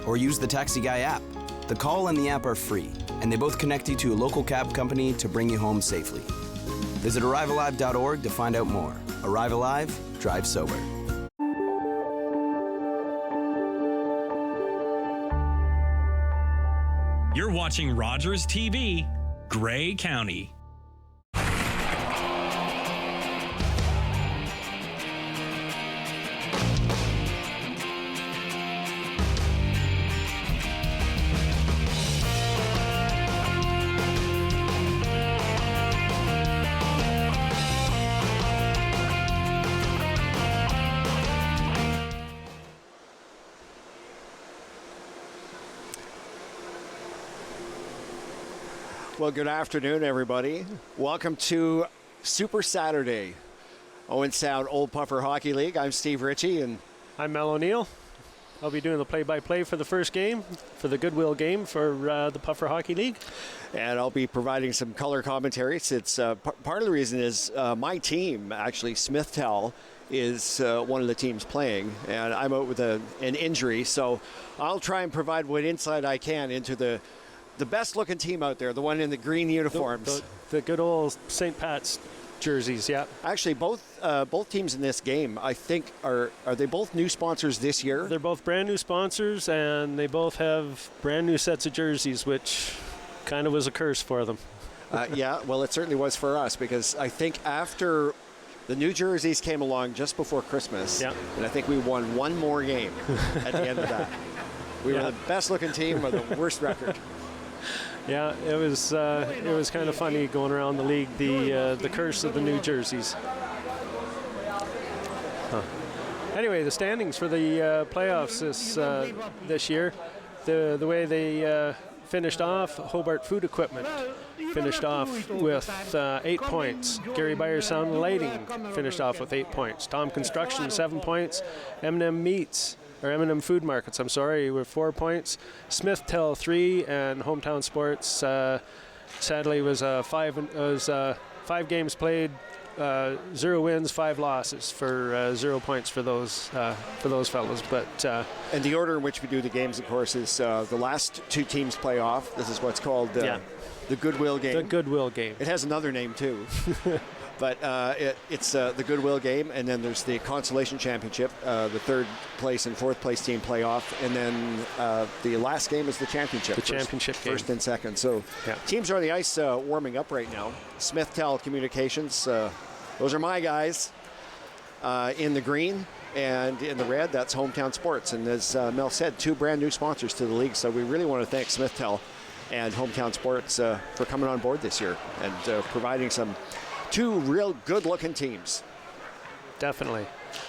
or use the Taxi Guy app. The call and the app are free, and they both connect you to a local cab company to bring you home safely. Visit arrivealive.org to find out more. Arrive Alive, drive sober. You're watching Rogers TV, Grey County. Well, good afternoon, everybody. Welcome to Super Saturday, Owen Sound Old Puffer Hockey League. I'm Steve Ritchie, and I'm Mel O'Neill. I'll be doing the play-by-play for the first game, for the Goodwill game for the Puffer Hockey League. And I'll be providing some color commentaries. It's part of the reason is my team, actually, Smithtown, is one of the teams playing, and I'm out with an injury, so I'll try and provide what insight I can into the best-looking team out there, the one in the green uniforms. The good old St. Pat's jerseys, yeah. Actually, both teams in this game, I think, are they both new sponsors this year? They're both brand new sponsors, and they both have brand new sets of jerseys, which kind of was a curse for them. Yeah, well, it certainly was for us, because I think after the new jerseys came along just before Christmas, and I think we won one more game at the end of that. We were the best-looking team with the worst record. Yeah, it was kind of funny going around the league, the curse of the new jerseys. Anyway, the standings for the playoffs this year, the way they finished off, Hobart Food Equipment finished off with 8 points. Gary Byers Sound and Lighting finished off with 8 points. Tom Construction 7 points. M&M Food Markets, with 4 points. Smithtown 3, and Hometown Sports sadly was 5 games played, 0 wins, 5 losses for 0 points for those fellows. But and the order in which we do the games, of course, is the last 2 teams play off. This is what's called the Goodwill game. The Goodwill game. It has another name too. But it's the Goodwill game, and then there's the Consolation Championship. The third place and fourth place team play off, and then the last game is the championship. The championship game. First and second. So teams are on the ice warming up right now. Smithtown Communications, those are my guys. In the green and in the red, that's Hometown Sports. And as Mel said, 2 brand new sponsors to the league. So we really want to thank Smithtown and Hometown Sports for coming on board this year and providing some 2 real good-looking teams. Definitely.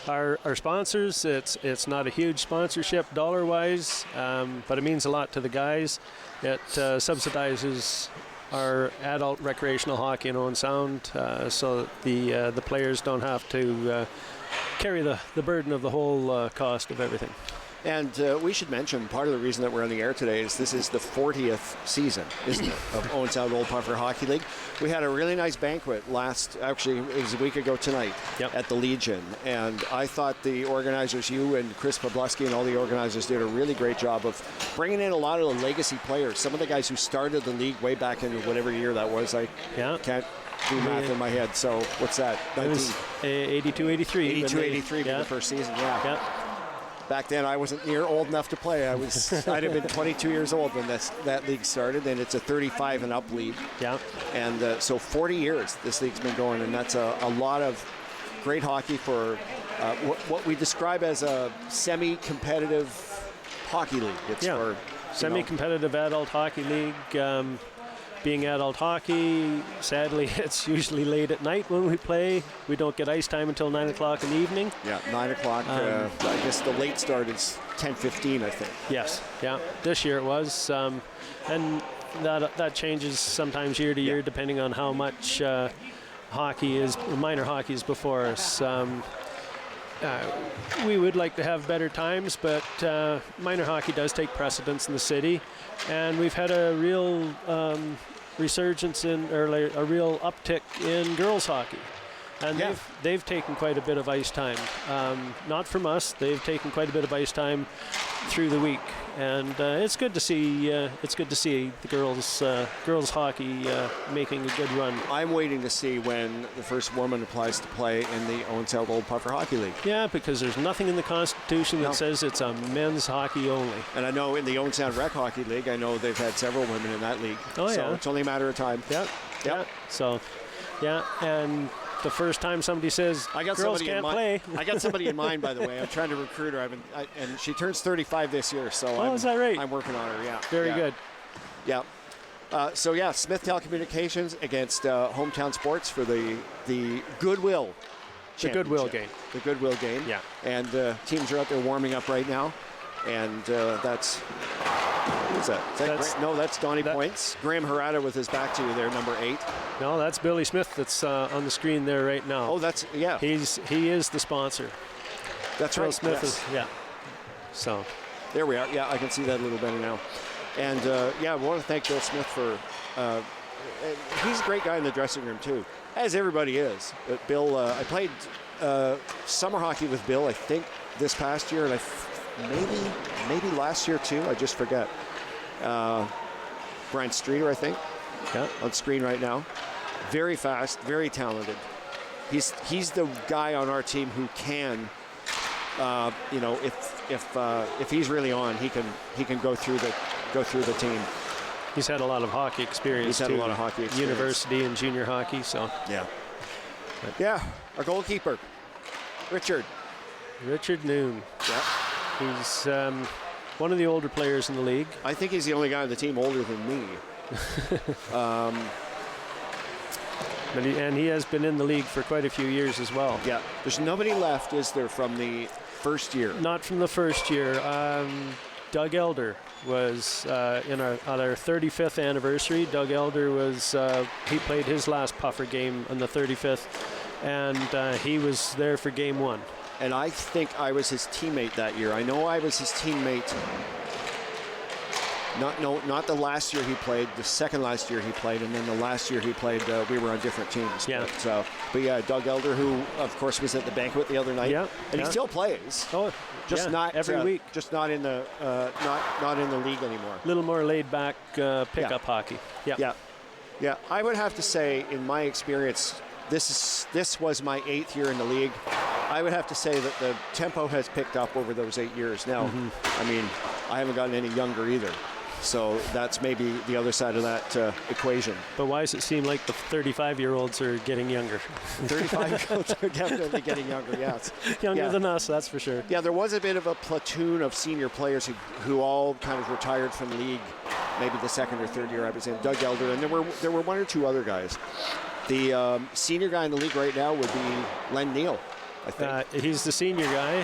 Our sponsors, it's not a huge sponsorship dollar-wise, but it means a lot to the guys. It subsidizes our adult recreational hockey in Owen Sound, so that the players don't have to carry the burden of the whole cost of everything. And we should mention, part of the reason that we're on the air today is this is the 40th season, isn't it, of Owen Sound Old Puffer Hockey League. We had a really nice banquet it was a week ago tonight at the Legion. And I thought the organizers, you and Chris Pabluski and all the organizers did a really great job of bringing in a lot of the legacy players. Some of the guys who started the league way back in whatever year that was. I can't do math in my head. So what's that? It was 82-83. 82-83 for the first season, Back then, I wasn't near old enough to play. I'd have been 22 years old when that league started, and it's a 35 and up league. Yeah. And so 40 years this league's been going, and that's a lot of great hockey for what we describe as a semi-competitive hockey league. It's for semi-competitive adult hockey league. Being adult hockey, sadly, it's usually late at night when we play. We don't get ice time until 9 o'clock in the evening. Yeah, 9 o'clock. I guess the late start is 10:15, I think. Yes, this year it was. And that changes sometimes year to year depending on how much minor hockey is before us. We would like to have better times, but minor hockey does take precedence in the city. And we've had a real resurgence a real uptick in girls hockey. And Yeah. they've taken quite a bit of ice time. Not from us. They've taken quite a bit of ice time through the week, and it's good to see. It's good to see the girls hockey making a good run. I'm waiting to see when the first woman applies to play in the Owen Sound Old Puffer Hockey League. Yeah, because there's nothing in the Constitution that says it's a men's hockey only. And I know in the Owen Sound Rec Hockey League, I know they've had several women in that league. Oh, so yeah. it's only a matter of time. Yep. Yep. Yeah. So, yeah, and the first time somebody says I got girls somebody can't in mind. play. I got somebody in mind, by the way. I'm trying to recruit her. And she turns 35 this year, so Is that right? I'm working on her. Yeah. Very Yeah. good. Yeah. So yeah, Smith Telecommunications against Hometown Sports for the Goodwill. The Goodwill Championship. game. The Goodwill game. Yeah. And teams are out there warming up right now, and that's. Who's that? Is that That's- no, that's Donnie that- Points. Graham Harada with his back to you there, number 8. No, that's Billy Smith that's on the screen there right now. Oh, that's yeah. He is the sponsor. That's Bill right. Smith yes. is, yeah. So, There we are. Yeah, I can see that a little better now. And yeah, I want to thank Bill Smith for. He's a great guy in the dressing room too, as everybody is. But Bill, I played summer hockey with Bill. I think this past year, and maybe last year too. I just forget. Brian Streeter, I think, yeah. on screen right now. Very fast, very talented. He's the guy on our team who can. If he's really on, he can go through the team. He's had a lot of hockey experience. He's had a too. lot of hockey experience. University and junior hockey. So Yeah. Yeah. Our goalkeeper, Richard. Richard Noon. Yeah. He's one of the older players in the league. I think he's the only guy on the team older than me. And he has been in the league for quite a few years as well. Yeah. There's nobody left, is there, from the first year? Not from the first year. Doug Elder was on our 35th anniversary. Doug Elder was he played his last Puffer game on the 35th, and he was there for game 1. And I think I was his teammate that year. I know I was his teammate. Not the last year he played, the second last year he played, and then the last year he played, we were on different teams. Yeah. But yeah, Doug Elder, who of course was at the banquet the other night, Yeah, and yeah. he still plays. Oh, Just yeah, not every week. Just not in the not in the league anymore. A little more laid back pickup hockey. Yeah. Yeah. I would have to say, in my experience, this was my 8th year in the league. I would have to say that the tempo has picked up over those 8 years. Now, I mean, I haven't gotten any younger either. So that's maybe the other side of that equation. But why does it seem like the 35-year-olds are getting younger? 35-year-olds are definitely getting younger, yes. Younger than us, that's for sure. Yeah, there was a bit of a platoon of senior players who all kind of retired from the league, maybe the second or third year I was in. Doug Elder, and there were one or two other guys. The senior guy in the league right now would be Len Neal, I think. He's the senior guy.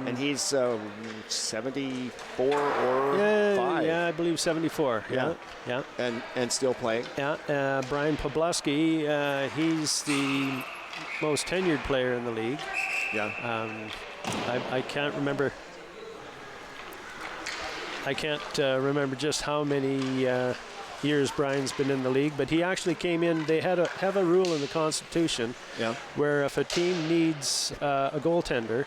And he's 74 or 5. Yeah, I believe 74. Yeah. Yeah. And still playing. Yeah. Brian Pobleski, he's the most tenured player in the league. Yeah. I can't remember. I can't remember just how many years Brian's been in the league, but he actually came in. They have a rule in the Constitution where if a team needs a goaltender,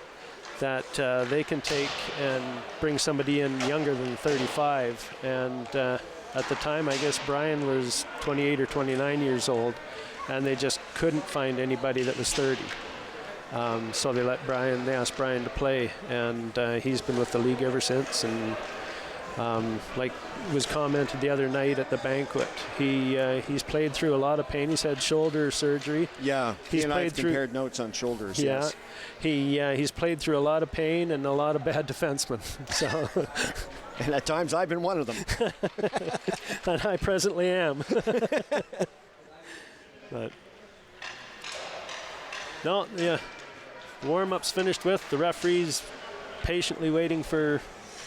that they can take and bring somebody in younger than 35. And at the time, I guess Brian was 28 or 29 years old, and they just couldn't find anybody that was 30. So they asked Brian to play, and he's been with the league ever since. And like was commented the other night at the banquet, he's played through a lot of pain. He's had shoulder surgery. Yeah, he's and I've compared notes on shoulders. Yeah, yes. he's played through a lot of pain and a lot of bad defensemen. So, and at times I've been one of them. And I presently am. But no, yeah, warm-ups finished with. The referees patiently waiting for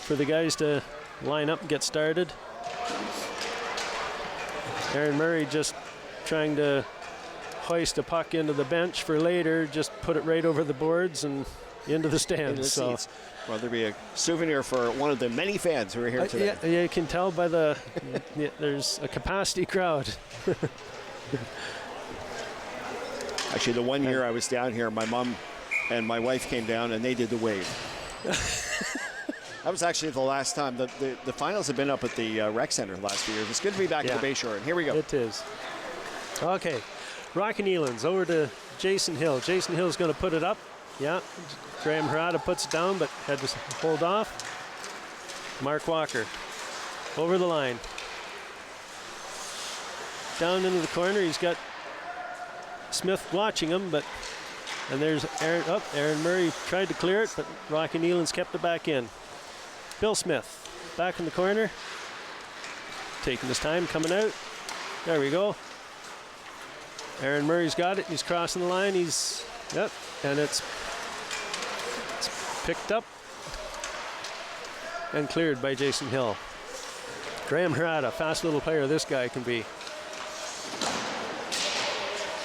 the guys to line up and get started. Aaron Murray just trying to hoist a puck into the bench for later, just put it right over the boards and into the stands. Seats. Well, there'll be a souvenir for one of the many fans who are here today. Yeah, you can tell by there's a capacity crowd. Actually, the one year I was down here, my mom and my wife came down and they did the wave. That was actually the last time. The finals have been up at the rec center the last few years. It's good to be back at the Bayshore, and here we go. It is. Okay, Rocky Nealons over to Jason Hill. Jason Hill's going to put it up. Yeah, Graham Harada puts it down, but had to hold off. Mark Walker over the line. Down into the corner, he's got Smith watching him, and there's Aaron. Aaron Murray tried to clear it, but Rocky Nealons kept it back in. Bill Smith back in the corner, taking his time, coming out. There we go. Aaron Murray's got it. He's crossing the line. And it's picked up and cleared by Jason Hill. Graham Harada, fast little player this guy can be.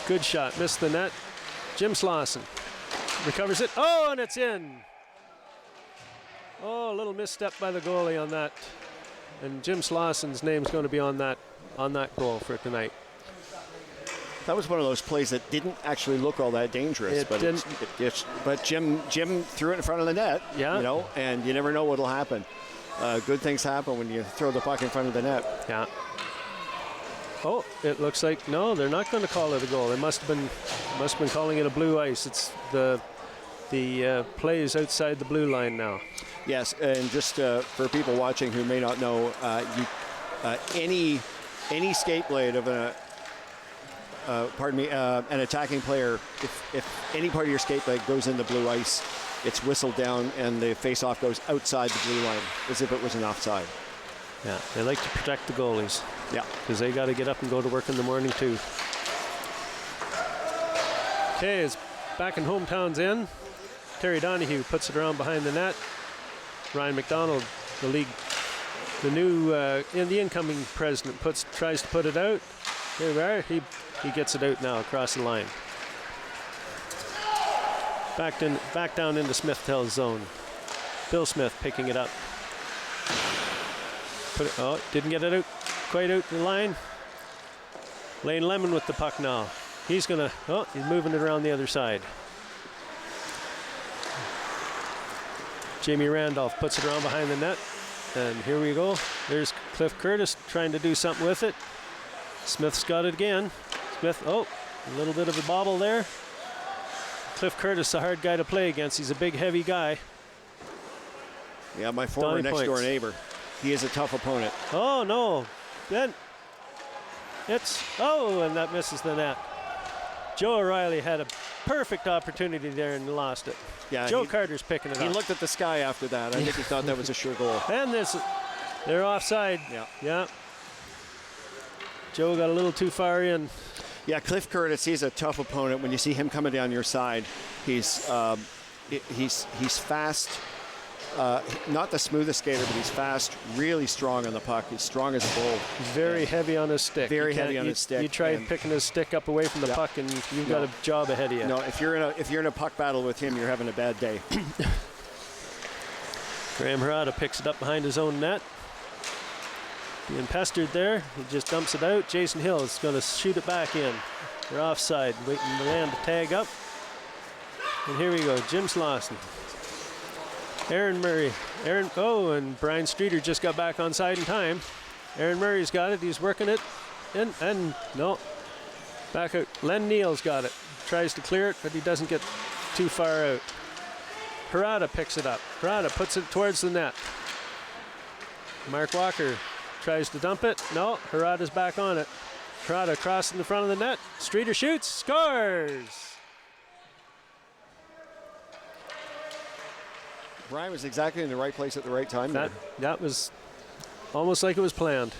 Good shot, missed the net. Jim Slauson recovers it. Oh, and it's in. Oh, a little misstep by the goalie on that. And Jim Slauson's name's going to be on that goal for tonight. That was one of those plays that didn't actually look all that dangerous, but Jim threw it in front of the net. Yeah. You know, and you never know what'll happen. Good things happen when you throw the puck in front of the net. Yeah. Oh, it looks like no, they're not going to call it a goal. They must have been calling it a blue ice. It's the play is outside the blue line now. Yes, and just for people watching who may not know, any skate blade of an attacking player, if any part of your skate blade goes in the blue ice, it's whistled down and the face-off goes outside the blue line as if it was an offside. Yeah, they like to protect the goalies. Yeah. Because they got to get up and go to work in the morning too. Okay, it's back in hometown's end. Terry Donahue puts it around behind the net. Ryan McDonald, the incoming president, tries to put it out. There we are. He gets it out now across the line. Back down into Smith Hill's zone. Bill Smith picking it up. Didn't get it out quite out the line. Lane Lemon with the puck now. He's moving it around the other side. Jamie Randolph puts it around behind the net. And here we go. There's Cliff Curtis trying to do something with it. Smith's got it again. Smith, a little bit of a bobble there. Cliff Curtis, a hard guy to play against. He's a big, heavy guy. Yeah, my former next-door neighbor. He is a tough opponent. Oh, no. Then and that misses the net. Joe O'Reilly had a perfect opportunity there and lost it. Yeah, Joe Carter's picking it up. He looked at the sky after that. I think he thought that was a sure goal. And they're offside. Yeah. Joe got a little too far in. Yeah, Cliff Curtis, he's a tough opponent. When you see him coming down your side, he's fast. Not the smoothest skater, but he's fast, really strong on the puck. He's strong as a bull. He's very heavy on his stick. His stick. You try picking his stick up away from the puck, and you've got a job ahead of you. No, if you're in a puck battle with him, you're having a bad day. Graham Harada picks it up behind his own net. Being pestered there, he just dumps it out. Jason Hill is going to shoot it back in. They're offside, waiting for the man to tag up. And here we go, Jim Slauson. Aaron Murray. And Brian Streeter just got back on side in time. Aaron Murray's got it. He's working it. And no. Back out. Len Neal's got it. Tries to clear it, but he doesn't get too far out. Harada picks it up. Harada puts it towards the net. Mark Walker tries to dump it. No, Harada's back on it. Harada crossing the front of the net. Streeter shoots, scores! Brian was exactly in the right place at the right time. That was almost like it was planned.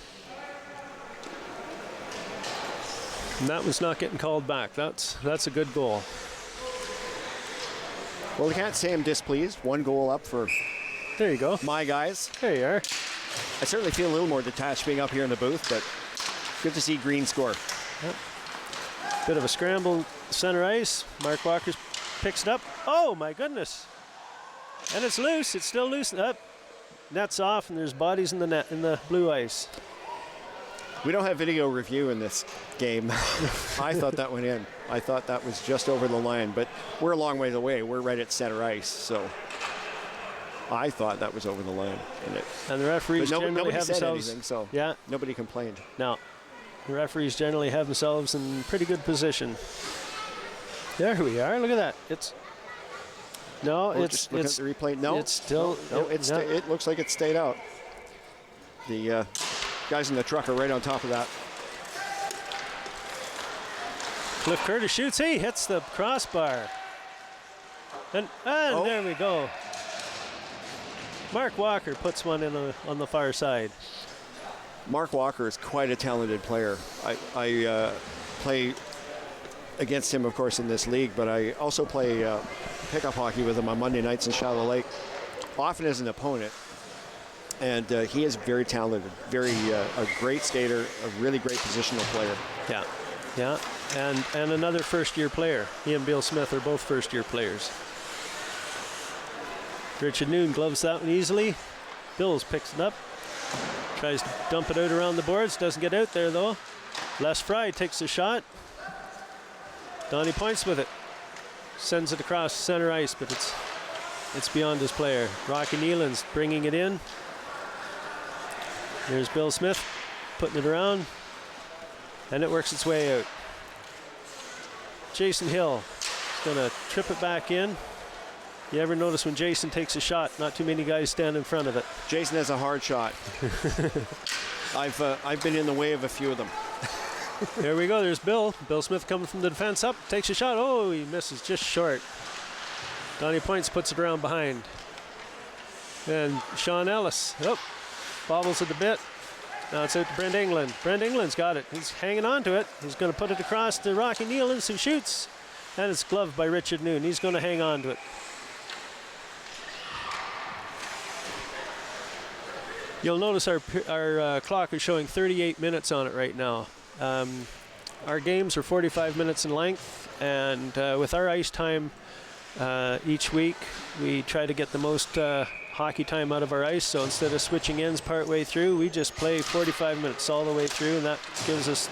And that was not getting called back. That's a good goal. Well, we can't say I'm displeased. One goal up for there you go. My guys. There you are. I certainly feel a little more detached being up here in the booth, but good to see Green score. Yep. Bit of a scramble center ice. Mark Walker picks it up. Oh, my goodness. And it's loose. It's still loose. Net's off, and there's bodies in the net in the blue ice. We don't have video review in this game. I thought that went in. I thought that was just over the line, but we're a long ways away. We're right at center ice, so I thought that was over the line. And the referees generally have themselves. Anything, so yeah, nobody complained. No, the referees generally have themselves in pretty good position. There we are. Look at that. It's the replay. No, it's still it looks like it stayed out. The guys in the truck are right on top of that. Cliff Curtis shoots. He hits the crossbar. And there we go. Mark Walker puts one in on the far side. Mark Walker is quite a talented player. I play against him, of course, in this league, but I also play pickup hockey with him on Monday nights in Shallow Lake, often as an opponent. And he is very talented, a great skater, a really great positional player. Yeah, and another first-year player. He and Bill Smith are both first-year players. Richard Noon gloves that one easily. Bills picks it up, tries to dump it out around the boards, doesn't get out there though. Les Fry takes the shot. Donnie Points with it, sends it across center ice, but it's beyond his player. Rocky Nealon's bringing it in. There's Bill Smith putting it around, and it works its way out. Jason Hill is going to trip it back in. You ever notice when Jason takes a shot, not too many guys stand in front of it? Jason has a hard shot. I've been in the way of a few of them. There we go. There's Bill. Bill Smith coming from the defense up, takes a shot. Oh, he misses just short. Donnie Points puts it around behind. And Sean Ellis, bobbles it a bit. Now it's out to Brent England. Brent England's got it. He's hanging on to it. He's going to put it across to Rocky Nealons, who shoots. And it's gloved by Richard Noon. He's going to hang on to it. You'll notice our clock is showing 38 minutes on it right now. Our games are 45 minutes in length, and with our ice time each week, we try to get the most hockey time out of our ice. So instead of switching ends partway through, we just play 45 minutes all the way through, and that gives us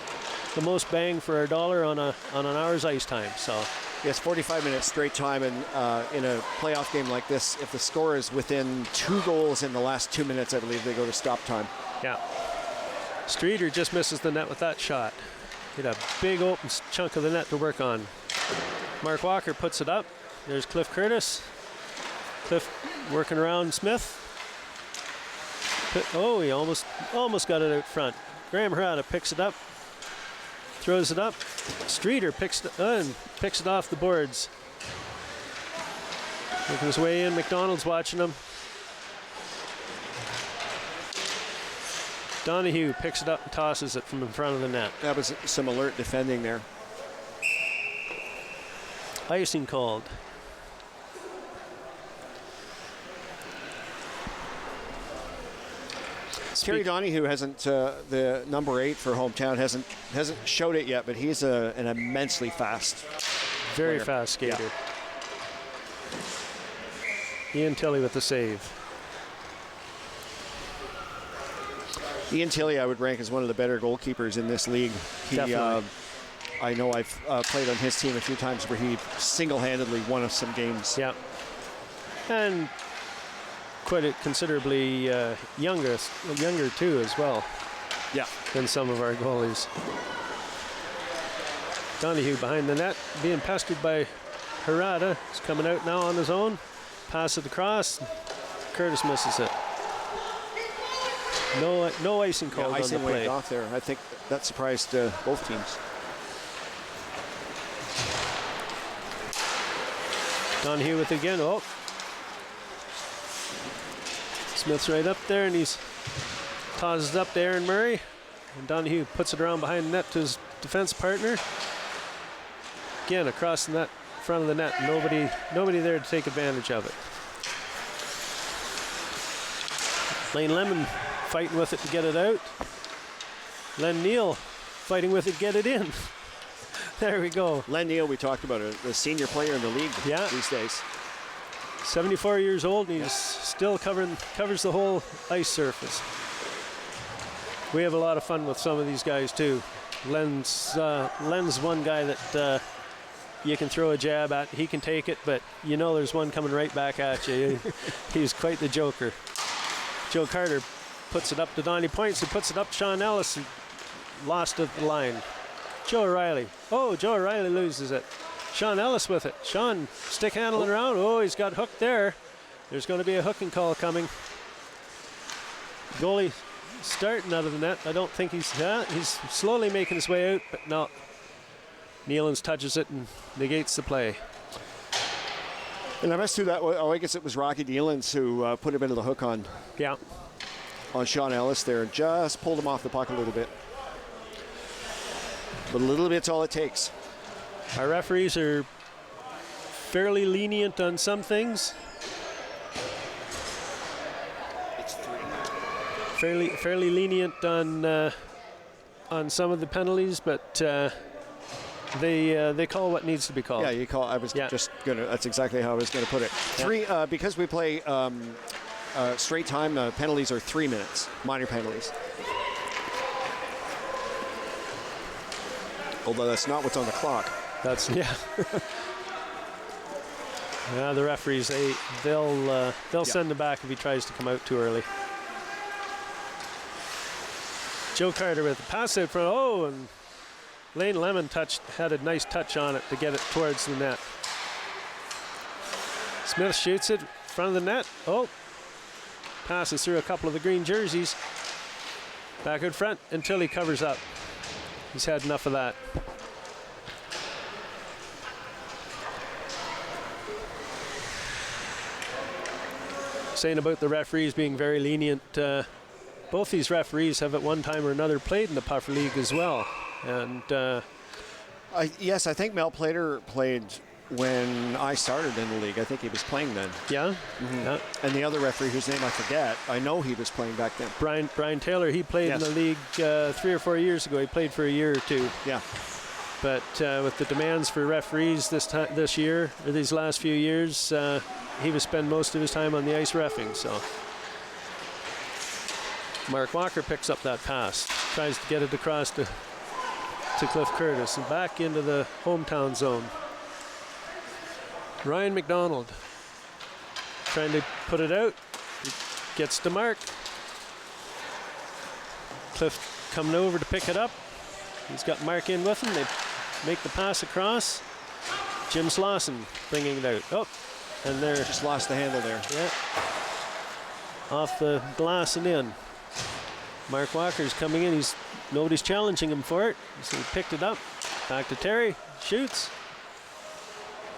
the most bang for our dollar on an hour's ice time. So yes, 45 minutes straight time, and in a playoff game like this, if the score is within 2 goals in the last 2 minutes, I believe they go to stop time. Yeah. Streeter just misses the net with that shot. He had a big open chunk of the net to work on. Mark Walker puts it up. There's Cliff Curtis. Cliff working around Smith. Oh, he almost got it out front. Graham Harada picks it up. Throws it up. Streeter picks it off the boards. Making his way in. McDonald's watching him. Donahue picks it up and tosses it from in front of the net. That was some alert defending there. Icing called. Terry Donahue hasn't, the number 8 for hometown, hasn't showed it yet, but he's an immensely fast Very player. fast skater. Yeah. Ian Tilley with the save. Ian Tilley, I would rank as one of the better goalkeepers in this league. Definitely. I know I've played on his team a few times where he single-handedly won us some games. Yeah. And quite a considerably younger too as well. Yeah. Than some of our goalies. Donahue behind the net, being pestered by Harada. He's coming out now on his own. Pass it across. Curtis misses it. No icing called on the icing play. went off there. I think that surprised both teams. Donahue with it again. Oh. Smith's right up there, and he's tosses it up to Aaron Murray. And Donahue puts it around behind the net to his defense partner. Again, across the net, front of the net. Nobody there to take advantage of it. Lane Lemon fighting with it to get it out. Len Neal fighting with it to get it in. There we go. Len Neal, we talked about it, the senior player in the league these days. 74 years old, and he's still covers the whole ice surface. we have a lot of fun with some of these guys too. Len's one guy that you can throw a jab at. He can take it, but you know there's one coming right back at you. He's quite the joker. Joe Carter puts it up to Donnie Points, who puts it up to Sean Ellis, who lost at the line. Joe O'Reilly. Oh, Joe O'Reilly loses it. Sean Ellis with it. Sean stick handling around. Oh, he's got hooked there. There's going to be a hooking call coming. Goalie starting out of the net. I don't think he's slowly making his way out, but no. Nealons touches it and negates the play. And I must do that. Oh, I guess it was Rocky Nealons who put him into the hook on Sean Ellis there and just pulled him off the puck a little bit. But a little bit's all it takes. Our referees are fairly lenient on some things. Fairly lenient on some of the penalties, but they call what needs to be called. Yeah, you call. I was just gonna. That's exactly how I was gonna put it. Three because we play straight time. Penalties are 3 minutes. Minor penalties. Although that's not what's on the clock. That's yeah. Yeah, the referees they'll send him back if he tries to come out too early. Joe Carter with the pass out front. Oh, and Lane Lemon had a nice touch on it to get it towards the net. Smith shoots it in front of the net. Oh, passes through a couple of the green jerseys. Back out front until he covers up. He's had enough of that. Saying about the referees being very lenient, both these referees have at one time or another played in the Puffer League as well. And yes, I think Mel Plater played when I started in the league. I think he was playing then. Yeah? Mm-hmm. Yeah. And the other referee, whose name I forget, I know he was playing back then. Brian Taylor, he played in the league 3 or 4 years ago. He played for a year or two. Yeah. But with the demands for referees this year, or these last few years, he would spend most of his time on the ice reffing. So Mark Walker picks up that pass, tries to get it across to Cliff Curtis and back into the hometown zone. Ryan McDonald trying to put it out. He gets to Mark. Cliff coming over to pick it up. He's got Mark in with him. They make the pass across. Jim Slauson bringing it out. Oh, and they're just lost the handle there. Yeah. Off the glass and in. Mark Walker's coming in. Nobody's challenging him for it. So he picked it up. Back to Terry. Shoots.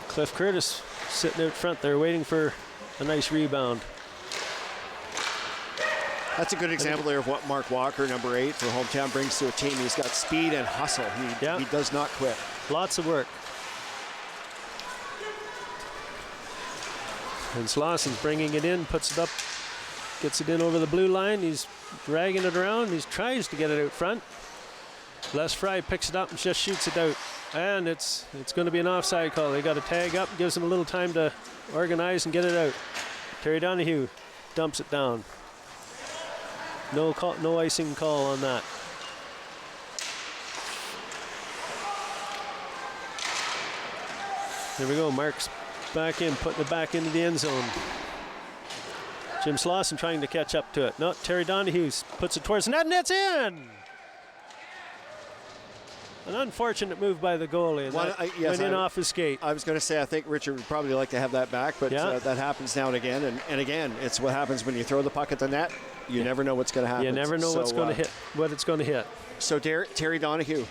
Cliff Curtis sitting out front there waiting for a nice rebound. That's a good example there of what Mark Walker, number 8 for hometown, brings to a team. He's got speed and hustle. He does not quit. Lots of work. And Slauson's bringing it in, puts it up, gets it in over the blue line. He's dragging it around. He tries to get it out front. Les Fry picks it up and just shoots it out. And it's going to be an offside call. They got a tag up, gives him a little time to organize and get it out. Terry Donahue dumps it down. No icing call on that. There we go. Mark's back in, putting it back into the end zone. Jim Slauson trying to catch up to it. No, Terry Donahue puts it towards the net, and it's in! An unfortunate move by the goalie. Went in off his skate. I was going to say, I think Richard would probably like to have that back, but that happens now and again. And again, it's what happens when you throw the puck at the net. You never know what's going to happen. You never know what's going to hit. What it's going to hit. So Terry Donahue.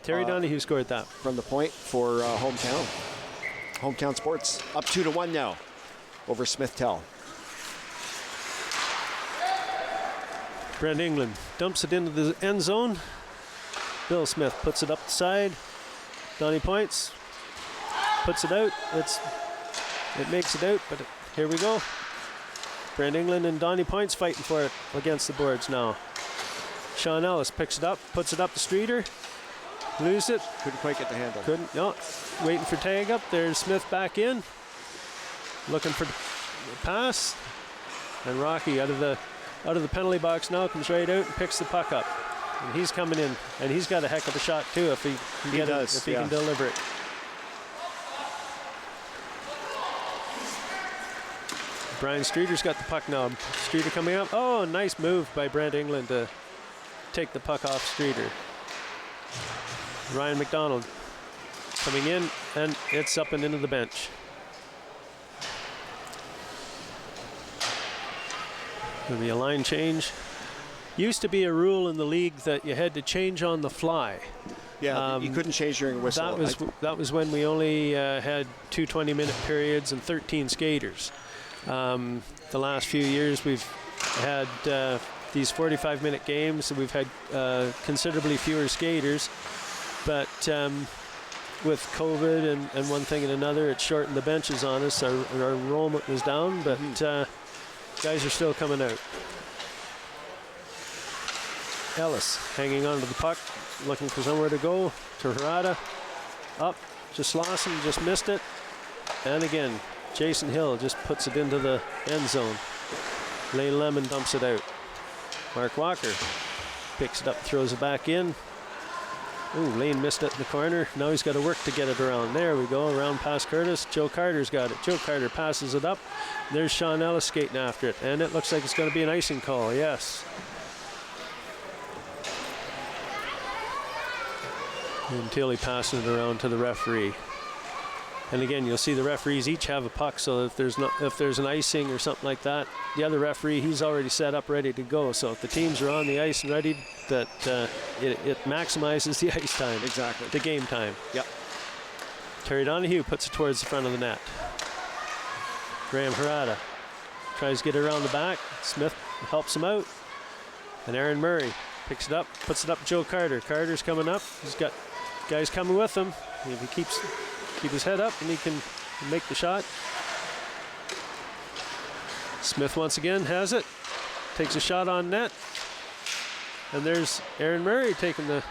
Terry Donahue scored that from the point for hometown. Hometown Sports up 2-1 now over Smith Tell. Brent England dumps it into the end zone. Bill Smith puts it up the side. Donnie Points puts it out. It makes it out, but here we go. Brent England and Donnie Points fighting for it against the boards now. Sean Ellis picks it up, puts it up the streeter. Lose it. Couldn't quite get the handle. Couldn't, no. Waiting for tag up. There's Smith back in. Looking for the pass. And Rocky out of the out of the penalty box now, comes right out and picks the puck up. And he's coming in, and he's got a heck of a shot too if he can get it, if he can deliver it. Brian Streeter's got the puck now. Streeter coming up. Oh, nice move by Brent England to take the puck off Streeter. Ryan McDonald coming in, and it's up and into the bench. There'll be a line change. Used to be a rule in the league that you had to change on the fly. Yeah, you couldn't change during whistle. That was when we only had 2 20-minute periods and 13 skaters. The last few years we've had these 45-minute games, so we've had considerably fewer skaters. But with COVID and one thing and another, it shortened the benches on us. Our enrollment was down, but guys are still coming out. Ellis hanging onto the puck, looking for somewhere to go. To Harada, up, just lost him, just missed it. And again, Jason Hill just puts it into the end zone. Lane Lemon dumps it out. Mark Walker picks it up, throws it back in. Ooh, Lane missed it in the corner. Now he's got to work to get it around. There we go, around past Curtis. Joe Carter's got it. Joe Carter passes it up. There's Sean Ellis skating after it. And it looks like it's going to be an icing call, yes. And Tilly passing it around to the referee. And again, you'll see the referees each have a puck, so if there's an icing or something like that, the other referee, he's already set up ready to go. So if the teams are on the ice and ready, that it maximizes the ice time. Exactly. The game time. Yep. Terry Donahue puts it towards the front of the net. Graham Harada tries to get it around the back. Smith helps him out. And Aaron Murray picks it up, puts it up to Joe Carter. Carter's coming up. He's got guys coming with him. If he keep his head up, and he can make the shot. Smith once again has it. Takes a shot on net. And there's Aaron Murray taking the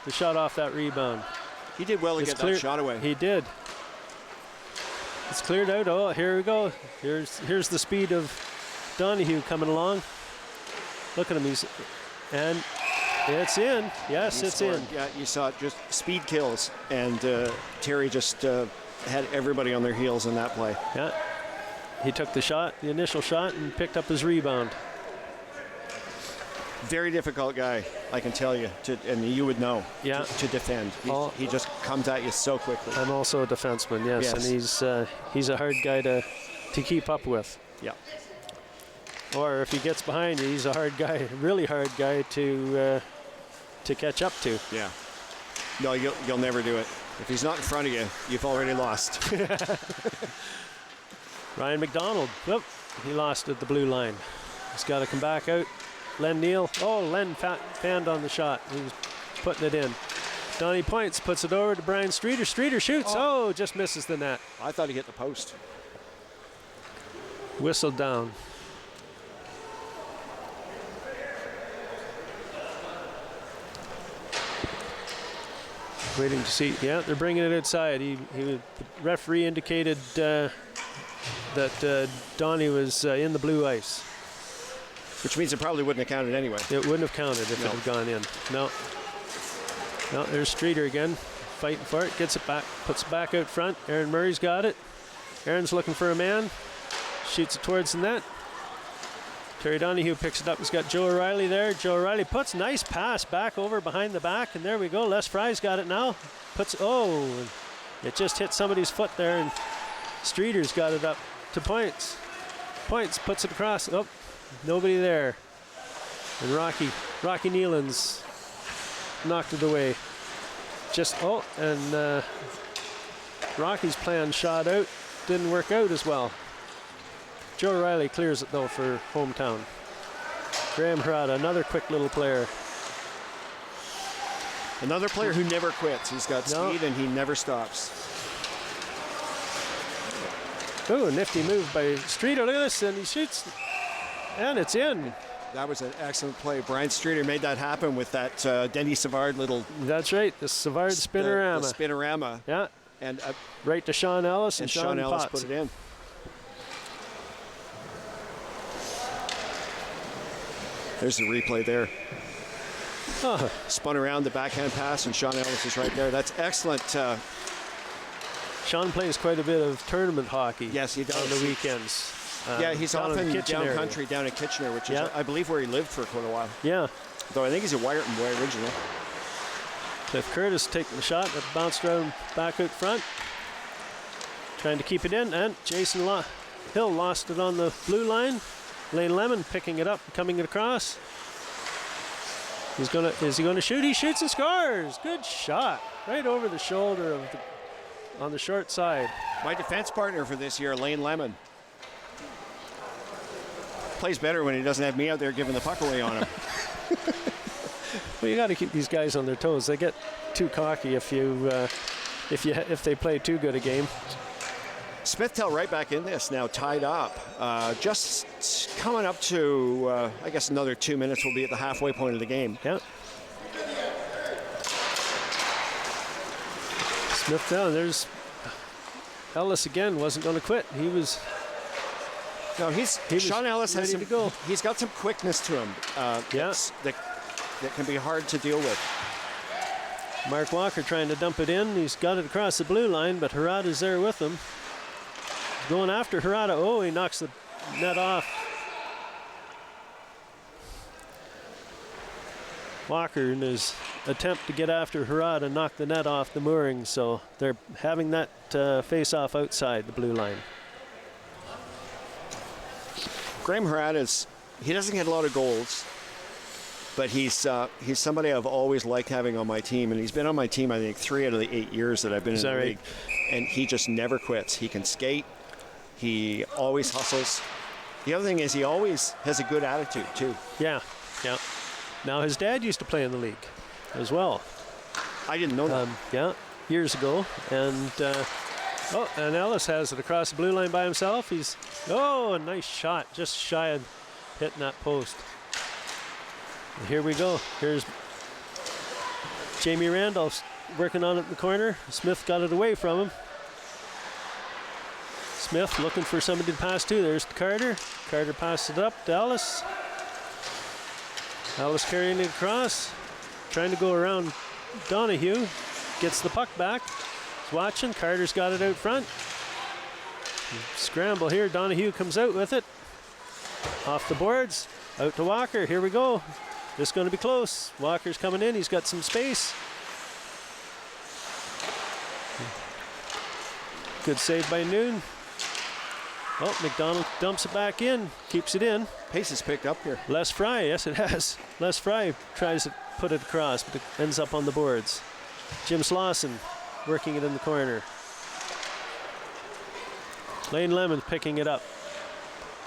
shot off that rebound. He did well to get that shot away. He did. It's cleared out. Oh, here we go. Here's the speed of Donahue coming along. Look at him. And it's in. Yes, it's in. Yeah, you saw it. Just speed kills. And Terry just had everybody on their heels in that play. Yeah. He took the initial shot, and picked up his rebound. Very difficult guy, I can tell you, and you would know, yeah, to defend. He just comes at you so quickly. I'm also a defenseman, yes. And he's a hard guy to keep up with. Yeah. Or if he gets behind you, he's a hard guy, really hard guy to catch up to. Yeah. No, you'll never do it. If he's not in front of you, you've already lost. Ryan McDonald, he lost at the blue line. He's got to come back out. Len Neal, Len fanned on the shot. He was putting it in. Donnie Points puts it over to Brian Streeter. Streeter shoots, just misses the net. I thought he hit the post. Whistled down. Waiting to see. Yeah, they're bringing it outside. The referee indicated that Donnie was in the blue ice. Which means it probably wouldn't have counted anyway. It wouldn't have counted if it had gone in. No, there's Streeter again, fighting for it. Gets it back, puts it back out front. Aaron Murray's got it. Aaron's looking for a man. Shoots it towards the net. Terry Donahue picks it up. He's got Joe O'Reilly there. Joe O'Reilly puts nice pass back over behind the back, and there we go. Les Fry's got it now. It just hit somebody's foot there, and Streeter's got it up to Points. Points puts it across. Nobody there. And Rocky Nealon's knocked it away. Rocky's plan shot out. Didn't work out as well. Joe O'Reilly clears it though for hometown. Graham Harada, another quick little player. Another player who never quits. He's got speed and he never stops. Oh, nifty move by Streeter. Look at this, and he shoots. And it's in. That was an excellent play. Brian Streeter made that happen with that Denny Savard little... That's right, the Savard spinorama. The spinorama. Yeah. And right to Sean Ellis, and Sean Ellis put it in. There's the replay there. Oh, Spun around the backhand pass, and Sean Ellis is right there. That's excellent. Sean plays quite a bit of tournament hockey. Yes, he does. On the weekends. Yeah, he's down in often the Kitchen down area. country, down in Kitchener, which is, I believe, where he lived for quite a while. Yeah. Though I think he's a Wyerton boy originally. Cliff Curtis taking the shot that bounced around back out front. Trying to keep it in, and Jason Hill lost it on the blue line. Lane Lemon picking it up, coming across. Is he gonna shoot? He shoots and scores. Good shot. Right over the shoulder of on the short side. My defense partner for this year, Lane Lemon. Plays better when he doesn't have me out there giving the puck away on him. Well, you got to keep these guys on their toes. They get too cocky if they play too good a game. Smithtown right back in this now, tied up. Just coming up to, I guess, another 2 minutes. We'll be at the halfway point of the game. Yeah. Smithtown, there's Ellis again. Wasn't going to quit. He was. No, Sean Ellis has ready to go. He's got some quickness to him. That can be hard to deal with. Mark Walker trying to dump it in. He's got it across the blue line, but Harada's there with him. Going after Harada. Oh, he knocks the net off. Walker in his attempt to get after Harada knocked the net off the mooring, so they're having that face-off outside the blue line. Graham Harada he doesn't get a lot of goals, but he's somebody I've always liked having on my team, and he's been on my team I think 3 out of the 8 years that I've been in the league, and he just never quits. He can skate. He always hustles. The other thing is he always has a good attitude too. Yeah. Now his dad used to play in the league as well. I didn't know that. Yeah, years ago, and and Ellis has it across the blue line by himself. A nice shot, just shy of hitting that post. And here we go. Here's Jamie Randolph working on it in the corner. Smith got it away from him. Smith looking for somebody to pass to. There's Carter. Carter passes it up to Ellis. Ellis carrying it across. Trying to go around Donahue. Gets the puck back. He's watching. Carter's got it out front. Scramble here. Donahue comes out with it. Off the boards. Out to Walker. Here we go. This is going to be close. Walker's coming in. He's got some space. Good save by Noon. Oh, McDonald dumps it back in. Keeps it in. Pace has picked up here. Les Fry, yes it has. Les Fry tries to put it across, but it ends up on the boards. Jim Slauson working it in the corner. Lane Lemon picking it up.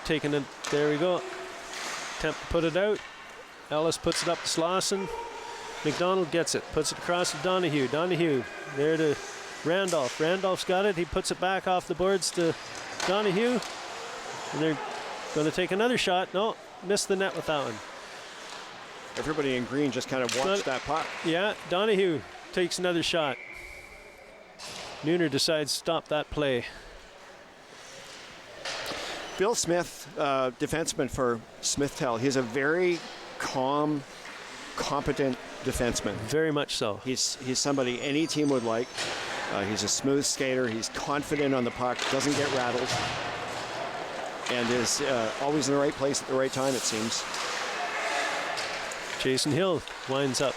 Taking it, there we go. Attempt to put it out. Ellis puts it up to Slauson. McDonald gets it, puts it across to Donahue. Donahue there to Randolph. Randolph's got it, he puts it back off the boards to Donahue. And they're going to take another shot. No, missed the net with that one. Everybody in green just kind of watched that puck. Yeah, Donahue takes another shot. Nooner decides to stop that play. Bill Smith, defenseman for Smithtown. He's a very calm, competent defenseman. Very much so. He's somebody any team would like. He's a smooth skater. He's confident on the puck, doesn't get rattled, and is always in the right place at the right time, it seems. Jason Hill winds up.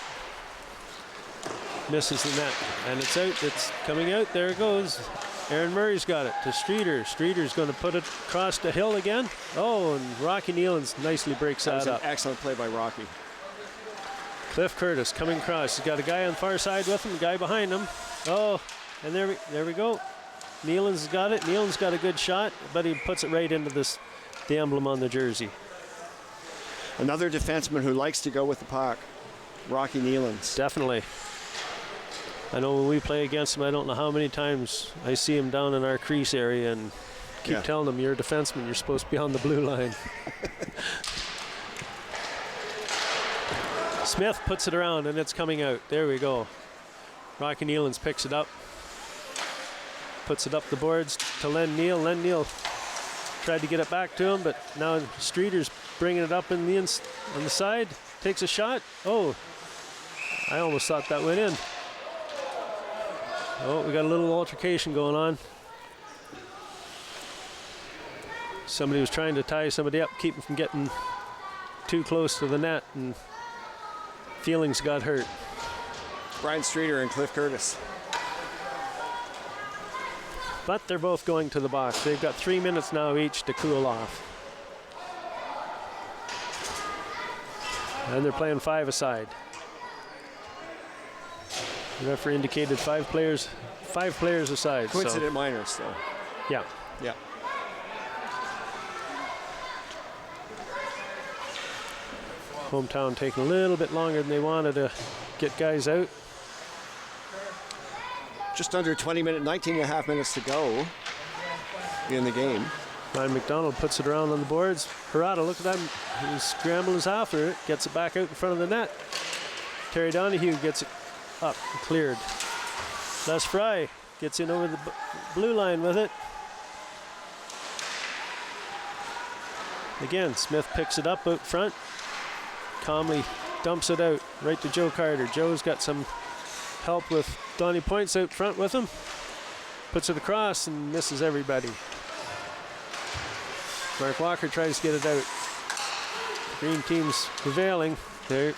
Misses the net, and it's out. It's coming out. There it goes. Aaron Murray's got it to Streeter. Streeter's going to put it across to Hill again. Oh, and Rocky Nealons nicely breaks that up. An excellent play by Rocky. Cliff Curtis coming across. He's got a guy on the far side with him, a guy behind him. Oh, and there we go. Nealon's got it. Nealon's got a good shot, but he puts it right into the emblem on the jersey. Another defenseman who likes to go with the puck, Rocky Nealons. Definitely. I know when we play against him, I don't know how many times I see him down in our crease area and keep telling him, you're a defenseman, you're supposed to be on the blue line. Smith puts it around, and it's coming out. There we go. Rocky Nealons picks it up. Puts it up the boards to Len Neal. Len Neal tried to get it back to him, but now Streeter's bringing it up on the side, takes a shot. Oh, I almost thought that went in. Oh, we got a little altercation going on. Somebody was trying to tie somebody up, keep them from getting too close to the net, and feelings got hurt. Brian Streeter and Cliff Curtis. But they're both going to the box. They've got 3 minutes now each to cool off. And they're playing 5 aside. The referee indicated 5 players aside. Coincident minors, though. Yeah. Yeah. Hometown taking a little bit longer than they wanted to get guys out. Just under 19 and a half minutes to go in the game. Ryan McDonald puts it around on the boards. Harada, look at that. He's scrambling after it, gets it back out in front of the net. Terry Donahue gets it up and cleared. Les Fry gets in over the blue line with it. Again, Smith picks it up out front. Calmly dumps it out right to Joe Carter. Joe's got some help with Donnie Points out front with him. Puts it across and misses everybody. Mark Walker tries to get it out. Green team's prevailing. There,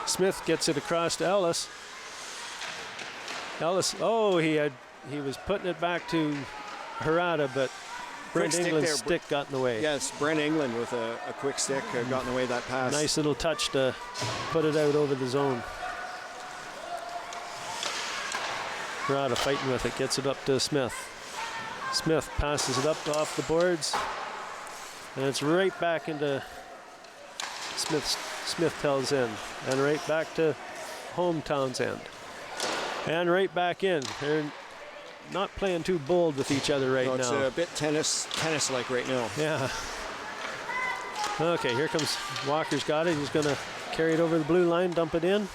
Smith gets it across to Ellis. Ellis, oh, he was putting it back to Harada, but Brent England's stick got in the way. Yes, Brent England with a quick stick got in the way of that pass. Nice little touch to put it out over the zone. Harada fighting with it, gets it up to Smith. Smith passes it up to off the boards, and it's right back into Smith tells in, and right back to Hometown's end. And right back in. They're not playing too bold with each other right now. It's a bit tennis-like right now. Yeah. Okay, here comes Walker's got it. He's going to carry it over the blue line, dump it in.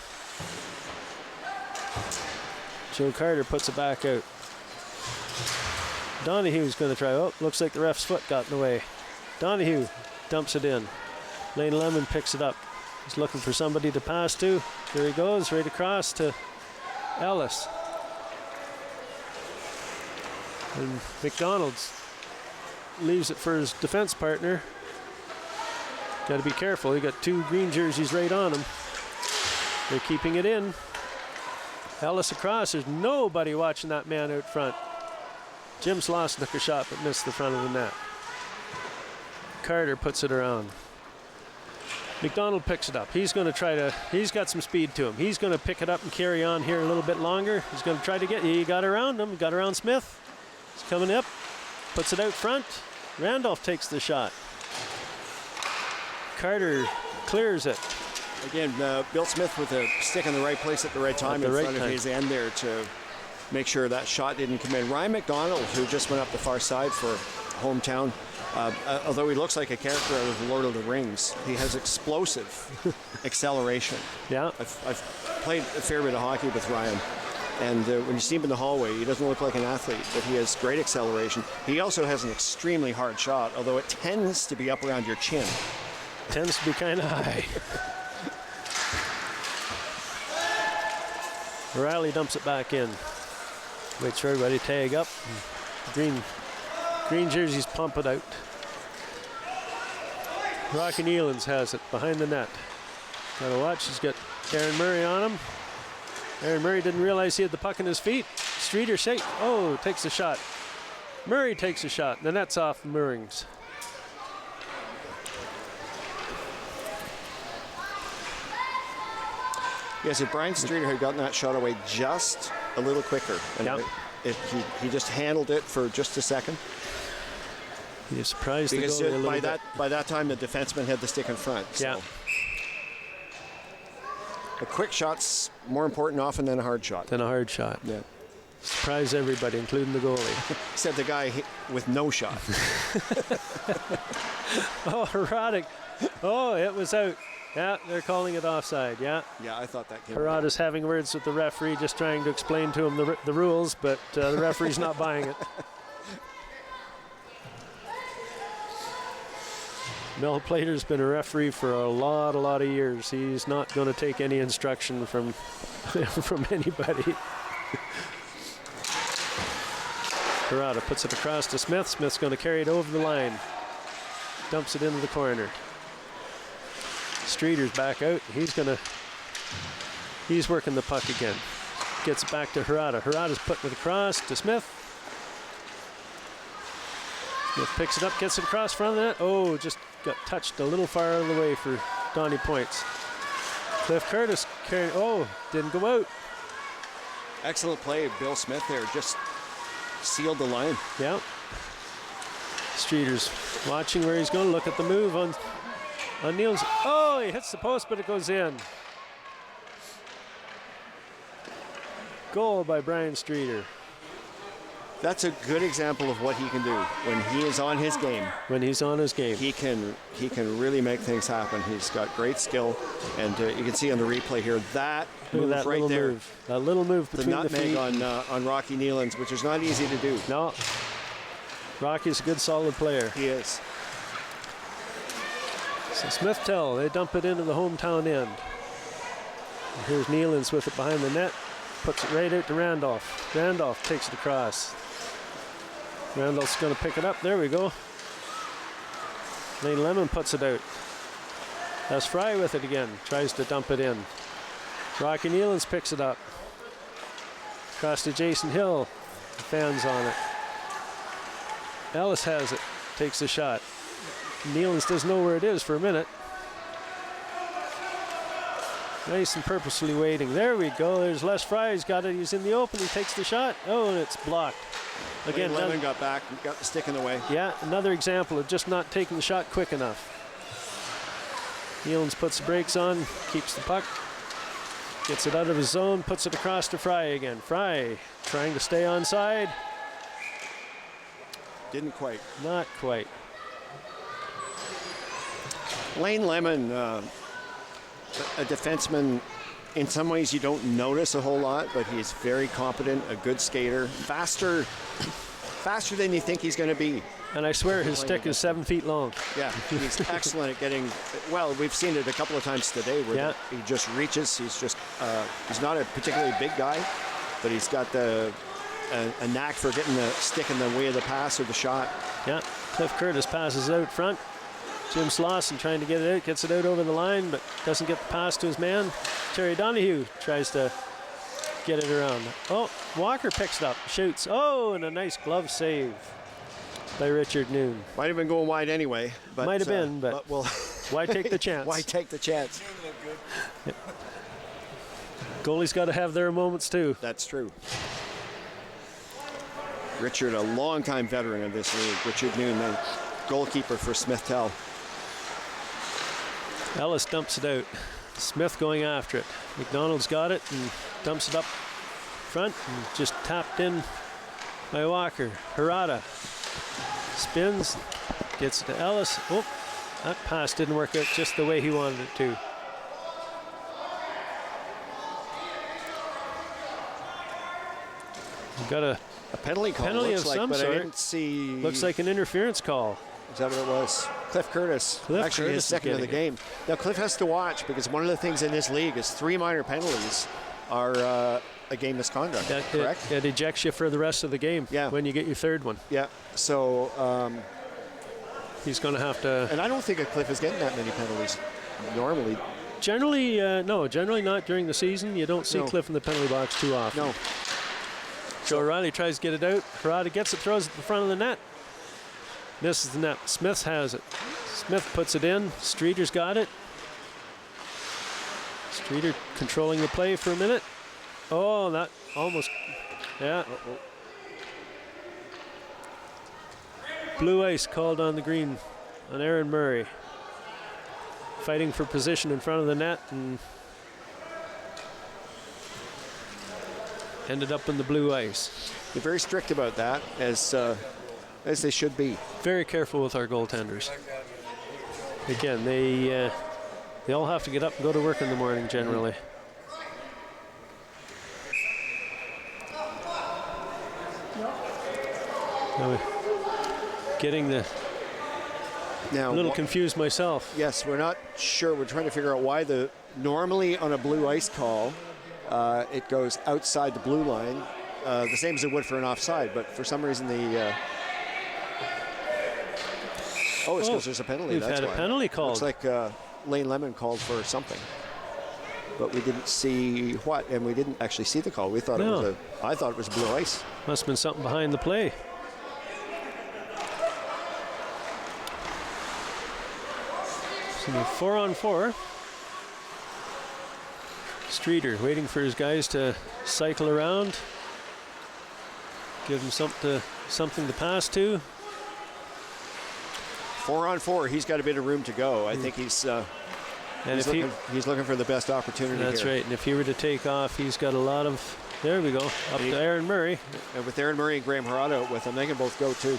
Joe Carter puts it back out. Donahue's going to try. Oh, looks like the ref's foot got in the way. Donahue dumps it in. Lane Lemon picks it up. He's looking for somebody to pass to. There he goes, right across to Ellis. And McDonald's leaves it for his defense partner. Got to be careful. He got 2 green jerseys right on him. They're keeping it in. Ellis across. There's nobody watching that man out front. Jim Sloss took a shot but missed the front of the net. Carter puts it around. McDonald picks it up. He's going to try to, he's got some speed to him. He's going to pick it up and carry on here a little bit longer. He's going to try to get, he got around him, got around Smith. He's coming up, puts it out front. Randolph takes the shot. Carter clears it. Again, Bill Smith with a stick in the right place at the right time in front of his end there to make sure that shot didn't come in. Ryan McDonald, who just went up the far side for Hometown, although he looks like a character out of Lord of the Rings, he has explosive acceleration. Yeah. I've played a fair bit of hockey with Ryan, and when you see him in the hallway, he doesn't look like an athlete, but he has great acceleration. He also has an extremely hard shot, although it tends to be up around your chin. Tends to be kind of high. Riley dumps it back in. Waits for everybody to tag up. Green jerseys pump it out. Rocky Nealons has it behind the net. Gotta watch, he's got Aaron Murray on him. Aaron Murray didn't realize he had the puck in his feet. Streeter takes a shot. Murray takes a shot. The net's off the moorings. Yes, if Brian Streeter had gotten that shot away just a little quicker, and yep. he just handled it for just a second. You're surprised because the goalie a little bit. By that time the defenseman had the stick in front. So. Yeah. A quick shot's more important often than a hard shot. Yeah. Surprise everybody, including the goalie. Except the guy with no shot. Oh, erotic. Oh, it was out. Yeah, they're calling it offside, yeah. Yeah, I thought that came Harada's having words with the referee, just trying to explain to him the rules, but the referee's not buying it. Mel Plater's been a referee for a lot of years. He's not going to take any instruction from from anybody. Harada puts it across to Smith. Smith's going to carry it over the line. Dumps it into the corner. Streeter's back out. He's working the puck again. Gets it back to Harada. Harada's putting it across to Smith. Smith picks it up, gets it across front of the net. Oh, just got touched a little far out of the way for Donnie Points. Cliff Curtis carrying, didn't go out. Excellent play, Bill Smith there, just sealed the line. Yeah. Streeter's watching where he's going. Look at the move on Niels. Oh, he hits the post, but it goes in. Goal by Brian Streeter. That's a good example of what he can do when he is on his game. When he's on his game, he can really make things happen. He's got great skill, and you can see on the replay here that move that right there. That little move between the feet. The nutmeg on Rocky Nealons, which is not easy to do. No. Rocky's a good, solid player. He is. So Smith-Tell, they dump it into the hometown end. And here's Nealons with it behind the net. Puts it right out to Randolph. Randolph takes it across. Randolph's going to pick it up. There we go. Lane Lemon puts it out. That's Fry with it again. Tries to dump it in. Rocky Nealons picks it up. Across to Jason Hill. The fans on it. Ellis has it. Takes the shot. Nealons doesn't know where it is for a minute. Nice and purposefully waiting. There we go. There's Les Fry. He's got it. He's in the open. He takes the shot. Oh, and it's blocked. Again, Lemon got back and got the stick in the way. Yeah, another example of just not taking the shot quick enough. Nealons puts the brakes on, keeps the puck, gets it out of his zone, puts it across to Fry again. Fry trying to stay onside. Didn't quite. Not quite. Lane Lemon, a defenseman, in some ways you don't notice a whole lot, but he's very competent, a good skater, faster than you think he's going to be. And I swear his stick is 7 feet long. Yeah, he's excellent at getting, well, we've seen it a couple of times today where he just reaches. He's not a particularly big guy, but he's got a knack for getting the stick in the way of the pass or the shot. Yeah, Cliff Curtis passes out front. Jim Slauson trying to get it out, gets it out over the line, but doesn't get the pass to his man. Terry Donahue tries to get it around. Oh, Walker picks it up, shoots. Oh, and a nice glove save by Richard Noon. Might have been going wide anyway. But, might have been, but well, why take the chance? Why take the chance? Yep. Goalies got to have their moments too. That's true. Richard, a longtime veteran of this league. Richard Noon, the goalkeeper for Smith-Tell. Ellis dumps it out. Smith going after it. McDonald's got it and dumps it up front and just tapped in by Walker. Harada spins, gets it to Ellis. Oh, that pass didn't work out just the way he wanted it to. We've got a penalty call. Penalty of some but sort. I didn't see. Looks like an interference call. Is that what it was? Cliff Curtis. Actually, his second of the game. Now, Cliff has to watch because one of the things in this league is 3 minor penalties are a game misconduct, correct? It ejects you for the rest of the game when you get your third one. Yeah, so... he's going to have to... And I don't think a Cliff is getting that many penalties normally. Generally, no. Generally not during the season. You don't see Cliff in the penalty box too often. No. Joe O'Reilly tries to get it out. Harada gets it, throws it to the front of the net. Misses the net. Smith has it. Smith puts it in. Streeter's got it. Streeter controlling the play for a minute. Oh, that almost... Yeah. Blue ice called on the green on Aaron Murray. Fighting for position in front of the net and ended up in the blue ice. They're very strict about that, as they should be. Very careful with our goaltenders. Again, they all have to get up and go to work in the morning generally. Now getting the Now, A little confused myself. yes, we're not sure. We're trying to figure out why normally on a blue ice call, it goes outside the blue line, the same as it would for an offside. But for some reason, it's because there's a penalty. We've That's had a why. penalty called. Looks like Lane Lemon called for something, but we didn't see what, and we didn't actually see the call. We thought I thought it was blue ice. Must have been something behind the play. So 4-on-4. Streeter waiting for his guys to cycle around. Give him something to pass to. 4-on-4. He's got a bit of room to go. I think he's looking for the best opportunity. That's here. right. And if he were to take off, he's got a lot of. There we go. Up to Aaron Murray. And with Aaron Murray and Graham Harada out with him, they can both go too.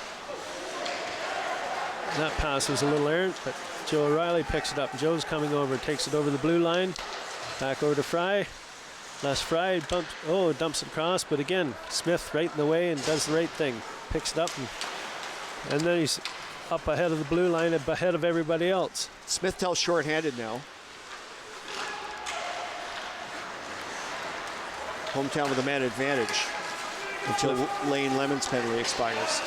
That pass was a little errant, but Joe O'Reilly picks it up. Joe's coming over, takes it over the blue line. Back over to Fry. Les Fry dumps it across, but again, Smith right in the way and does the right thing. Picks it up, and then he's up ahead of the blue line, ahead of everybody else. Smith tells short-handed now. Hometown with a man advantage until Lane Lemon's penalty expires.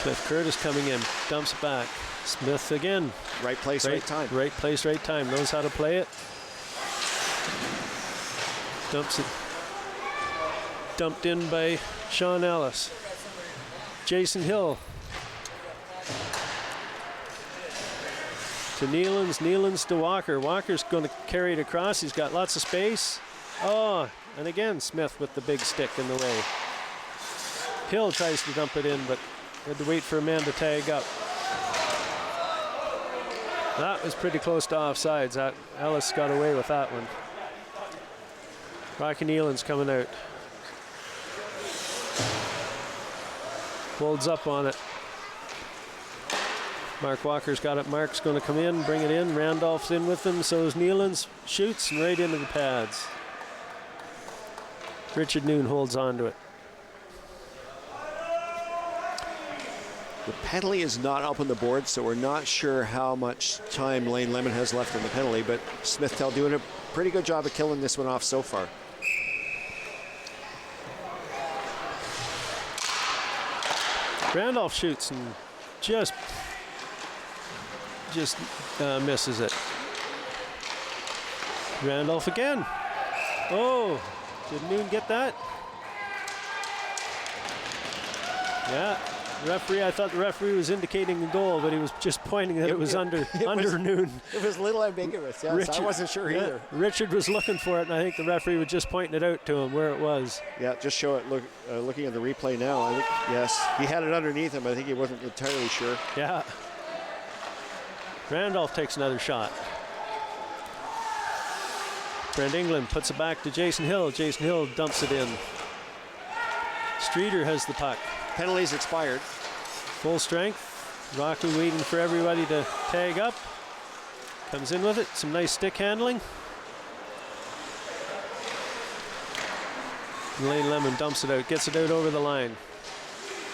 Cliff Curtis coming in, dumps it back. Smith again. Right place, right time. Right place, right time. Knows how to play it. Dumps it. Dumped in by Sean Ellis. Jason Hill. To Nealons to Walker. Walker's going to carry it across. He's got lots of space. Oh, and again, Smith with the big stick in the way. Hill tries to dump it in, but had to wait for a man to tag up. That was pretty close to offsides. Ellis got away with that one. Rocky Nealon's coming out. Holds up on it. Mark Walker's got it. Mark's going to come in, bring it in. Randolph's in with him, so is Nealon's. Shoots and right into the pads. Richard Noon holds on to it. The penalty is not up on the board, so we're not sure how much time Lane Lemon has left in the penalty, but Smithtel doing a pretty good job of killing this one off so far. Randolph shoots and just misses it. Randolph again. Oh, did Noon get that? Yeah. Referee, I thought the referee was indicating the goal, but he was just pointing that it was under Noon. It was a little ambiguous, yes. I wasn't sure either. Richard was looking for it, and I think the referee was just pointing it out to him where it was. Yeah, just show it. Looking at the replay now, I think, yes, he had it underneath him. I think he wasn't entirely sure. Yeah. Randolph takes another shot. Brent England puts it back to Jason Hill. Jason Hill dumps it in. Streeter has the puck. Penalties expired. Full strength. Rocky waiting for everybody to tag up. Comes in with it. Some nice stick handling. Lane Lemon dumps it out. Gets it out over the line.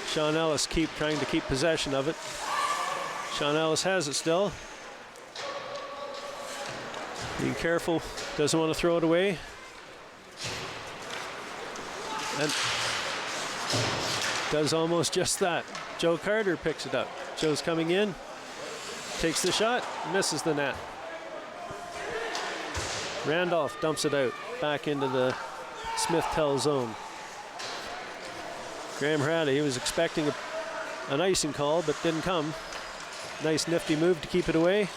Sean Ellis trying to keep possession of it. Sean Ellis has it still. Being careful. Doesn't want to throw it away. And does almost just that. Joe Carter picks it up. Joe's coming in, takes the shot, misses the net. Randolph dumps it out, back into the Smith-Tell zone. Graham Harada, he was expecting an icing call, but didn't come. Nice nifty move to keep it away.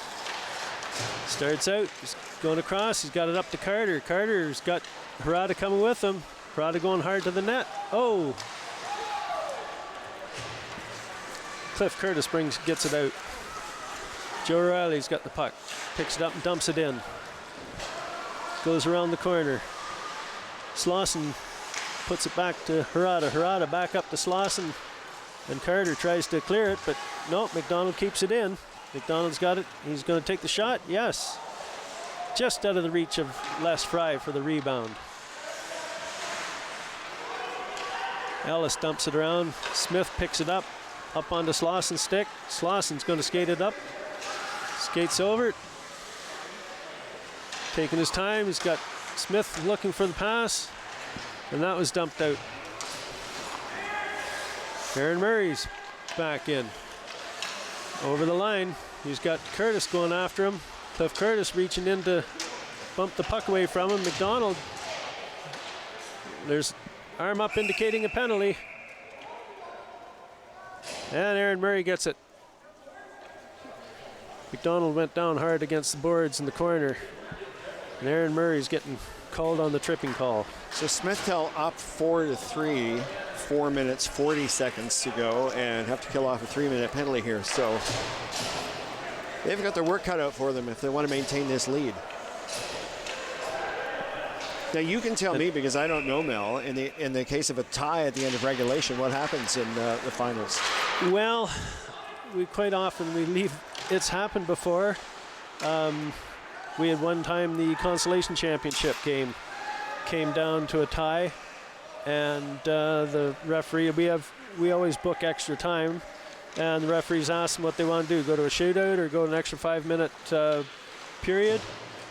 Starts out, he's going across, he's got it up to Carter. Carter's got Harada coming with him. Harada going hard to the net. Oh! Cliff Curtis gets it out. Joe O'Reilly's got the puck. Picks it up and dumps it in. Goes around the corner. Slauson puts it back to Harada. Harada back up to Slauson. And Carter tries to clear it, but no, McDonald keeps it in. McDonald's got it. He's going to take the shot. Yes. Just out of the reach of Les Fry for the rebound. Ellis dumps it around. Smith picks it up onto Slauson's stick. Slauson's going to skate it up. Skates over it. Taking his time. He's got Smith looking for the pass. And that was dumped out. Aaron Murray's back in. Over the line. He's got Curtis going after him. Cliff Curtis reaching in to bump the puck away from him. McDonald. There's arm up indicating a penalty. And Aaron Murray gets it. McDonald went down hard against the boards in the corner. And Aaron Murray's getting called on the tripping call. So Smithtown up 4-3, 4 minutes, 40 seconds to go, and have to kill off a 3-minute penalty here. So they've got their work cut out for them if they want to maintain this lead. Now you can tell me, because I don't know, Mel, in the case of a tie at the end of regulation, what happens in the finals? Well, we quite often leave. It's happened before. We had one time the consolation championship game came down to a tie, and the referee, we always book extra time, and the referees ask them what they want to do: go to a shootout or go an extra 5-minute period,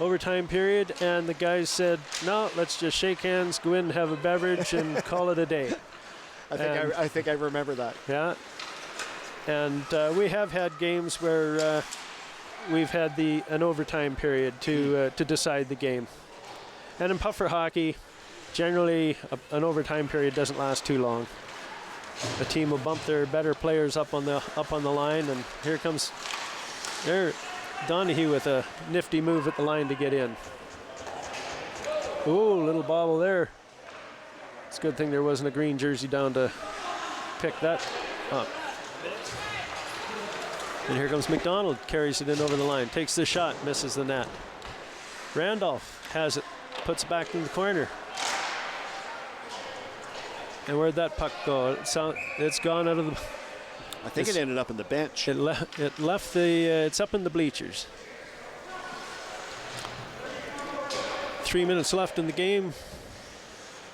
overtime period. And the guys said, no, let's just shake hands, go in, have a beverage, and call it a day. I think I remember that. Yeah. And we have had games where we've had an overtime period to decide the game. And in puffer hockey, generally an overtime period doesn't last too long. The team will bump their better players up on the line, and here comes Donahue with a nifty move at the line to get in. Ooh, little bobble there. It's a good thing there wasn't a green jersey down to pick that up. And here comes McDonald, carries it in over the line, takes the shot, misses the net. Randolph has it, puts it back in the corner. And where'd that puck go? It's gone out of the... I think it ended up in the bench. It left the... it's up in the bleachers. 3 minutes left in the game.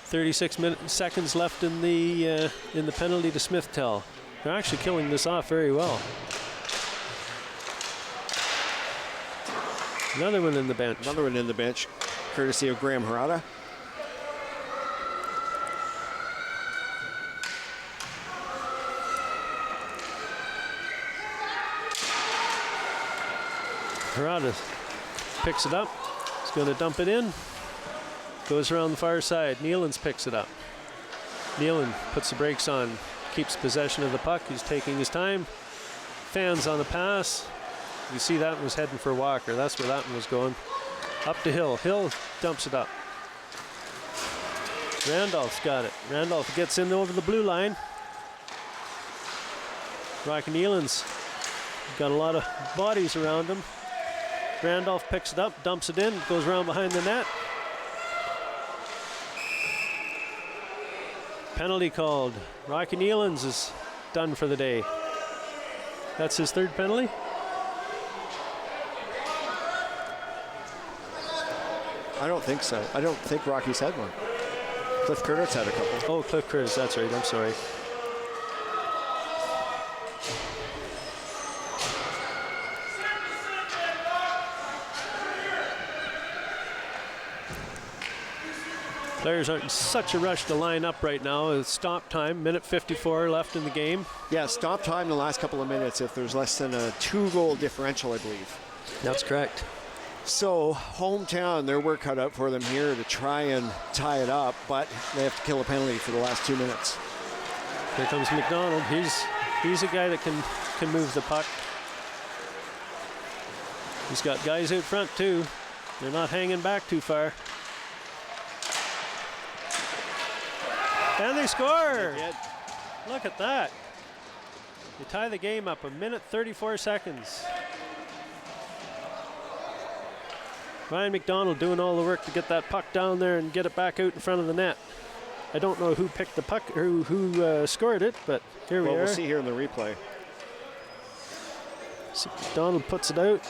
36 seconds left in the penalty to Smithtown. They're actually killing this off very well. Another one in the bench. Another one in the bench, courtesy of Graham Harada. Harada picks it up. He's going to dump it in. Goes around the far side. Nealons picks it up. Nealon puts the brakes on, keeps possession of the puck. He's taking his time. Fans on the pass. You see that one was heading for Walker. That's where that one was going. Up to Hill. Hill dumps it up. Randolph's got it. Randolph gets in over the blue line. Rocky Nealon's got a lot of bodies around him. Randolph picks it up, dumps it in, goes around behind the net. Penalty called. Rocky Nealons is done for the day. That's his third penalty. I don't think so. I don't think Rocky's had one. Cliff Curtis had a couple. Oh, Cliff Curtis, that's right. I'm sorry. Players aren't in such a rush to line up right now. It's stop time, minute 54 left in the game. Yeah, stop time in the last couple of minutes if there's less than a 2-goal differential, I believe. That's correct. So, hometown, their work cut out for them here to try and tie it up, but they have to kill a penalty for the last 2 minutes. Here comes McDonald. He's a guy that can move the puck. He's got guys out front too. They're not hanging back too far. And they score! They did. Look at that. They tie the game up, 1:34 seconds. Ryan McDonald doing all the work to get that puck down there and get it back out in front of the net. I don't know who picked the puck or who scored it, but here we are. We'll see here in the replay. So McDonald puts it out.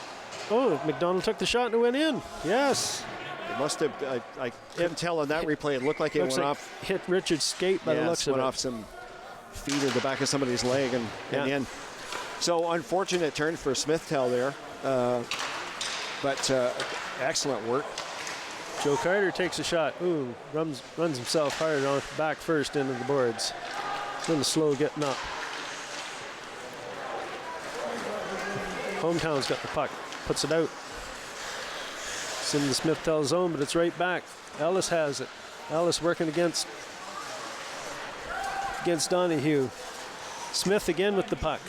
Oh, McDonald took the shot and it went in. Yes. It must have, I couldn't tell on that replay. It looked like it went off. Hit Richard's skate by the looks of it. Went off some feet at the back of somebody's leg and in the end. So unfortunate turn for Smithtown there. but excellent work. Joe Carter takes a shot. Ooh, runs himself hard on back first into the boards. A little slow getting up. Hometown's got the puck. Puts it out. It's in the Smith-Tell zone, but it's right back. Ellis has it. Ellis working against Donahue. Smith again with the puck.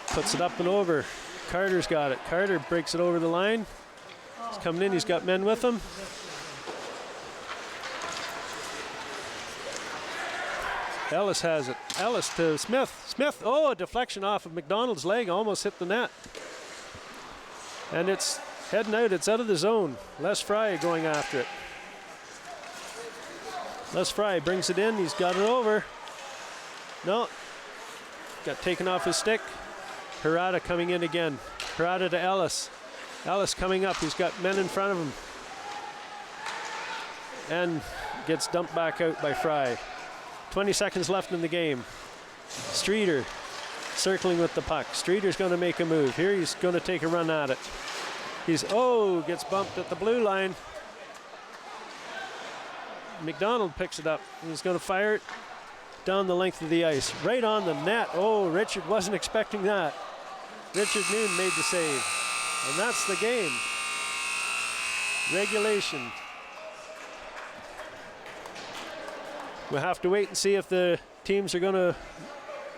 Puts it up and over. Carter's got it. Carter breaks it over the line. He's coming in. He's got men with him. Ellis has it. Ellis to Smith. Smith, oh, a deflection off of McDonald's leg. Almost hit the net. And it's heading out. It's out of the zone. Les Fry going after it. Les Fry brings it in. He's got it over. No. Got taken off his stick. Harada coming in again. Harada to Ellis. Ellis coming up. He's got men in front of him. And gets dumped back out by Fry. 20 seconds left in the game. Streeter circling with the puck. Streeter's going to make a move. Here he's going to take a run at it. Gets bumped at the blue line. McDonald picks it up. He's going to fire it down the length of the ice. Right on the net. Oh, Richard wasn't expecting that. Richard Noon made the save. And that's the game. Regulation. We'll have to wait and see if the teams are going to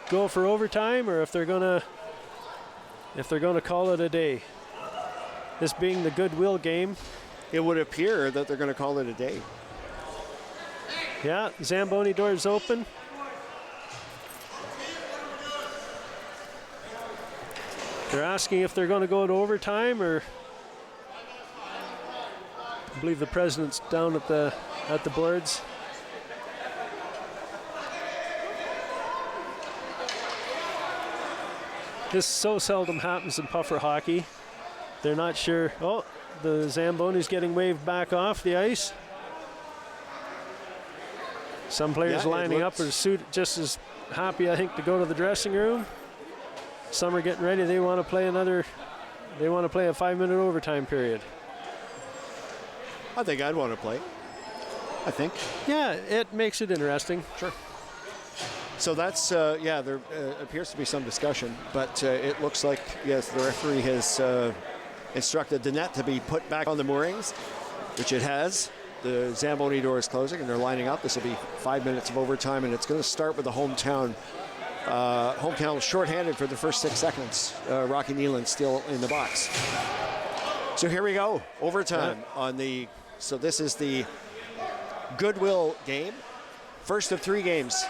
go for overtime or if they're going to call it a day. This being the goodwill game. It would appear that they're going to call it a day. Yeah, Zamboni doors open. They're asking if they're going to go to overtime or I believe the president's down at the boards. This so seldom happens in Puffer hockey. They're not sure. Oh, the Zamboni's getting waved back off the ice. Some players lining up are just as happy, I think, to go to the dressing room. Some are getting ready. They want to play a 5-minute overtime period. I think I'd want to play. I think. Yeah, it makes it interesting. Sure. So that's, there appears to be some discussion, but it looks like, yes, the referee has instructed the net to be put back on the moorings, which it has. The Zamboni door is closing, and they're lining up. This will be 5 minutes of overtime, and it's going to start with the hometown. Hometown shorthanded for the first 6 seconds. Rocky Nealon still in the box. So here we go, overtime on the. So this is the goodwill game, first of 3 games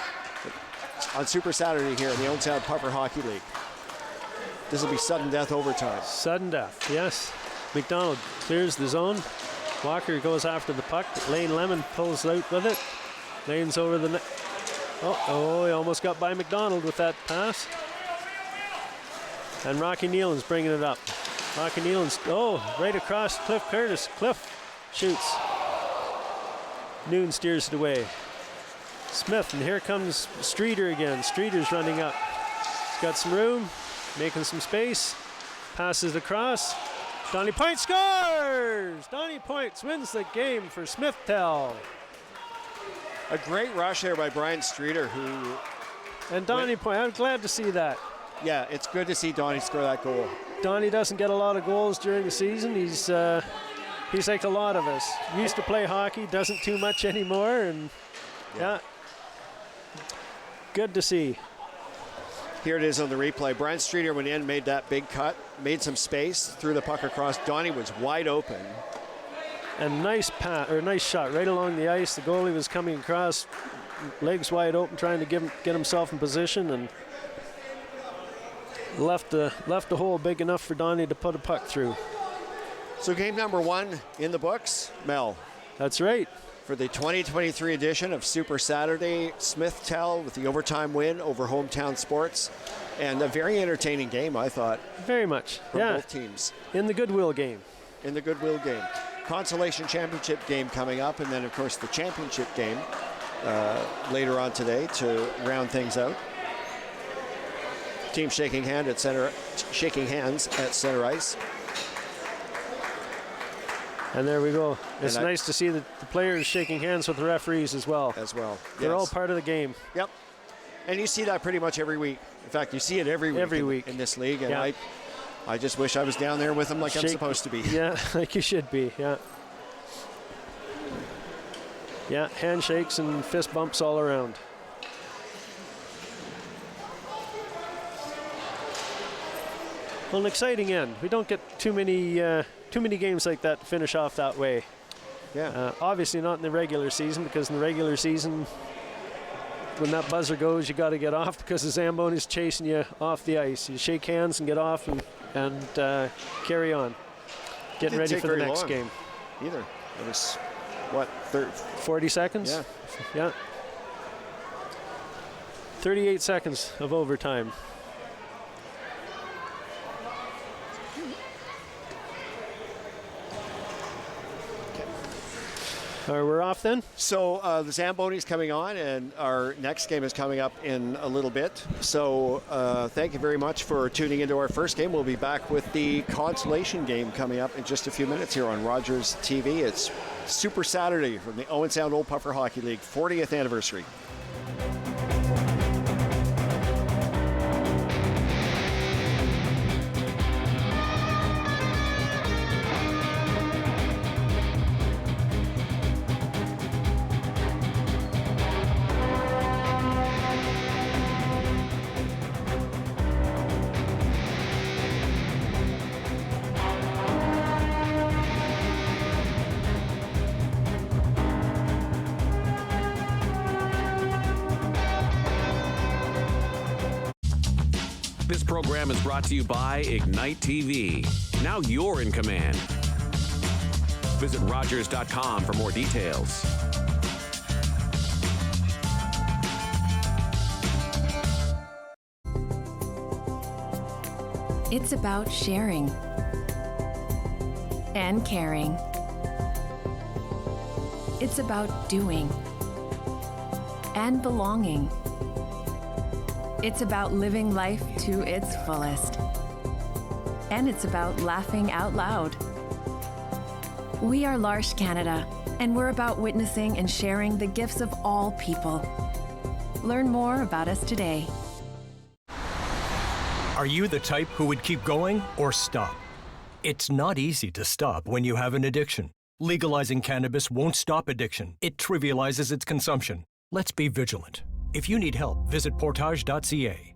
on Super Saturday here in the Owen Sound Puffer Hockey League. This will be sudden death overtime. Sudden death, yes. McDonald clears the zone. Walker goes after the puck. Lane Lemon pulls out with it. Lane's over the net. Oh, he almost got by McDonald with that pass. And Rocky Nealon's bringing it up. Rocky Nealon's, right across Cliff Curtis. Cliff shoots. Noon steers it away. Smith, and here comes Streeter again. Streeter's running up. He's got some room, making some space. Passes across. Donnie Point scores! Donnie Point wins the game for Smith-Tell. A great rush there by Brian Streeter, who... And Donnie Point, I'm glad to see that. Yeah, it's good to see Donnie score that goal. Donnie doesn't get a lot of goals during the season. He's like a lot of us. Used to play hockey, doesn't too much anymore, and good to see. Here it is on the replay. Brian Streeter went in, made that big cut, made some space, threw the puck across. Donnie was wide open. And nice shot right along the ice. The goalie was coming across, legs wide open, trying to get himself in position, and left the hole big enough for Donnie to put a puck through. So game number 1 in the books, Mel. That's right. For the 2023 edition of Super Saturday, Smith-Tell with the overtime win over Hometown Sports. And a very entertaining game, I thought. Very much, from both teams. In the goodwill game. In the goodwill game. Consolation Championship game coming up, and then, of course, the championship game later on today to round things out. teams shaking hands at center ice. And there we go. It's And nice to see the players shaking hands with the referees as well. They're all part of the game. Yep. And you see that pretty much every week. In fact, you see it every week in this league. And Yeah. I just wish I was down there with them like I'm supposed to be. Yeah, like you should be, yeah. Yeah, handshakes and fist bumps all around. Well, an exciting end. We don't get too many games like that to finish off that way. Yeah. Obviously not in the regular season, because in the regular season, when that buzzer goes, you got to get off because the Zamboni's chasing you off the ice. You shake hands and get off and carry on. Getting ready for the next game. Either. It was, 40 seconds? Yeah. Yeah. 38 seconds of overtime. All right, we're off then? So the Zamboni's coming on, and our next game is coming up in a little bit. So thank you very much for tuning into our first game. We'll be back with the consolation game coming up in just a few minutes here on Rogers TV. It's Super Saturday from the Owen Sound Old Puffer Hockey League 40th anniversary. This program is brought to you by Ignite TV. Now you're in command. Visit Rogers.com for more details. It's about sharing and caring. It's about doing and belonging. It's about living life to its fullest. And it's about laughing out loud. We are L'Arche Canada, and we're about witnessing and sharing the gifts of all people. Learn more about us today. Are you the type who would keep going or stop? It's not easy to stop when you have an addiction. Legalizing cannabis won't stop addiction. It trivializes its consumption. Let's be vigilant. If you need help, visit portage.ca.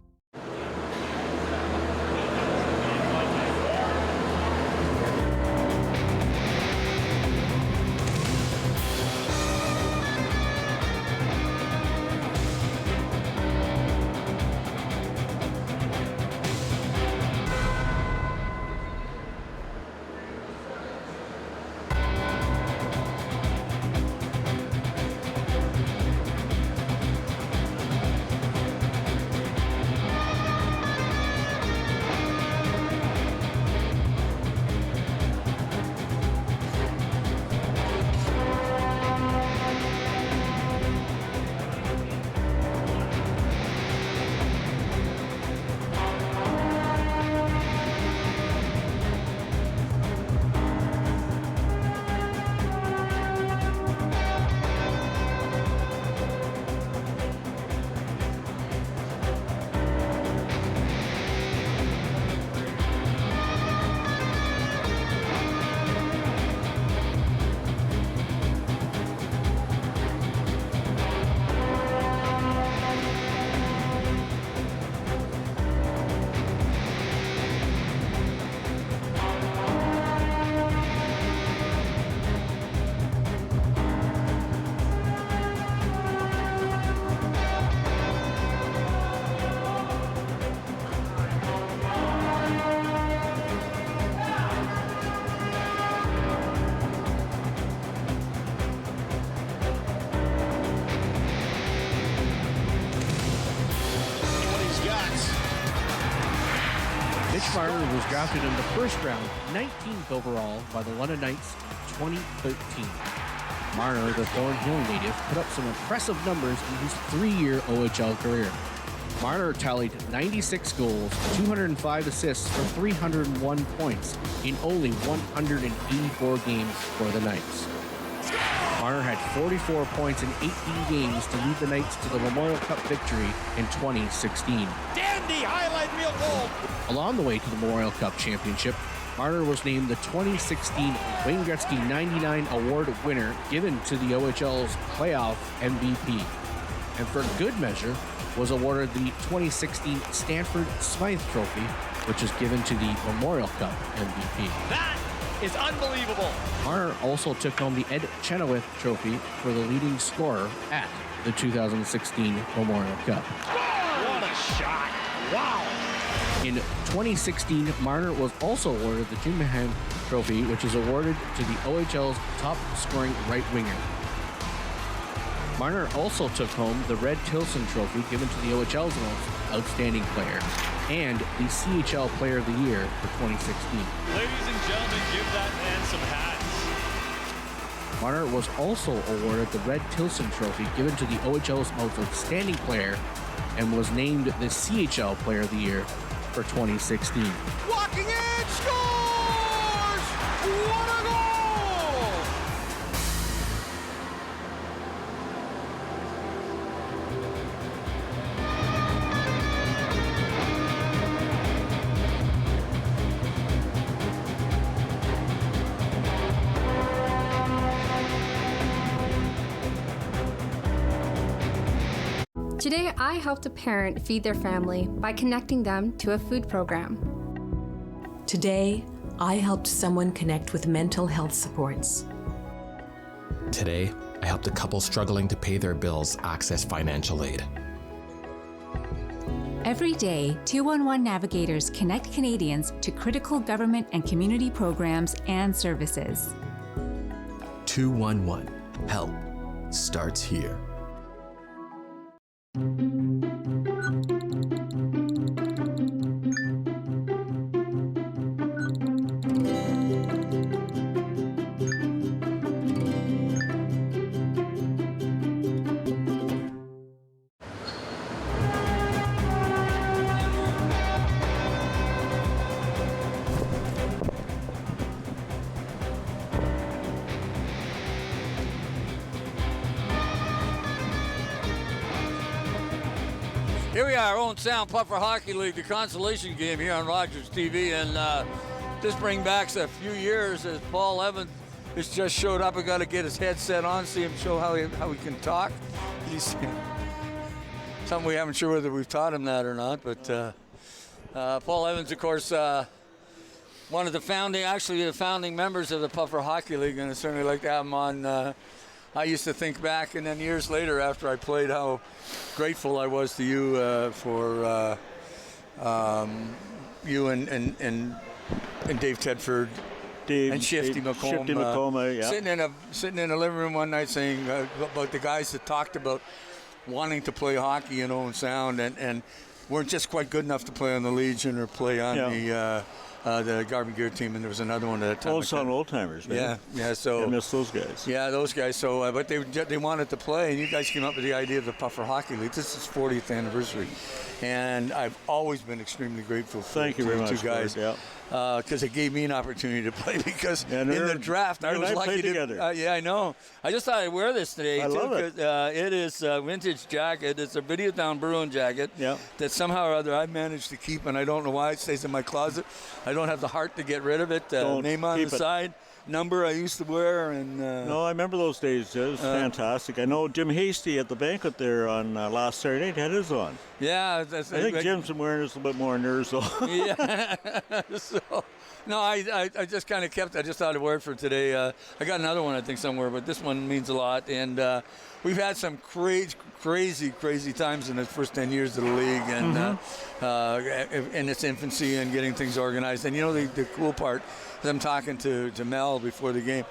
Marner was drafted in the first round, 19th overall by the London Knights in 2013. Marner, the Thornhill native, put up some impressive numbers in his 3-year OHL career. Marner tallied 96 goals, 205 assists for 301 points in only 184 games for the Knights. Marner had 44 points in 18 games to lead the Knights to the Memorial Cup victory in 2016. Dandy highlight reel goal! Along the way to the Memorial Cup championship, Marner was named the 2016 Wayne Gretzky 99 Award winner, given to the OHL's playoff MVP. And for good measure, was awarded the 2016 Stanford Smythe Trophy, which is given to the Memorial Cup MVP. That is unbelievable. Marner also took home the Ed Chenoweth Trophy for the leading scorer at the 2016 Memorial Cup. What a shot. Wow. In 2016, Marner was also awarded the Jim Mahan Trophy, which is awarded to the OHL's top scoring right winger. Marner also took home the Red Tilson Trophy, given to the OHL's most outstanding player, and the CHL Player of the Year for 2016. Ladies and gentlemen, give that man some hats. Marner was also awarded the Red Tilson Trophy, given to the OHL's most outstanding player, and was named the CHL Player of the Year for 2016. Walking in, scores! What a goal! Today, I helped a parent feed their family by connecting them to a food program. Today, I helped someone connect with mental health supports. Today, I helped a couple struggling to pay their bills access financial aid. Every day, 211 navigators connect Canadians to critical government and community programs and services. 211. Help starts here. Here we are, Owen Sound Puffer Hockey League, the consolation game here on Rogers TV, and this brings back a few years as Paul Evans has just showed up. I got to get his headset on, see him show how he can talk. He's something we haven't sure whether we've taught him that or not, but Paul Evans, of course, one of the founding members of the Puffer Hockey League, and I certainly like to have him on. I used to think back, and then years later after I played, how grateful I was to you for you and Dave Tedford and Shifty McComb, yeah. sitting in a living room one night saying about the guys that talked about wanting to play hockey in Owen Sound and weren't just quite good enough to play on the Legion or play on the Garvin Gear team, and there was another one at that time. Old Sound Old Timers, man. Yeah. So I miss those guys. Yeah, those guys. So, but they wanted to play, and you guys came up with the idea of the Puffer Hockey League. This is 40th anniversary, and I've always been extremely grateful for you very much, you guys. Because it gave me an opportunity to play. Because in the draft, I was lucky to. Yeah, I know. I just thought I'd wear this today. I love it. It is a vintage jacket. It's a Videotown Bruin jacket that somehow or other I managed to keep, and I don't know why it stays in my closet. I don't have the heart to get rid of it. Name on the side, number I used to wear, and no, I remember those days. It was fantastic. I know Jim Hasty at the banquet there on last Saturday night had his on. Yeah, I think Jim's been wearing this a little bit more nerves though. Yeah. So, no, I just kind of kept. I just thought I'd wear it for today. I got another one I think somewhere, but this one means a lot, and we've had some crazy times in the first 10 years of the league, and in its infancy and getting things organized. And you know the cool part is I'm talking to Mel before the game.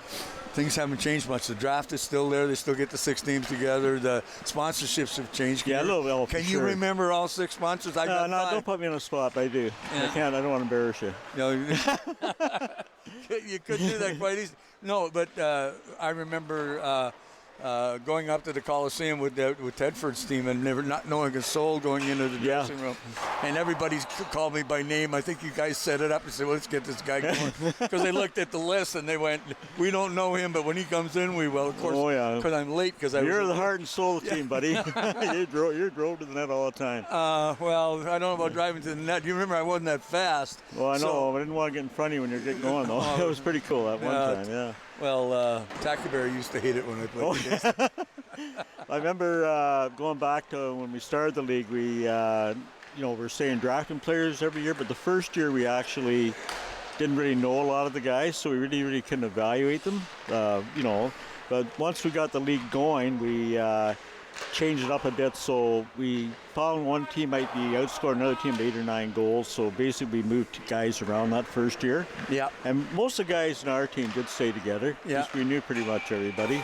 Things haven't changed much. The draft is still there. They still get the 6 teams together. The sponsorships have changed. Can you remember all 6 sponsors? I got 5. Don't put me on the spot. I do. Yeah. I can't. I don't want to embarrass you. No, you could do that quite easy. No, but I remember going up to the Coliseum with Tedford's team and never not knowing a soul going into the dressing room. And everybody's called me by name. I think you guys set it up and said, well, let's get this guy going. Because they looked at the list and they went, we don't know him, but when he comes in, we will. Of course, because I'm late. You're the heart and soul of the team, buddy. you drove to the net all the time. Well, I don't know about driving to the net. You remember I wasn't that fast. Well, I know. But I didn't want to get in front of you when you're getting going, though. It was pretty cool that one time, yeah. Well, Tackyberry used to hate it when I played. I remember going back to when we started the league, we we're saying drafting players every year, but the first year we actually didn't really know a lot of the guys, so we really couldn't evaluate them, But once we got the league going, we changed it up a bit, so we found one team might be outscoring another team 8 or 9 goals, so basically we moved guys around that first year. Yeah. And most of the guys in our team did stay together, because we knew pretty much everybody.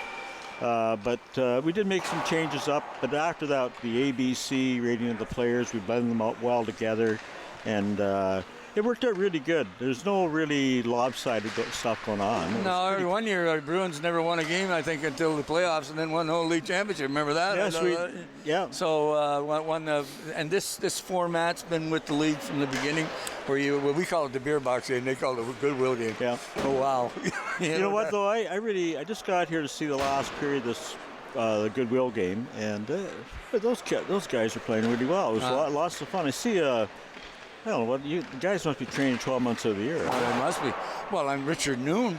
But we did make some changes up, but after that, the ABC rating of the players, we blended them out well together, and it worked out really good. There's no really lopsided stuff going on. No, one year Bruins never won a game, I think, until the playoffs, and then won the whole league championship. Remember that? Yes, So and this format's been with the league from the beginning, where we call it the beer box game, they call it the Goodwill game. Yeah. Oh wow. You know what though? I just got here to see the last period of this the Goodwill game, and those guys are playing really well. It was lots of fun. I see. I don't know what you guys must be training 12 months of the year. They must be. Well, I'm Richard Noon.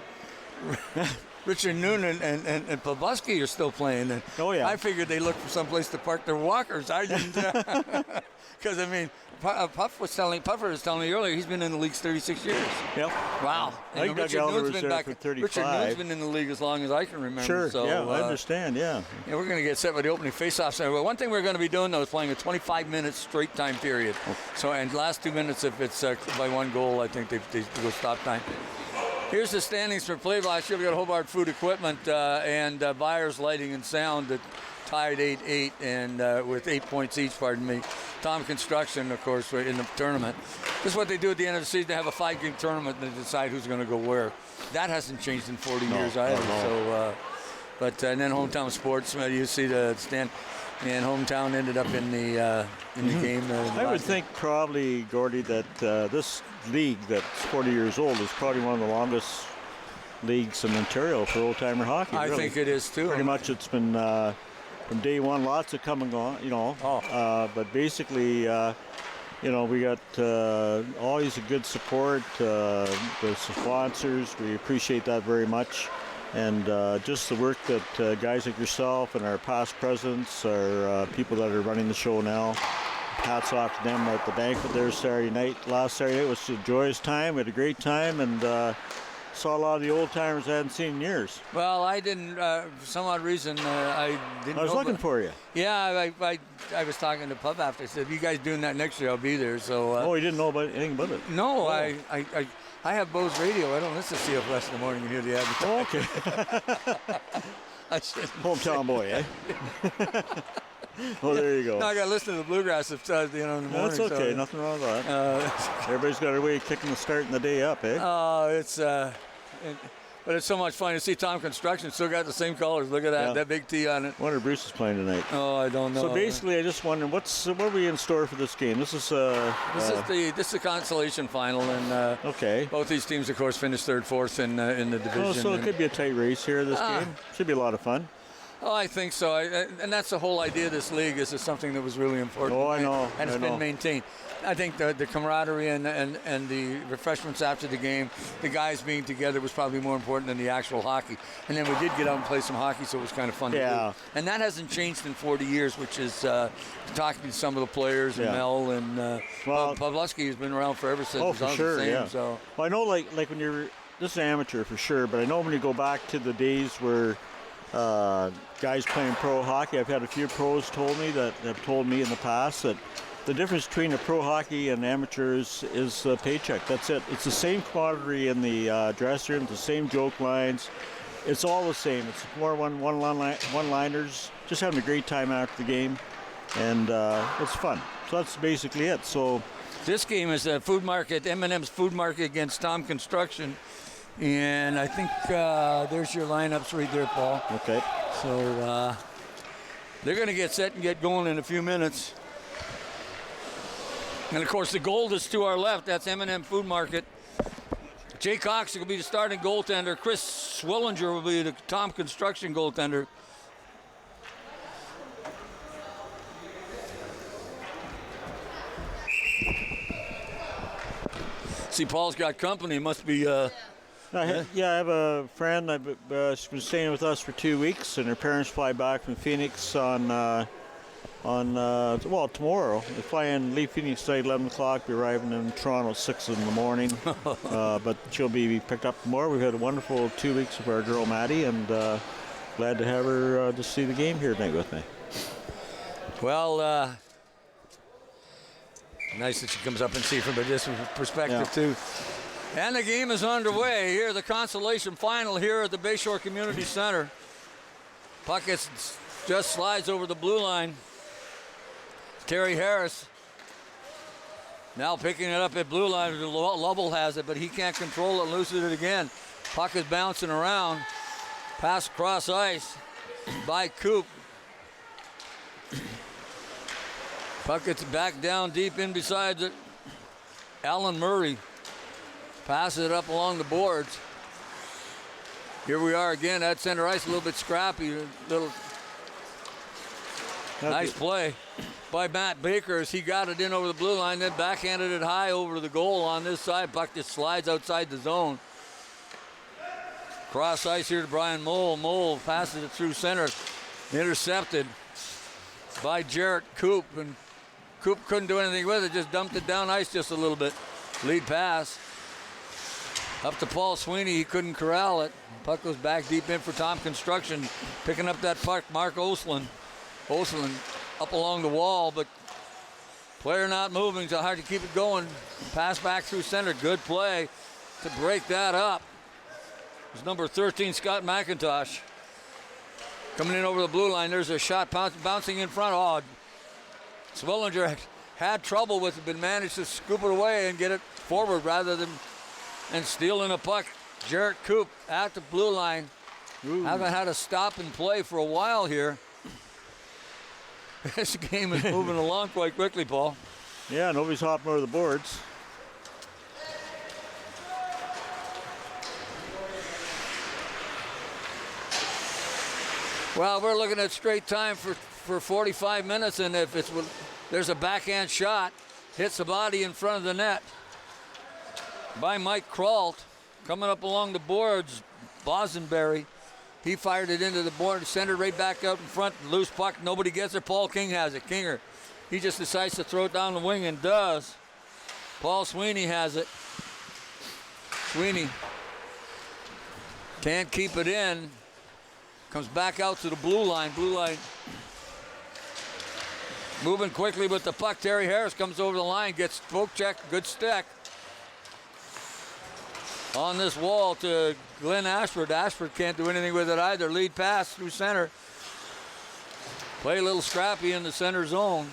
Richard Noon and Pavlovsky are still playing. And I figured they looked for someplace to park their walkers. I didn't. Because Puffer was telling me earlier he's been in the league 36 years. Yep. Wow. I think Richard Noon's been back for 35. Richard Noon's been in the league as long as I can remember. Sure. So, I understand. Yeah. We're going to get set with the opening face-off center. Well, one thing we're going to be doing though is playing a 25-minute straight time period. So and last 2 minutes, if it's by 1 goal, I think they go stop time. Here's the standings for play last year. We got Hobart Food Equipment and Byers Lighting and Sound that tied 8-8 and with 8 points each, pardon me. Tom Construction, of course, in the tournament. This is what they do at the end of the season. They have a 5-game tournament and they decide who's going to go where. That hasn't changed in 40 years either. So, and then Hometown Sports, you see the stand, and Hometown ended up in the game. I would think probably, Gordy, that this league that's 40 years old is probably one of the longest leagues in Ontario for old-timer hockey. I think it is too. Pretty much it's been from day one, lots of come and gone, but basically, we got always a good support, the sponsors, we appreciate that very much. And just the work that guys like yourself and our past presidents, our people that are running the show now, hats off to them at the banquet there last Saturday night. It was a joyous time. We had a great time, and saw a lot of the old timers I hadn't seen in years. Well, I didn't, for some odd reason, I didn't I was looking for you. Yeah, I was talking to Pub after. I said, if you guys doing that next year, I'll be there. So. You didn't know about anything about it? No, I have Bo's radio. I don't listen to CFS in the morning and hear the advertising. Okay. I should. Hometown boy, eh? Well, there you go. No, I got to listen to the bluegrass in the morning. That's okay. Nothing wrong with that. Everybody's got a way of kicking the start in the day up, eh? But it's so much fun to see Tom Construction still got the same colors. Look at that, that big T on it. Wonder Bruce is playing tonight. Oh, I don't know. So basically, I just wonder what are we in store for this game? This is the consolation final, and okay. Both these teams, of course, finished 3rd, 4th in the division. Oh, so it could be a tight race here. This game should be a lot of fun. Oh, I think so. And that's the whole idea of this league, is something that was really important. Oh, I know. And it's been maintained. I think the camaraderie and the refreshments after the game, the guys being together was probably more important than the actual hockey. And then we did get out and play some hockey, so it was kind of fun to do. And that hasn't changed in 40 years, which is talking to some of the players, and Mel, and Pavlovsky has been around forever since. Oh, for sure, So. Well, I know, like when this is amateur for sure, but I know when you go back to the days where guys playing pro hockey, I've had a few pros that have told me in the past that the difference between a pro hockey and amateurs is the paycheck. That's it. It's the same camaraderie in the dressing room, the same joke lines. It's all the same. It's more one-liners, just having a great time after the game, and it's fun. So that's basically it. So this game is a food market, M&M's Food Market against Tom Construction. And I think there's your lineups right there, Paul. Okay. So they're going to get set and get going in a few minutes. And, of course, the goal is to our left. That's M&M Food Market. Jay Cox will be the starting goaltender. Chris Swillinger will be the Tom Construction goaltender. See, Paul's got company. Must be... Yeah, I have a friend. She's been staying with us for 2 weeks, and her parents fly back from Phoenix on tomorrow. They fly in, leave Phoenix tonight 11 o'clock, be arriving in Toronto 6 in the morning. But she'll be picked up tomorrow. We've had a wonderful 2 weeks with our girl Maddie, and glad to have her to see the game here tonight with me. Well, nice that she comes up and see from a different perspective, too. And the game is underway here, the consolation final here at the Bayshore Community Center. Puck just slides over the blue line. Terry Harris now picking it up at blue line. Lovell has it, but he can't control it, loses it again. Puck is bouncing around. Pass across ice by Coop. Puck gets back down deep in beside it. Alan Murray passes it up along the boards. Here we are again at center ice, a little bit scrappy. Nice play by Matt Baker as he got it in over the blue line, then backhanded it high over the goal on this side. Puck just slides outside the zone. Cross ice here to Brian Mole. Mole passes it through center. Intercepted by Jarrett Coop, and Coop couldn't do anything with it, just dumped it down ice just a little bit. Lead pass up to Paul Sweeney. He couldn't corral it. Puck goes back deep in for Tom Construction. Picking up that puck, Mark Oslin. Oslin up along the wall, but player not moving, so hard to keep it going. Pass back through center. Good play to break that up. It's number 13, Scott McIntosh. Coming in over the blue line. There's a shot bouncing in front. Oh, Swillinger had trouble with it, but managed to scoop it away and get it forward rather than stealing a puck. Jarrett Coop at the blue line. Haven't had a stop and play for a while here. This game is moving along quite quickly, Paul. Yeah, nobody's hopping over the boards. Well, we're looking at straight time for 45 minutes, and if there's a backhand shot, hits the body in front of the net by Mike Kralt. Coming up along the boards, Bosenberry. He fired it into the board, sent it right back out in front. Loose puck, nobody gets it. Paul King has it. Kinger, he just decides to throw it down the wing and does. Paul Sweeney has it. Sweeney can't keep it in. Comes back out to the blue line. Blue line moving quickly with the puck. Terry Harris comes over the line, gets poke check, good stick. On this wall to Glenn Ashford. Ashford can't do anything with it either. Lead pass through center. Play a little scrappy in the center zone.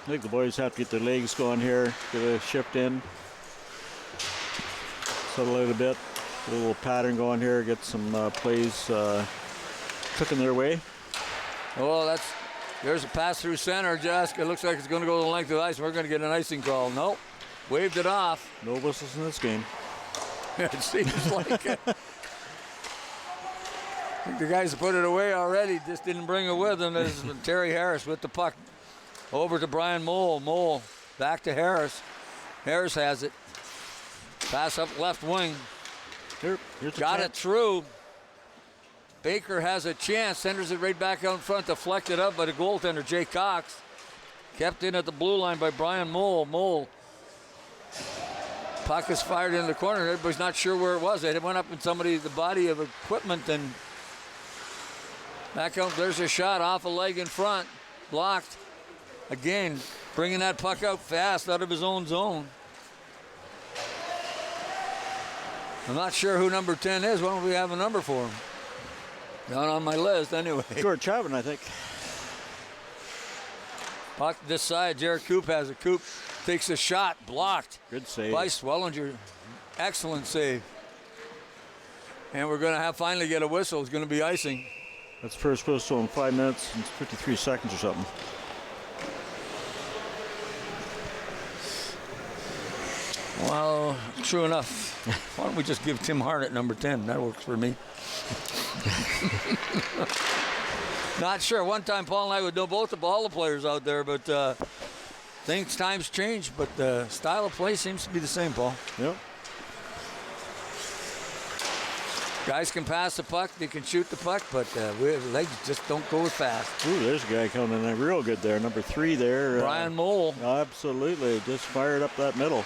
I think the boys have to get their legs going here, get a shift in. Settle out a bit. A little pattern going here, get some plays cooking their way. Oh, there's a pass through center. It looks like it's going to go the length of the ice. We're going to get an icing call. Nope. Waved it off. No whistles in this game. It seems like it. I think the guys put it away already, just didn't bring it with them. This is Terry Harris with the puck. Over to Brian Mole. Mole back to Harris. Harris has it. Pass up left wing. Got it through. Baker has a chance. Sends it right back out in front. Deflected up by the goaltender, Jay Cox. Kept in at the blue line by Brian Mole. Mole. Puck is fired in the corner. Everybody's not sure where it was. It went up in the body of equipment, and back out. There's a shot off a leg in front. Blocked. Again, bringing that puck out fast out of his own zone. I'm not sure who number 10 is. Why don't we have a number for him? Not on my list, anyway. George Chavin, I think. Puck this side. Jared Coop has a Coop. Takes a shot. Blocked. Good save. By Swellinger. Excellent save. And we're going to finally get a whistle. It's going to be icing. That's first whistle in 5 minutes and 53 seconds or something. Well, true enough. Why don't we just give Tim Harnett number 10? That works for me. Not sure. One time Paul and I would know both of all the players out there, but times change, but the style of play seems to be the same, Paul. Yep. Guys can pass the puck, they can shoot the puck, but legs just don't go as fast. Ooh, there's a guy coming in real good there. Number 3 there. Brian Mole. Absolutely. Just fired up that middle.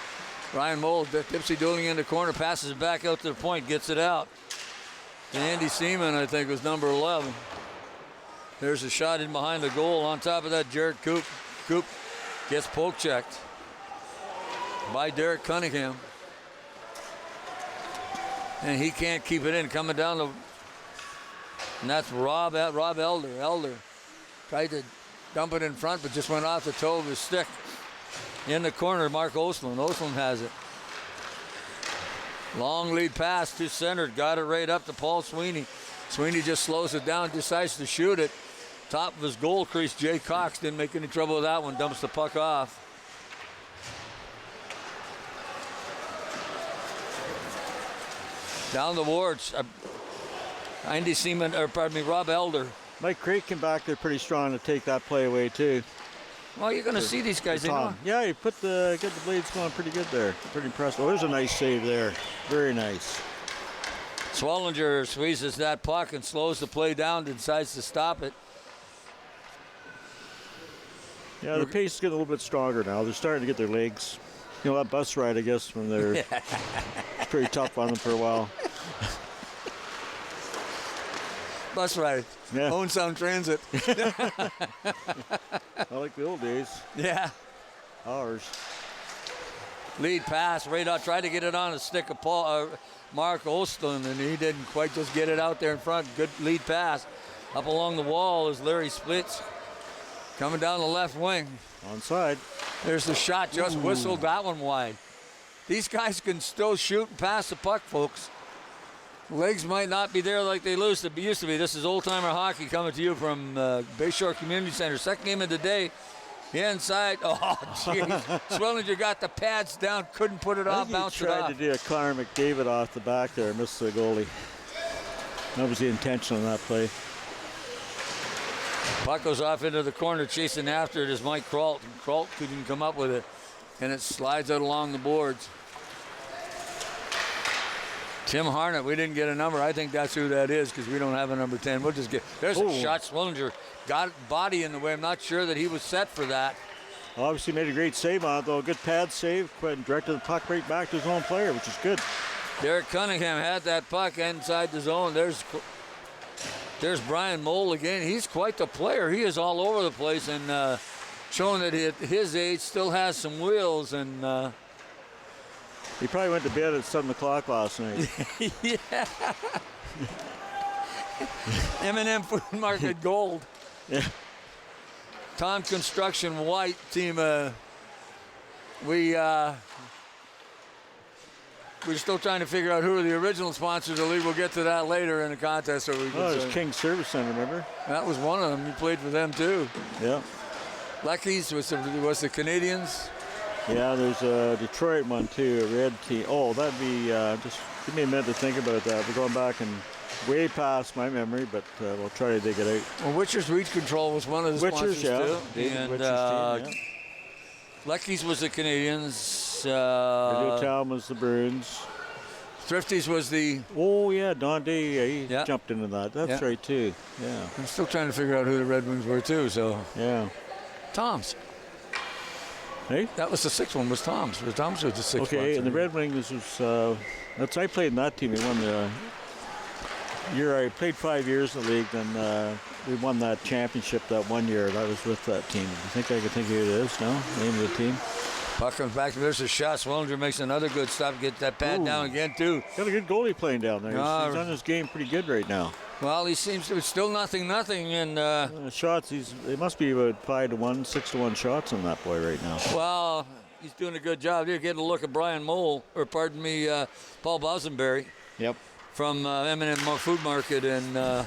Brian Mole, tipsy dueling in the corner, passes it back out to the point, gets it out. And Andy Seaman, I think, was number 11. There's a shot in behind the goal. On top of that, Jared Coop. Coop gets poke checked by Derek Cunningham. And he can't keep it in. Coming down the... And that's Rob Elder. Elder tried to dump it in front, but just went off the toe of his stick. In the corner, Mark Osland. Osland has it. Long lead pass to center. Got it right up to Paul Sweeney. Sweeney just slows it down, decides to shoot it. Top of his goal crease, Jay Cox didn't make any trouble with that one. Dumps the puck off. Down the wards. Andy Seaman, Rob Elder. Mike Craig came back there pretty strong to take that play away too. Well, you're going to see these guys. Yeah, he get the blades going pretty good there. Pretty impressed. Oh, there's a nice save there. Very nice. Swellinger squeezes that puck and slows the play down, decides to stop it. Yeah, the pace is getting a little bit stronger now. They're starting to get their legs. You know, that bus ride, I guess, when they're pretty tough on them for a while. Bus ride. Yeah. Owen Sound Transit. I like the old days. Yeah. Ours. Lead pass right out. Tried to get it on the stick of Mark Ostlund, and he didn't quite just get it out there in front. Good lead pass. Up along the wall is Larry Splits. Coming down the left wing. Onside. There's the shot, just whistled that one wide. These guys can still shoot and pass the puck, folks. Legs might not be there like they used to be. This is old-timer hockey coming to you from Bayshore Community Center. Second game of the day. Inside. Oh, jeez. Swellinger got the pads down, couldn't put it off, bounced it off. He tried to do a Connor McDavid off the back there, missed the goalie. That was the intention on that play. Puck goes off into the corner, chasing after it is Mike Kralt. Kralt couldn't come up with it, and it slides out along the boards. Tim Harnett, we didn't get a number. I think that's who that is because we don't have a number 10. We'll just get, there's a shot. Swellinger got body in the way. I'm not sure that he was set for that. Obviously made a great save on it, though. Good pad save. Quentin directed the puck right back to his own player, which is good. Derek Cunningham had that puck inside the zone. There's Brian Mole again. He's quite the player. He is all over the place and showing that at his age still has some wheels. And he probably went to bed at 7 o'clock last night. Yeah. M&M Food Market Gold. Yeah. Tom Construction White team. We're still trying to figure out who are the original sponsors of the league. We'll get to that later in the contest. So it was King Service Center, remember? That was one of them. You played for them too. Yeah. Lucky's was the Canadians. Yeah, there's a Detroit one too, a red team. Oh, that'd be, just give me a minute to think about that. We're going back and way past my memory, but we'll try to dig it out. Well, Witcher's Weed Control was one of the sponsors too. And team, Lucky's was the Canadians. Radio Town was the Bruins. Thrifty's was the... Oh, yeah, Don Day, he jumped into that. That's right, too. Yeah. I'm still trying to figure out who the Red Wings were, too, so... Yeah. Tom's. Hey? That was the sixth one, was Tom's. Tom's was the sixth one. Okay, and the Red Wings was... I played in that team. We won the year I played 5 years in the league, then we won that championship that 1 year. That was with that team. I think I can think of who it is now, name of the team. Puck comes back. There's a shot. Swellinger makes another good stop. Get that pad down again, too. Got a good goalie playing down there. He's on his game pretty good right now. Well, he seems to be still nothing. And shots, they must be about 5-1, 6-1 shots on that boy right now. Well, he's doing a good job. You're getting a look at Brian Mole, Paul Bousenberry. Yep. from M&M Food Market, and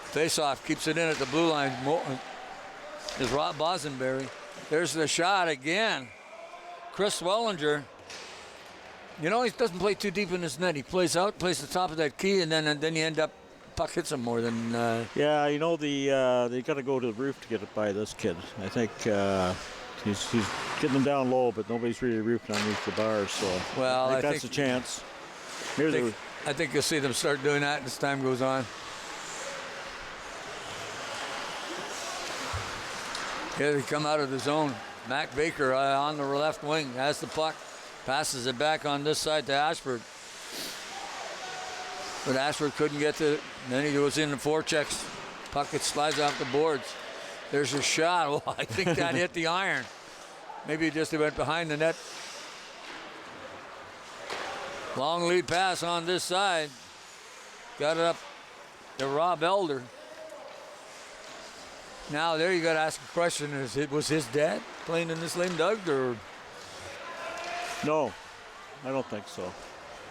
face-off keeps it in at the blue line. Is Rob Bosenberry. There's the shot again. Chris Swellinger, you know, he doesn't play too deep in his net. He plays out, plays the top of that key, and then you end up, puck hits him more than... Yeah, you know, they got to go to the roof to get it by this kid. I think he's getting them down low, but nobody's really roofing underneath the bar, so I think that's a chance. I think you'll see them start doing that as time goes on. Here they come out of the zone. Matt Baker on the left wing has the puck. Passes it back on this side to Ashford. But Ashford couldn't get to it. Then he goes in the forechecks. Puck it slides off the boards. There's a shot. Oh, I think that hit the iron. Maybe it just went behind the net. Long lead pass on this side. Got it up to Rob Elder. Now there you got to ask a question: was his dad playing in this lane, Doug, or? No, I don't think so.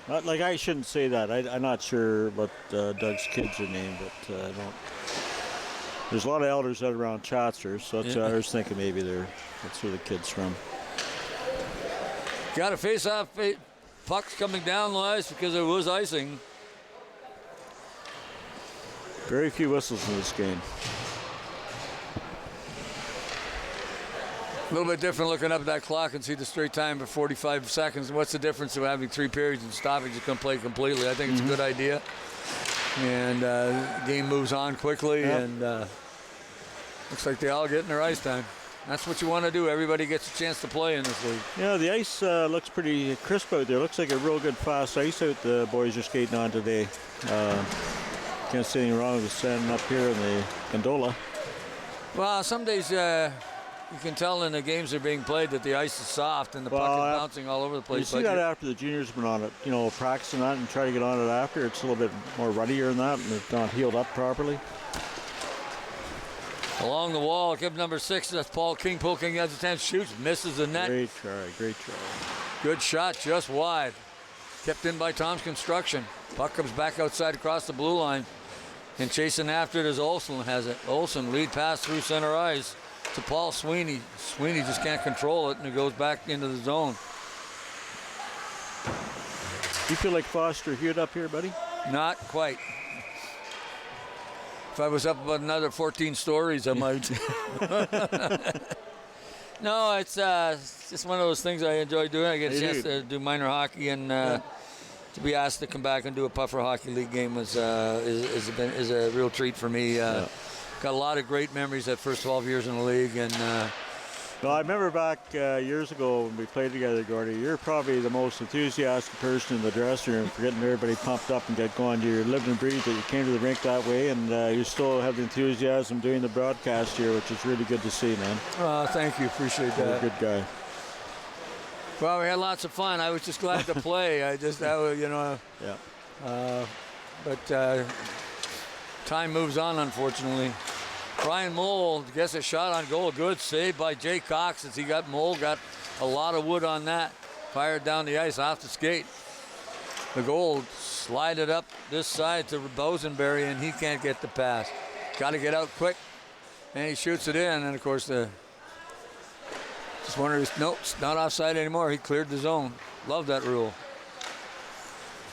Not like I shouldn't say that. I'm not sure what Doug's kids are named, but I don't. There's a lot of elders out around Chatsworth, so that's, I was thinking maybe that's where the kid's from. Got a face-off. Puck's coming down the ice because there was icing. Very few whistles in this game. A little bit different looking up at that clock and see the straight time for 45 seconds. What's the difference of having 3 periods and stoppage? You can play completely. I think it's a good idea. And the game moves on quickly, and looks like they all get in their ice time. That's what you want to do. Everybody gets a chance to play in this league. Yeah, the ice looks pretty crisp out there. Looks like a real good fast ice out the boys are skating on today. Can't see anything wrong with standing up here in the gondola. Well, some days you can tell in the games that are being played that the ice is soft and the puck is bouncing all over the place. You see that after the juniors have been on it, you know, practicing that and try to get on it after. It's a little bit more ruddier than that, and it's not healed up properly. Along the wall, give number 6, that's Paul King poking out the 10, shoots, misses the net. Great try, great try. Good shot, just wide. Kept in by Tom's Construction. Puck comes back outside across the blue line. And chasing after it as Olsen has it. Olsen lead pass through center ice to Paul Sweeney. Sweeney just can't control it, and it goes back into the zone. You feel like Foster Hewitt up here, buddy? Not quite. If I was up about another 14 stories, I might. No, it's just one of those things I enjoy doing. I get a chance to do minor hockey, and to be asked to come back and do a Puffer Hockey League game is a real treat for me. Got a lot of great memories that first 12 years in the league, and well, I remember back years ago when we played together, Gordy. You're probably the most enthusiastic person in the dressing room for getting everybody pumped up and get going. You lived and breathed it. You came to the rink that way, and you still have the enthusiasm doing the broadcast here, which is really good to see, man. Thank you, appreciate that. You're a good guy. Well, we had lots of fun. I was just glad to play. But time moves on, unfortunately. Brian Mole gets a shot on goal. Good save by Jay Cox as Mole got a lot of wood on that. Fired down the ice off the skate. The goal slided up this side to Bosenberry, and he can't get the pass. Got to get out quick, and he shoots it in. And of course, just wondered, nope, it's not offside anymore. He cleared the zone. Love that rule.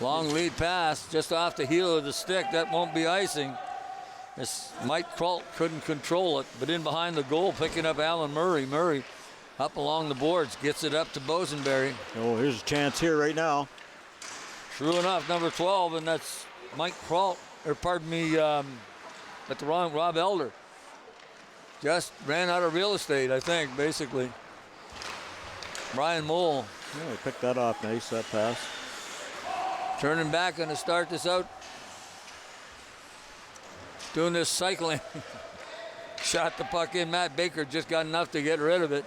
Long lead pass just off the heel of the stick. That won't be icing. As Mike Kralt couldn't control it, but in behind the goal, picking up Alan Murray. Murray up along the boards, gets it up to Bosenberry. Oh, here's a chance here right now. True enough, number 12, and that's Mike Kralt, at the wrong, Rob Elder. Just ran out of real estate, I think, basically. Brian Mole. Yeah, he picked that off nice, that pass. Turning back and to start this out. Doing this cycling. Shot the puck in. Matt Baker just got enough to get rid of it,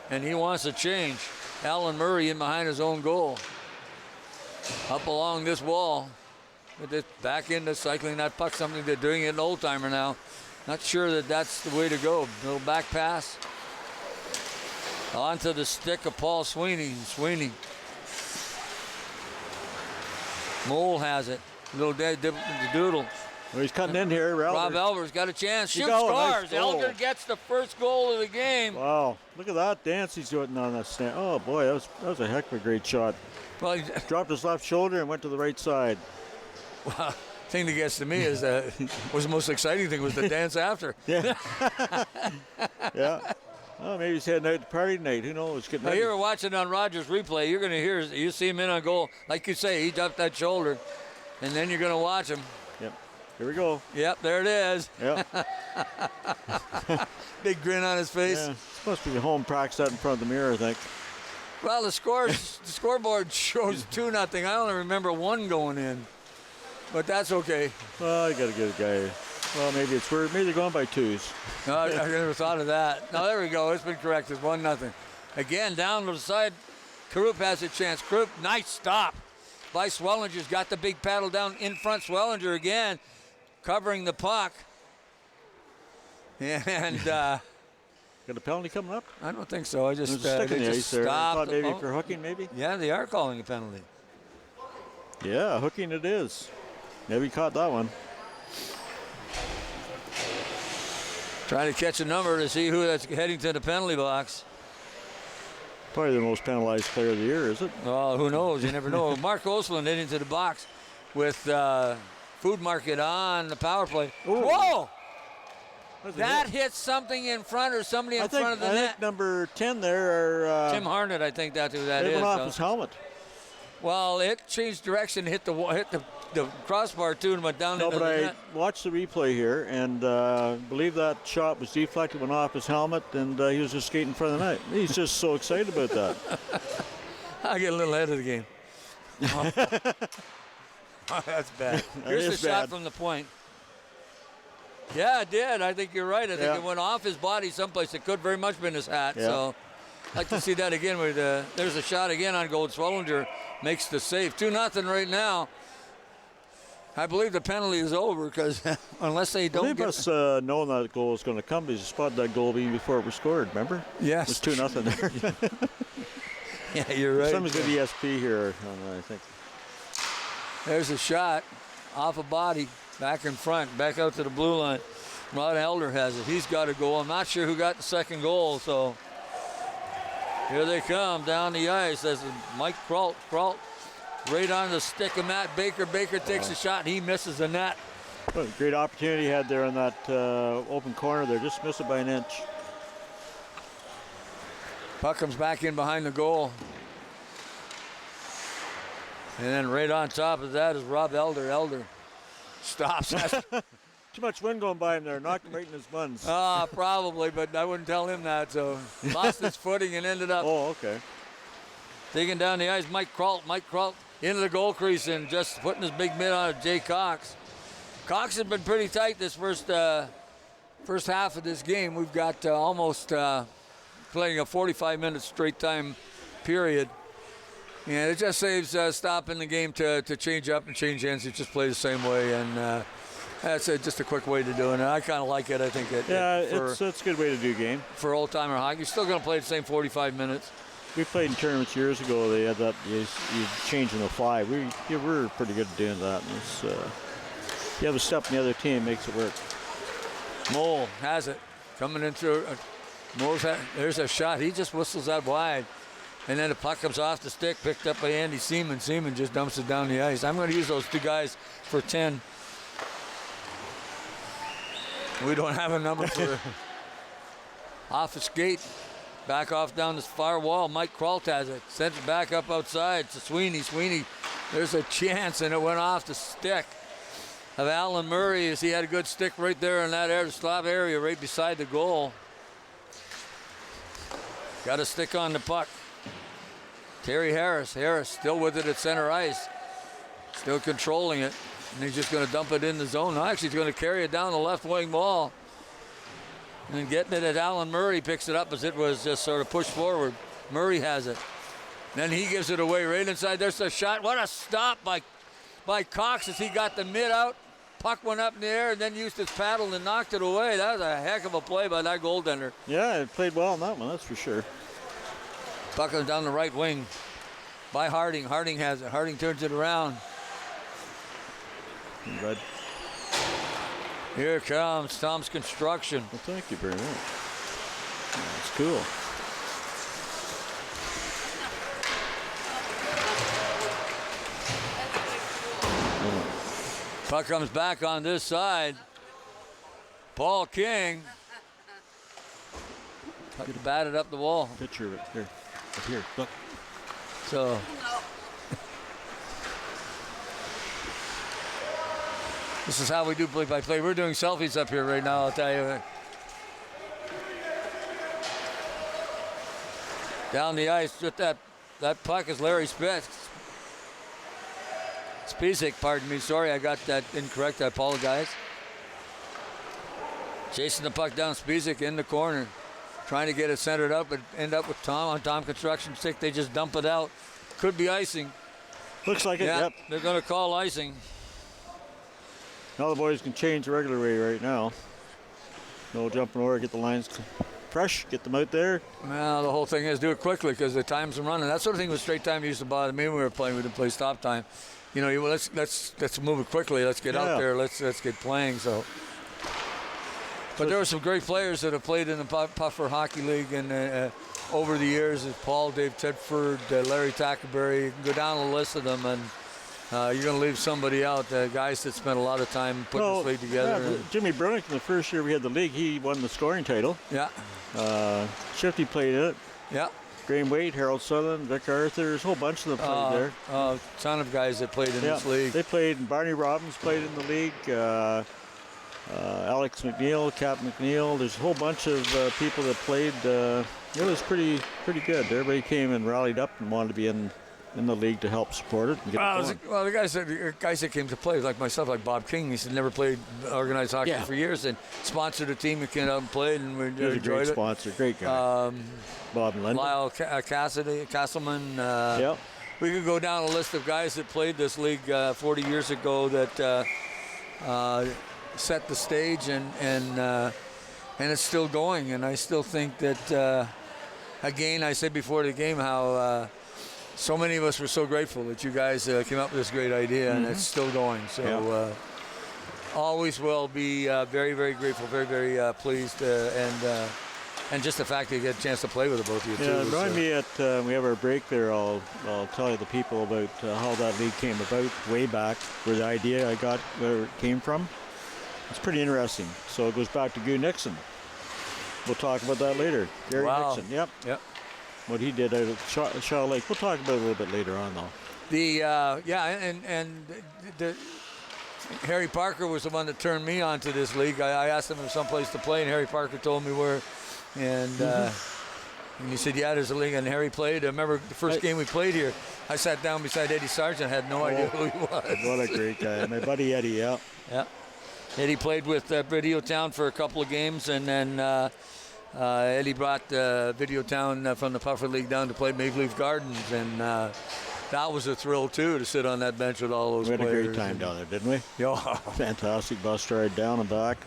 and he wants to change. Alan Murray in behind his own goal. Up along this wall. Back into cycling that puck, something they're doing it an old timer now. Not sure that that's the way to go. Little back pass. Onto the stick of Paul Sweeney. Sweeney Mole has it. Little doodle. Well, he's cutting in here. Rob Elder's got a chance. Shoots, scores. Nice Elder gets the first goal of the game. Wow, look at that dance he's doing on that stand. Oh boy, that was a heck of a great shot. Well, he dropped his left shoulder and went to the right side. Well, thing that gets to me is was the most exciting thing was the dance after. Yeah. Yeah. Oh, maybe he's heading out to party tonight. Who knows? Now you're watching on Rogers replay. You're going to hear, you see him in on goal. Like you say, he dropped that shoulder, and then you're going to watch him. Yep. Here we go. Yep, there it is. Yep. Big grin on his face. Yeah. Supposed to be home practice that in front of the mirror, I think. Well, the scoreboard shows 2-0. I only remember one going in, but that's okay. Well, you got to get a guy. Well, maybe it's weird. Maybe they're going by 2s. No, I never thought of that. No, there we go. It's been corrected. 1-0. Again, down to the side. Karup has a chance. Karup, nice stop by Swellinger's got the big paddle down in front. Swellinger again covering the puck. And got a penalty coming up? I don't think so. I just stopped. I thought maybe for hooking, maybe? Yeah, they are calling a penalty. Yeah, hooking it is. Maybe caught that one. Trying to catch a number to see who that's heading to the penalty box. Probably the most penalized player of the year, is it? Well, who knows? You never know. Mark Osland heading to the box with Food Market on the power play. Ooh. Whoa! That hit something in front or somebody in front of the net. I think number 10 there are... Tim Harnett, I think that's who that is. It went off his helmet. Well, it changed direction, hit the crossbar too, and went down into the net. No, but I watched the replay here, and believe that shot was deflected, went off his helmet, and he was just skating in front of the net. He's just so excited about that. I get a little ahead of the game. Oh, that's bad. Here's the shot from the point. Yeah, it did. I think you're right. I think it went off his body someplace. It could very much have been his hat. Yeah. So I'd like to see that again. There's a shot again on goal. Swellinger makes the save. 2-0 right now. I believe the penalty is over because unless they don't they must know that goal is going to come. They spotted that goal even before it was scored, remember? Yes. It was 2-0 there. Yeah, you're right. Someone's got ESP here, I think. There's a shot off a body, back in front, back out to the blue line. Rod Elder has it. He's got a goal. I'm not sure who got the second goal, so here they come down the ice. That's Mike Kraut. Right on the stick of Matt Baker. Baker takes a shot. He misses the net. What a great opportunity he had there in that open corner there. Just missed it by an inch. Puck comes back in behind the goal. And then right on top of that is Rob Elder. Elder stops. Too much wind going by him there. Knocked him right in his buns. Probably, but I wouldn't tell him that. So lost his footing and ended up. Oh, okay. Digging down the ice, Mike Kraut into the goal crease and just putting his big mitt on Jay Cox. Cox has been pretty tight this first half of this game. We've got almost playing a 45-minute straight time period. And it just saves stopping the game to change up and change ends. You just play the same way, and that's just a quick way to do it. And I kind of like it. I think it's a good way to do a game. For old-timer hockey, you're still going to play the same 45 minutes. We played in tournaments years ago. They had that. You change in the fly. We were pretty good at doing that. And you have a step in the other team, makes it work. Mole has it. Coming in through. There's a shot. He just whistles that wide. And then the puck comes off the stick, picked up by Andy Seaman. Seaman just dumps it down the ice. I'm going to use those two guys for 10. We don't have a number for off the skate. Back off down this far wall. Mike Kraut has it. Sends it back up outside to Sweeney. Sweeney, there's a chance, and it went off the stick of Alan Murray as he had a good stick right there in that slot area right beside the goal. Got a stick on the puck. Terry Harris. Harris still with it at center ice. Still controlling it. And he's just going to dump it in the zone. No, actually, he's going to carry it down the left wing wall. And getting it at Alan Murray picks it up as it was just sort of pushed forward. Murray has it. Then he gives it away right inside. There's a shot. What a stop by Cox as he got the mid out. Puck went up in the air and then used his paddle and knocked it away. That was a heck of a play by that goaltender. Yeah, it played well on that one, that's for sure. Puck goes down the right wing by Harding. Harding has it. Harding turns it around. Red. Here comes Tom's Construction. Well, thank you very much. That's cool. Puck comes back on this side. Paul King. Puck batted up the wall. Picture of it here. Up here. Look. So. This is how we do play-by-play. We're doing selfies up here right now, I'll tell you. Down the ice with that puck is Larry Spizek, pardon me. Sorry, I got that incorrect. I apologize. Chasing the puck down, Spizek in the corner. Trying to get it centered up, but end up with Tom on Tom Construction stick. They just dump it out. Could be icing. Looks like it, yeah, yep. They're going to call icing. Now the boys can change the regular way right now. No jumping over, get the lines fresh, get them out there. Well, the whole thing is do it quickly because the time's running. That sort of thing with straight time used to bother me when we were playing. We didn't play stop time. You know, let's move it quickly. Let's get out there. Let's get playing. So, but there were some great players that have played in the Puffer Hockey League and over the years. Paul, Dave Tedford, Larry Tackerberry. You can go down the list of them, and you're going to leave somebody out. Guys that spent a lot of time putting this league together. Yeah, Jimmy Brunick, in the first year we had the league, he won the scoring title. Yeah. Shifty played in it. Yeah. Graham Waite, Harold Sutherland, Vic Arthur, there's a whole bunch of them played there. Ton of guys that played in this league. They played, and Barney Robbins played in the league. Alex McNeil, Cap McNeil. There's a whole bunch of people that played. It was pretty good. Everybody came and rallied up and wanted to be in the league to help support it. And get it well, the guys that came to play, like myself, like Bob King, he's never played organized hockey for years and sponsored a team that came out and played, and we enjoyed it. He was a great sponsor, great guy. Bob and Linda. Lyle Castleman. Yep. We could go down a list of guys that played this league 40 years ago that set the stage, and it's still going. And I still think that, again, I said before the game how so many of us were so grateful that you guys came up with this great idea, and it's still going. So always will be very, very grateful, very, very pleased, and just the fact that you get a chance to play with the both of you too. Yeah, remind me at we have our break there. I'll tell you the people about how that league came about way back, where the idea I got, where it came from. It's pretty interesting. So it goes back to Goo Nixon. We'll talk about that later. Gary Nixon. Yep. What he did out at Shaw Lake. We'll talk about it a little bit later on, though. The Harry Parker was the one that turned me on to this league. I asked him if someplace to play, and Harry Parker told me where. And he said, yeah, there's a league, and Harry played. I remember the first game we played here, I sat down beside Eddie Sargent, had no idea who he was. What a great guy. My buddy Eddie, yeah. Eddie played with Videotown for a couple of games, and then Eddie brought Videotown from the Puffer League down to play Maple Leaf Gardens, and that was a thrill, too, to sit on that bench with all those players. We had a great time down there, didn't we? Yeah. Fantastic bus ride down and back.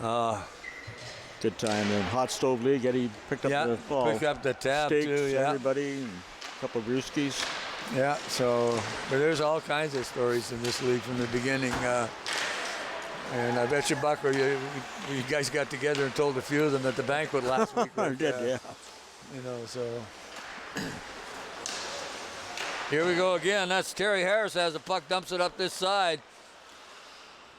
Good time. And Hot Stove League, Eddie picked up the ball. Picked up the tab, steaks, too, everybody, and a couple of brewskis. Yeah, so but there's all kinds of stories in this league from the beginning. And I bet you, Buck, you guys got together and told a few of them at the banquet last week. I did, yeah. You know, so. Here we go again. That's Terry Harris has the puck, dumps it up this side.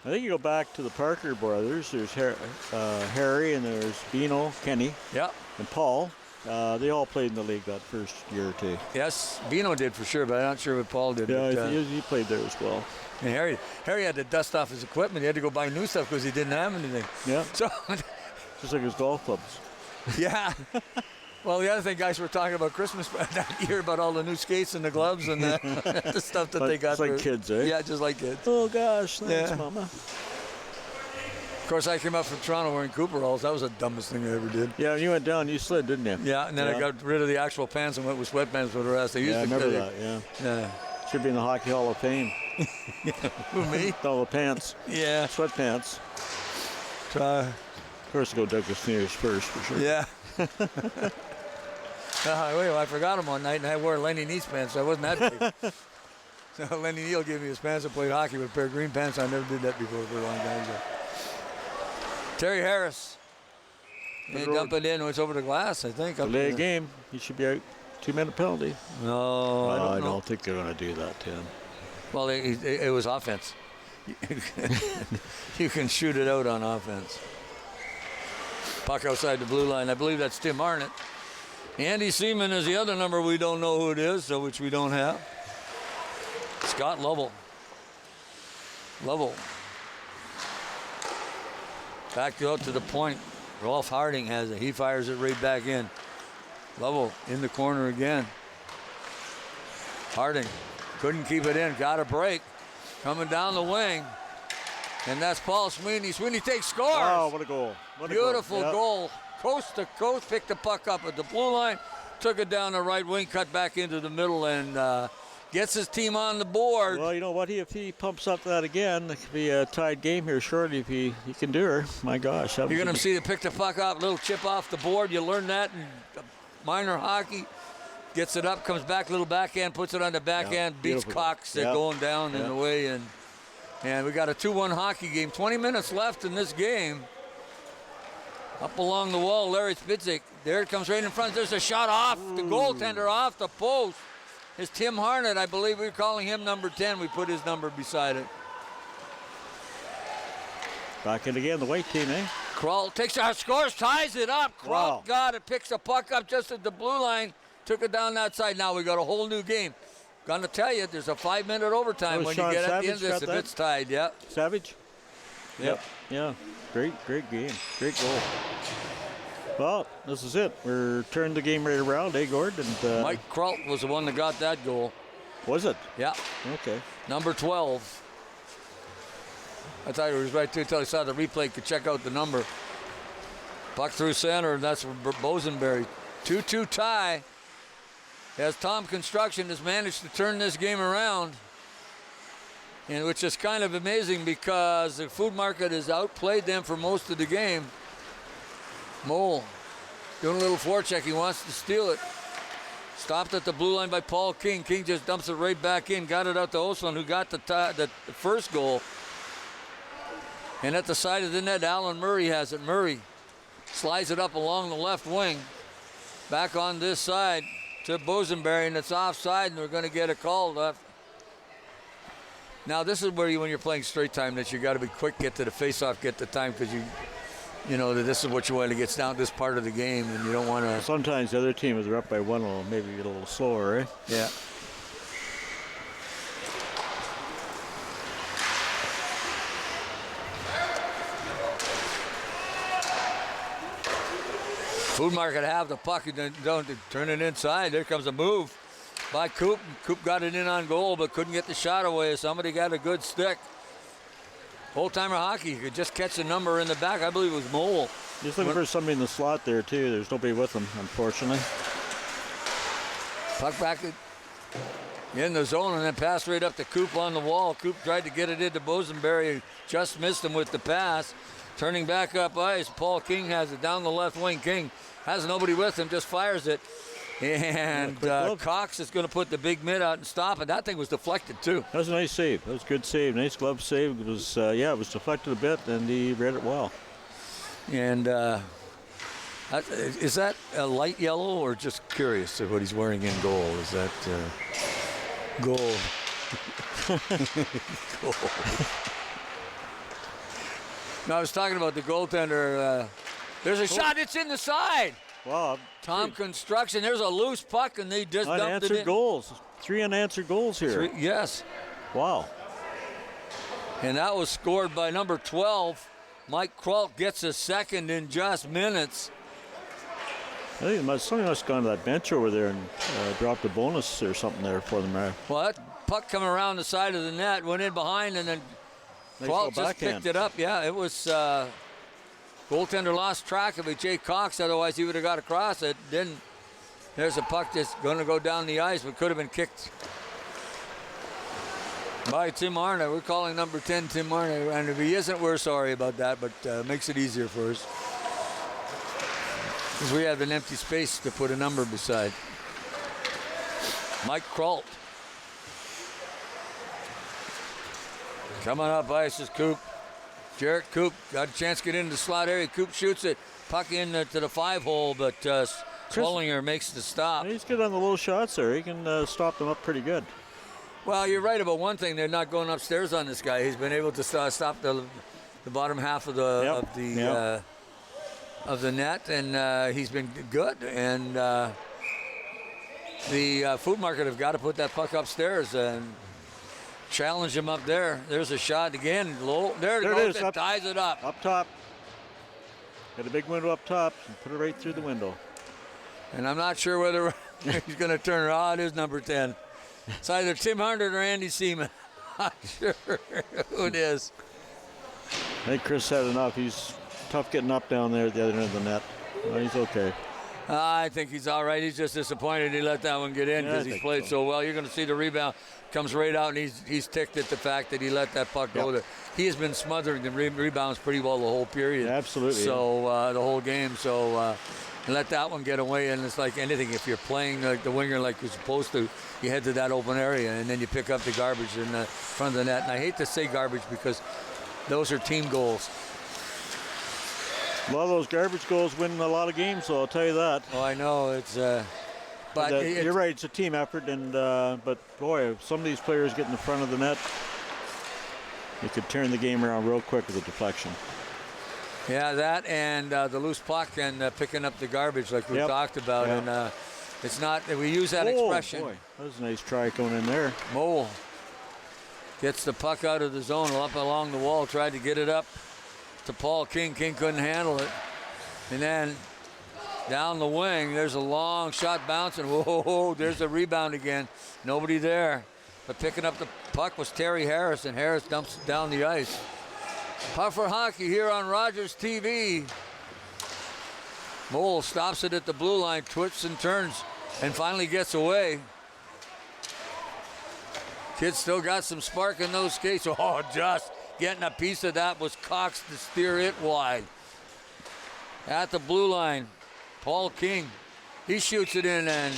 I think you go back to the Parker brothers. There's Harry and there's Bino, Kenny, and Paul. They all played in the league that first year or two. Yes, Bino did for sure, but I'm not sure what Paul did. Yeah, but, he played there as well. And Harry had to dust off his equipment. He had to go buy new stuff because he didn't have anything. Yeah. So just like his golf clubs. Yeah. Well, the other thing, guys, we're talking about Christmas that year about all the new skates and the gloves and the stuff that they got. It's like kids, eh? Yeah, just like kids. Oh, gosh, thanks, Mama. Of course, I came up from Toronto wearing Cooperalls. That was the dumbest thing I ever did. Yeah, and you went down, you slid, didn't you? Yeah, and then I got rid of the actual pants and went with sweatpants for the rest. I remember that, yeah. Should be in the Hockey Hall of Fame. Who, me? All the pants. Yeah. Sweatpants. Of course, go Douglas Sneers first, for sure. Yeah. Wait, I forgot him one night, and I wore Lenny Neese pants, so I wasn't that big. So Lenny Neal gave me his pants and played hockey with a pair of green pants. I never did that before for a long time ago. Terry Harris. They dump it in. It's over the glass, I think. Delay a game. He should be out. 2-minute penalty. No, I don't think they're going to do that to him. Well, it was offense. You can shoot it out on offense. Puck outside the blue line. I believe that's Tim Arnott. Andy Seaman is the other number we don't know who it is, so which we don't have. Scott Lovell. Back out to the point. Rolf Harding has it. He fires it right back in. Lovell in the corner again. Harding couldn't keep it in. Got a break. Coming down the wing. And that's Paul Sweeney. Sweeney takes scores. Oh, what a goal. Beautiful goal. Coast to coast. Picked the puck up at the blue line. Took it down the right wing. Cut back into the middle and gets his team on the board. Well, you know what? If he pumps up that again, it could be a tied game here shortly if he can do her. My gosh. You're going to see the pick the puck up, little chip off the board. You learn that in minor hockey. Gets it up, comes back, little backhand, puts it on the backhand, beats Cox. They're going down in the way. And we got a 2-1 hockey game. 20 minutes left in this game. Up along the wall, Larry Spitzik. There it comes right in front. There's a shot off the goaltender, off the post. It's Tim Harnett. I believe we're calling him number 10. We put his number beside it. Back in again, the white team, eh? Kral takes our scores, ties it up. Kral got it, picks the puck up just at the blue line. Took it down that side. Now we got a whole new game. Gonna tell you, there's a 5-minute overtime when Sean you get at the Savage end of this if it's tied. Yeah. Savage? Yep. Yeah. Great game. Great goal. Well, this is it. We're turning the game right around, eh, Gord? And Mike Kralt was the one that got that goal. Was it? Yeah. Okay. Number 12. I thought he was right too until I saw the replay. Could check out the number. Puck through center, and that's for Bosenberry. 2-2 tie. As Tom Construction has managed to turn this game around, and which is kind of amazing because the Food Market has outplayed them for most of the game. Mole doing a little forecheck. He wants to steal it. Stopped at the blue line by Paul King. King just dumps it right back in. Got it out to Oslin, who got the first goal. And at the side of the net, Alan Murray has it. Murray slides it up along the left wing. Back on this side to Bosenberry, and it's offside, and we're going to get a call left. Now, this is where when you're playing straight time, that you got to be quick, get to the face-off, get the time, because you know that this is what you want to get down this part of the game, and you don't want to. Sometimes the other team is up by one, will maybe get a little slower, eh? Yeah. Food Market have the puck. Don't turn it inside. There comes a move by Coop. Coop got it in on goal, but couldn't get the shot away. Somebody got a good stick. Old-timer hockey. You could just catch the number in the back. I believe it was Mole. He's looking for somebody in the slot there, too. There's nobody with him, unfortunately. Puck back in the zone and then passed right up to Coop on the wall. Coop tried to get it into Bosenberry. Just missed him with the pass. Turning back up ice, Paul King has it down the left wing. King has nobody with him, just fires it. And Cox is going to put the big mid out and stop it. That thing was deflected, too. That was a nice save. That was a good save. Nice glove save. It was, it was deflected a bit, and he read it well. And is that a light yellow or just curious of what he's wearing in goal? Is that gold? Gold. No, I was talking about the goaltender. There's a shot. It's in the side. Wow. Tom Construction. There's a loose puck, and they just dumped it in. Unanswered goals. 3 unanswered goals here. Yes. Wow. And that was scored by number 12. Mike Kralt gets a second in just minutes. I think somebody must have gone to that bench over there and dropped a bonus or something there for them. Well, that puck coming around the side of the net, went in behind, and then Kralt just picked it up. Yeah, it was goaltender lost track of it, Jay Cox. Otherwise, he would have got across it. Didn't. There's a puck that's going to go down the ice, but could have been kicked by Tim Arnott. We're calling number 10 Tim Arnott, and if he isn't, we're sorry about that, but makes it easier for us. Because we have an empty space to put a number beside. Mike Kralt. Coming up ice is Coop. Jarrett Coop got a chance to get into the slot area. Coop shoots it. Puck in to the 5-hole, but Swellinger makes the stop. He's good on the little shots there. He can stop them up pretty good. Well, you're right about one thing. They're not going upstairs on this guy. He's been able to stop the bottom half of the net, and he's been good. And the Food Market have got to put that puck upstairs and challenge him up there. There's a shot again. Low. There it goes. It ties it up. Up top. Got a big window up top and put it right through the window. And I'm not sure whether he's going to turn it on. It is number 10. It's either Tim Hunter or Andy Seaman. Not sure who it is. I think Chris had enough. He's tough getting up down there at the other end of the net. Well, he's okay. I think he's all right. He's just disappointed he let that one get in because he's played so well. You're going to see the rebound comes right out, and he's ticked at the fact that he let that puck go there. He has been smothering the rebounds pretty well the whole period. Absolutely. So the whole game. So let that one get away, and it's like anything. If you're playing like the winger like you're supposed to, you head to that open area, and then you pick up the garbage in the front of the net. And I hate to say garbage because those are team goals. A lot of those garbage goals win a lot of games, so I'll tell you that. Oh, I know. It's but you're right. It's a team effort, and but boy, if some of these players get in the front of the net, they could turn the game around real quick with a deflection. Yeah, that and the loose puck and picking up the garbage, like we talked about, and it's not. We use that expression. Boy, that was a nice try going in there. Mole gets the puck out of the zone, up along the wall, tried to get it up to Paul King. King couldn't handle it, and then down the wing, there's a long shot bouncing. Whoa, there's a rebound again. Nobody there, but picking up the puck was Terry Harris, and Harris dumps it down the ice. Puffer Hockey here on Rogers TV. Mole stops it at the blue line, twists and turns, and finally gets away. Kid still got some spark in those skates. Oh, just getting a piece of that was Cox to steer it wide. At the blue line, Paul King, he shoots it in, and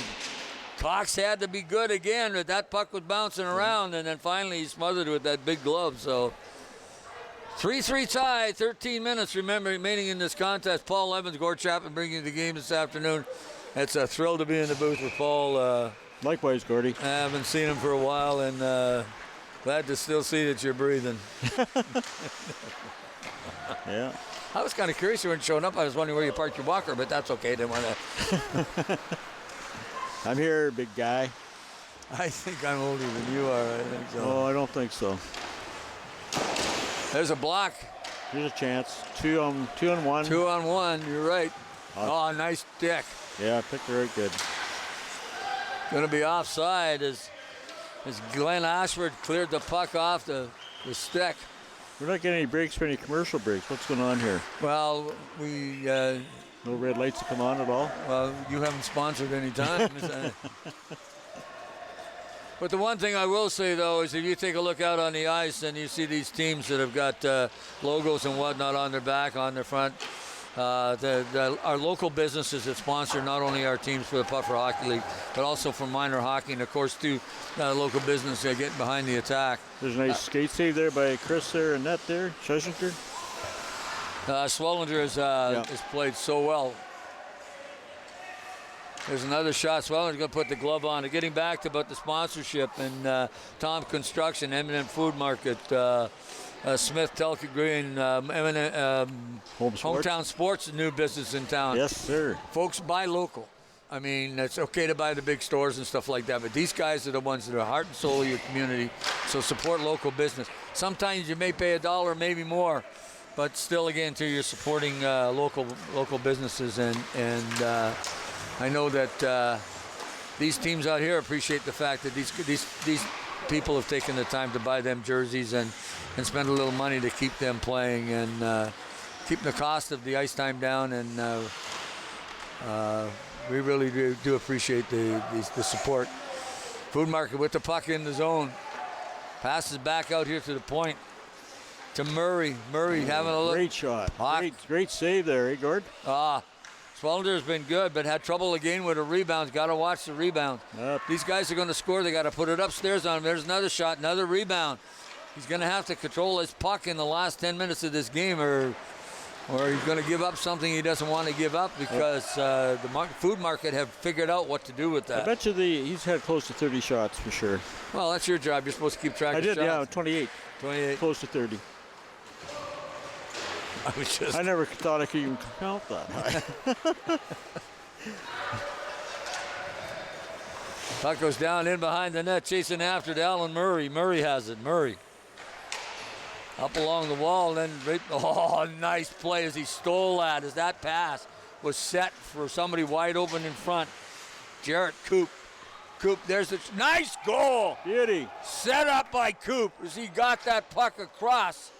Cox had to be good again, but that puck was bouncing around, and then finally he smothered it with that big glove. So 3-3 tie, 13 minutes remaining in this contest. Paul Evans, Gord Chapman bringing the game this afternoon. It's a thrill to be in the booth with Paul. Likewise, Gordy. I haven't seen him for a while, and glad to still see that you're breathing. Yeah. I was kind of curious you weren't showing up. I was wondering where you parked your walker, but that's okay. Didn't want to. I'm here, big guy. I think I'm older than you are. I think so. Oh, I don't think so. There's a block. Here's a chance. 2 on 1. 2 on 1. You're right. Oh, nice stick. Yeah, picked it right good. Going to be offside as Glenn Ashford cleared the puck off the stick. We're not getting any breaks for any commercial breaks. What's going on here? Well, we... no red lights to come on at all? Well, you haven't sponsored any time. But the one thing I will say, though, is if you take a look out on the ice and you see these teams that have got logos and whatnot on their back, on their front, our local businesses that sponsor not only our teams for the Puffer Hockey League, but also for minor hockey, and, of course, too, local business getting behind the attack. There's a nice skate save there by Chris there and net there, Sheshinker. Swellinger has played so well. There's another shot. Swellinger's going to put the glove on. And getting back to about the sponsorship and Tom Construction, Eminent Food Market, Smith Telka Green, Hometown Sports, new business in town. Yes, sir. Folks, buy local. I mean, it's okay to buy the big stores and stuff like that, but these guys are the ones that are heart and soul of your community, so support local business. Sometimes you may pay $1, maybe more, but still, again, too, you're supporting local businesses, and I know that these teams out here appreciate the fact that these people have taken the time to buy them jerseys and spend a little money to keep them playing and keep the cost of the ice time down. And we really do appreciate the support. Food Market with the puck in the zone. Passes back out here to the point to Murray. Murray having a look. Great shot. Great save there, eh, Gord? Swellinger's been good, but had trouble again with a rebound. Got to watch the rebound. Yep. These guys are going to score. They got to put it upstairs on him. There's another shot, another rebound. He's going to have to control his puck in the last 10 minutes of this game, or he's going to give up something he doesn't want to give up, because the food market have figured out what to do with that. I bet you he's had close to 30 shots for sure. Well, that's your job. You're supposed to keep track of shots. I did, yeah, 28. 28. Close to 30. I never thought I could even count that high. Puck goes down in behind the net, chasing after it, Alan Murray. Murray has it. Murray up along the wall, and then nice play as he stole that, as that pass was set for somebody wide open in front. Jarrett Coop, there's a nice goal. Beauty. Set up by Coop as he got that puck across.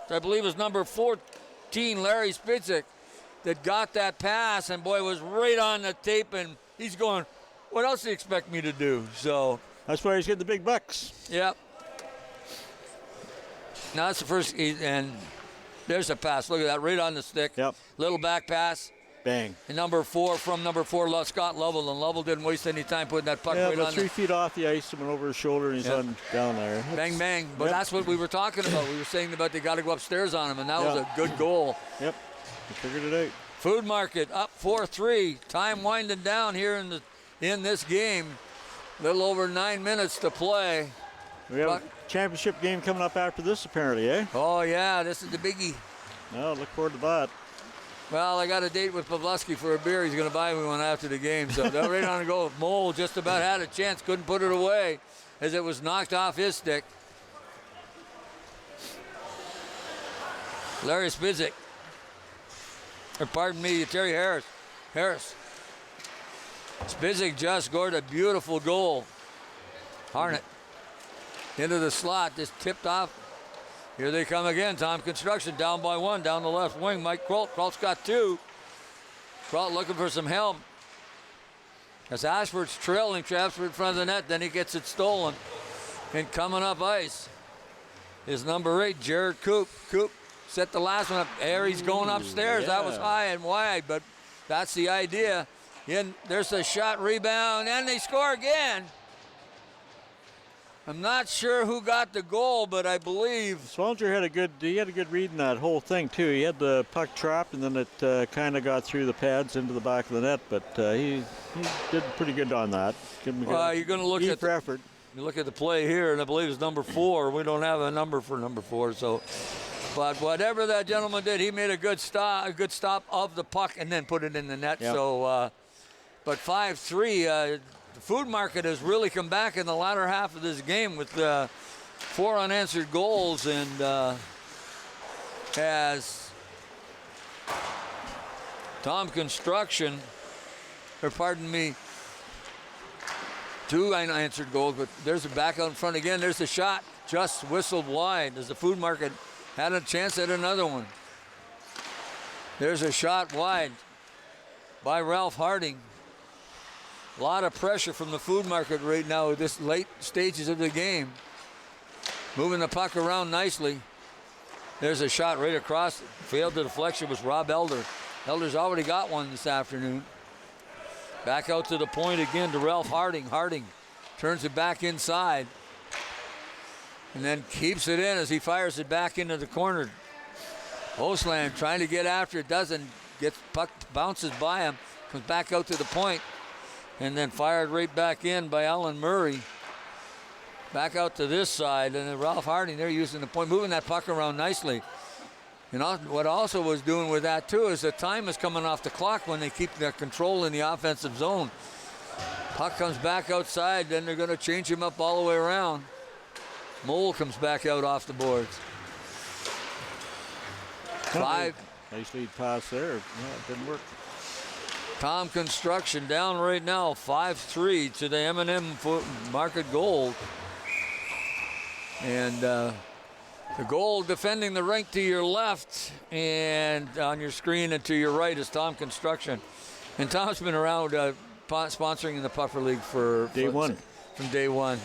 I believe it was number 14, Larry Spitzik, that got that pass, and boy, was right on the tape, and he's going, what else do you expect me to do? So that's why he's getting the big bucks. Yep. Now that's the first, and there's a pass. Look at that, right on the stick. Yep. Little back pass. Bang. And number 4, Scott Lovell, and Lovell didn't waste any time putting that puck right on 3 feet off the ice and went over his shoulder, and he's on down there. Bang, bang. But that's what we were talking about. We were saying about they got to go upstairs on him, and that was a good goal. Yep. They figured it out. Food Market up 4-3. Time winding down here in this game. A little over 9 minutes to play. We have a championship game coming up after this, apparently, eh? Oh, yeah, this is the biggie. Well, look forward to that. Well, I got a date with Pavlovsky for a beer. He's going to buy me one after the game. So they're right on the goal. Mole just about had a chance, couldn't put it away as it was knocked off his stick. Larry Spitzik. Or pardon me, Terry Harris. Spitzik just scored a beautiful goal. Harnett into the slot, just tipped off. Here they come again. Tom Construction down by 1, down the left wing. Mike Krolt. Krolt's got 2. Krolt looking for some help. As Ashford's trailing Trapsford in front of the net, then he gets it stolen. And coming up ice is number 8, Jared Coop. Coop set the last one up. There he's going upstairs. That was high and wide, but that's the idea. There's a shot, rebound, and they score again. I'm not sure who got the goal, but I believe Swalger had a good read in that whole thing too. He had the puck trapped, and then it kind of got through the pads into the back of the net. But he did pretty good on that. Give him you're going to look at effort. You look at the play here, and I believe it's number 4. We don't have a number for number 4, so. But whatever that gentleman did, he made a good stop of the puck, and then put it in the net. Yep. So, but 5-3. The Food Market has really come back in the latter half of this game with 4 unanswered goals, and has Tom Construction, or pardon me, 2 unanswered goals, but there's a back out in front again. There's a shot just whistled wide as the Food Market had a chance at another one. There's a shot wide by Ralph Harding. A lot of pressure from the Food Market right now at this late stages of the game. Moving the puck around nicely. There's a shot right across. Failed the deflection was Rob Elder. Elder's already got one this afternoon. Back out to the point again to Ralph Harding. Harding turns it back inside. And then keeps it in as he fires it back into the corner. Osland trying to get after it. Doesn't. Gets puck, bounces by him. Comes back out to the point. And then fired right back in by Alan Murray. Back out to this side, and then Ralph Harding there using the point, moving that puck around nicely. And what also was doing with that too is the time is coming off the clock when they keep their control in the offensive zone. Puck comes back outside, then they're going to change him up all the way around. Mole comes back out off the boards. 5. Nice lead pass there. Yeah, it didn't work. Tom Construction down right now, 5-3 to the M&M Market Gold. And the goal defending the rink to your left and on your screen and to your right is Tom Construction. And Tom's been around sponsoring the Puffer League from day one.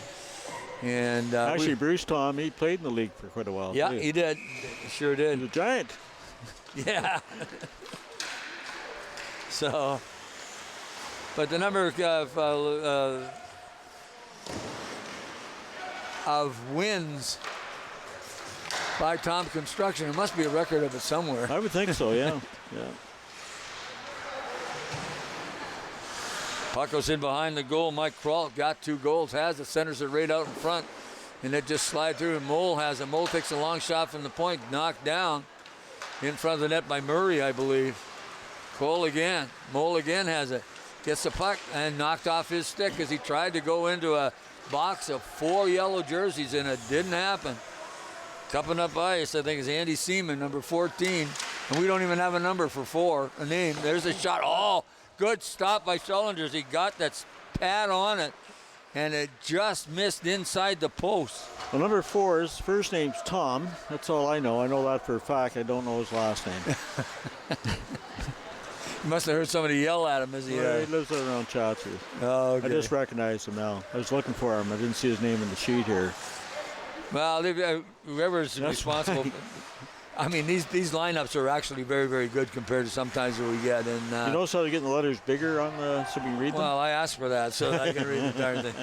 And actually, Bruce Tom, he played in the league for quite a while. Yeah, too. he did. He sure did. He's a giant. Yeah. So, but the number of of wins by Tom Construction. There must be a record of it somewhere. I would think so, yeah. Yeah. Puck goes in behind the goal. Mike Kralt got 2 goals, has it, centers it right out in front, and it just slides through, and Mole has it. Mole takes a long shot from the point, knocked down in front of the net by Murray, I believe. Cole again. Mole again has it. Gets the puck and knocked off his stick as he tried to go into a box of 4 yellow jerseys, and it didn't happen. Cupping up ice, I think, is Andy Seaman, number 14. And we don't even have a number for 4, a name. There's a shot. Oh, good stop by Schellingers. He got that pad on it, and it just missed inside the post. Well, number 4's first name's Tom. That's all I know. I know that for a fact. I don't know his last name. You must have heard somebody yell at him as he... he lives out around Chatsworth. Oh, okay. I just recognized him now. I was looking for him. I didn't see his name in the sheet here. Well, whoever's responsible... I mean, these lineups are actually very, very good compared to sometimes what we get. And you notice how they're getting the letters bigger on the so we can read them? Well, I asked for that so I can read the entire thing.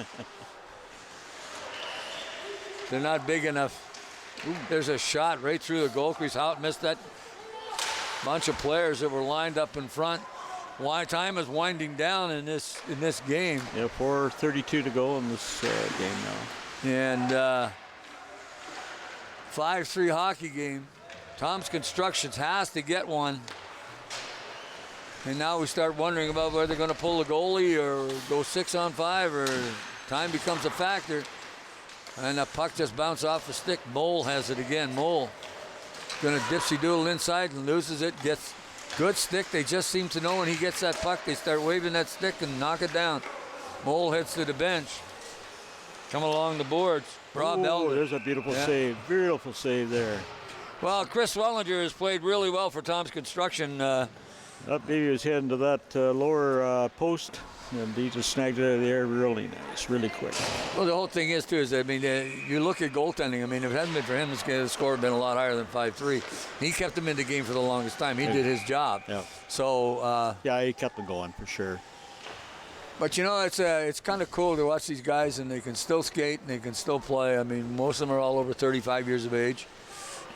They're not big enough. Ooh, there's a shot right through the goal crease. How it missed that bunch of players that were lined up in front. Time is winding down in this game. Yeah, 4:32 to go in this game now. And 5-3 hockey game. Tom's Constructions has to get one. And now we start wondering about whether they're going to pull the goalie or go 6-on-5, or time becomes a factor. And the puck just bounced off the stick. Mole has it again. Mole going to dipsy-doodle inside and loses it. Gets good stick. They just seem to know when he gets that puck, they start waving that stick and knock it down. Mole heads to the bench. Coming along the boards. Rob Elder. There's a beautiful save. Beautiful save there. Well, Chris Wellinger has played really well for Tom's Construction. Maybe he was heading to that lower post, and he just snagged it out of the air really nice, really quick. Well, the whole thing is, too, is, I mean, you look at goaltending. I mean, if it hadn't been for him, the score would have been a lot higher than 5-3. He kept them in the game for the longest time. He did his job. Yeah. So. He kept them going for sure. But, you know, it's kind of cool to watch these guys, and they can still skate and they can still play. I mean, most of them are all over 35 years of age.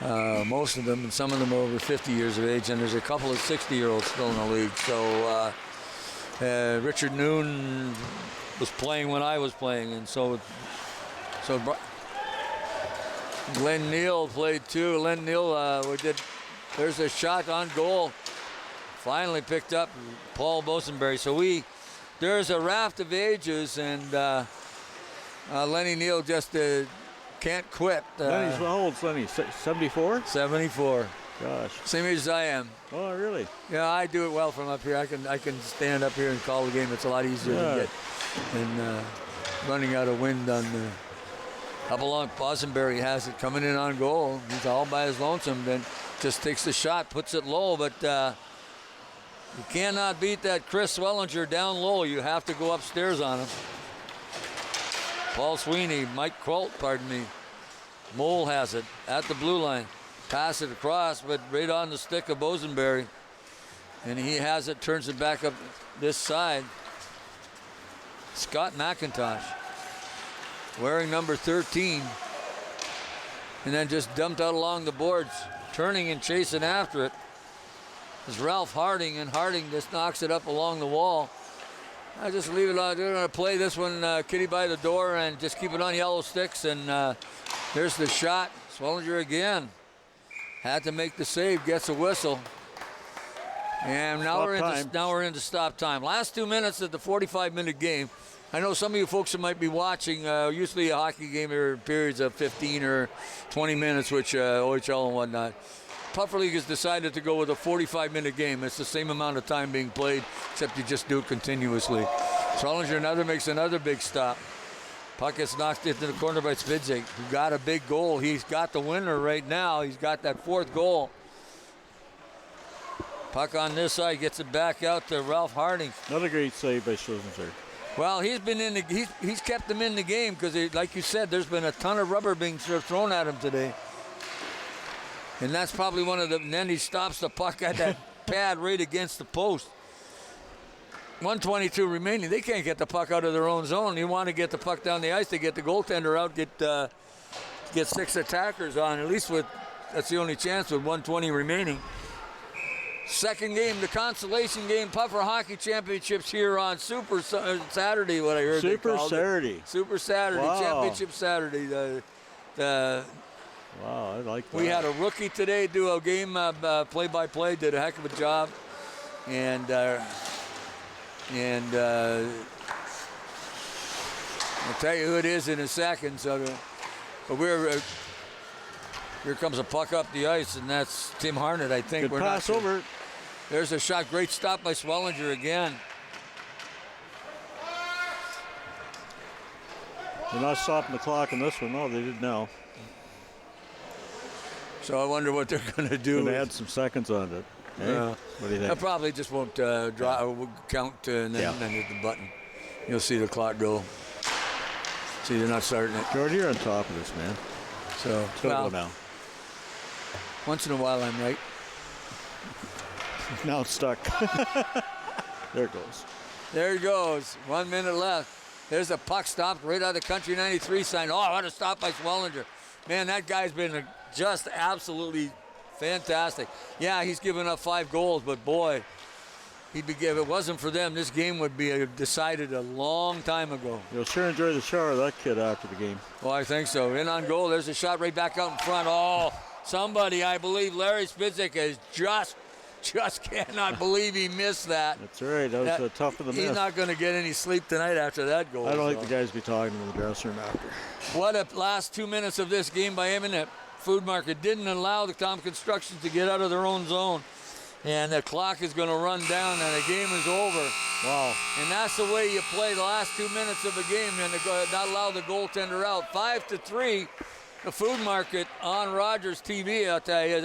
Most of them, and some of them are over 50 years of age, and there's a couple of 60-year-olds still in the league. So Richard Noon was playing when I was playing, and so Glenn Neal played too. Glenn Neal, there's a shot on goal. Finally picked up Paul Bosenberry. So there's a raft of ages, and Lenny Neal just can't quit. Lenny's, how old's Lenny? 74? 74. Gosh. Same age as I am. Oh, really? Yeah, I do it well from up here. I can stand up here and call the game. It's a lot easier to get than running out of wind on up along. Bosenberry has it coming in on goal. He's all by his lonesome. Then just takes the shot, puts it low, but you cannot beat that Chris Wellinger down low. You have to go upstairs on him. Paul Sweeney, Mike Kralt, pardon me. Mole has it at the blue line. Pass it across, but right on the stick of Bosenberry. And he has it, turns it back up this side. Scott McIntosh, wearing number 13. And then just dumped out along the boards, turning and chasing after it. Is Ralph Harding, and Harding just knocks it up along the wall. I just leave it on. They're going to play this one, kitty by the door, and just keep it on yellow sticks. And there's the shot. Swellinger again. Had to make the save, gets a whistle. And now we're into stop time. Last 2 minutes of the 45-minute game. I know some of you folks that might be watching, usually a hockey game are periods of 15 or 20 minutes, which OHL and whatnot. Puffer League has decided to go with a 45-minute game. It's the same amount of time being played, except you just do it continuously. Swellinger makes another big stop. Puck gets knocked into the corner by Spidzak, who got a big goal. He's got the winner right now. He's got that 4th goal. Puck on this side, gets it back out to Ralph Harding. Another great save by Schlesinger. Well, he's been he's kept them in the game because, like you said, there's been a ton of rubber being thrown at him today. And that's probably one of the, and then he stops the puck at that pad right against the post. 1:22 remaining. They can't get the puck out of their own zone. You want to get the puck down the ice to get the goaltender out, get 6 attackers on. At least that's the only chance with 1:20 remaining. Second game, the consolation game, Puffer Hockey Championships here on Super Saturday. What I heard Super they called Saturday. It. Super Saturday. Wow. Championship Saturday. Wow, I like that. We had a rookie today do a game play-by-play. Did a heck of a job, and I'll tell you who it is in a second. So, but here comes a puck up the ice, and that's Tim Harnett, I think. Good pass over. There's a shot. Great stop by Swellinger again. They're not stopping the clock on this one. No, they did now. So I wonder what they're going to do. They had some seconds on it. Hey? What do you think? I probably just won't count and then hit the button. You'll see the clock go. See, they're not starting it. George, you're on top of this, man. So, go now. Once in a while, I'm right. Now it's stuck. There it goes. There it goes. 1 minute left. There's a puck stopped right out of the Country 93 sign. Oh, what a stop by Swellinger. Man, that guy's been just absolutely fantastic. Yeah, he's given up 5 goals, but boy, if it wasn't for them, this game would be decided a long time ago. You'll sure enjoy the shower of that kid after the game. Well, I think so. In on goal. There's a shot right back out in front. Oh, somebody, I believe Larry Spitzik is just cannot believe he missed that. That's right. That was tough of the miss. He's not going to get any sleep tonight after that goal. I don't think the guys be talking to the dressing room after. What a last 2 minutes of this game by Eminem. Food Market didn't allow the Tom Construction to get out of their own zone. And the clock is going to run down and the game is over. Wow. And that's the way you play the last 2 minutes of a game and not allow the goaltender out. 5-3, the Food Market on Rogers TV. I'll tell you,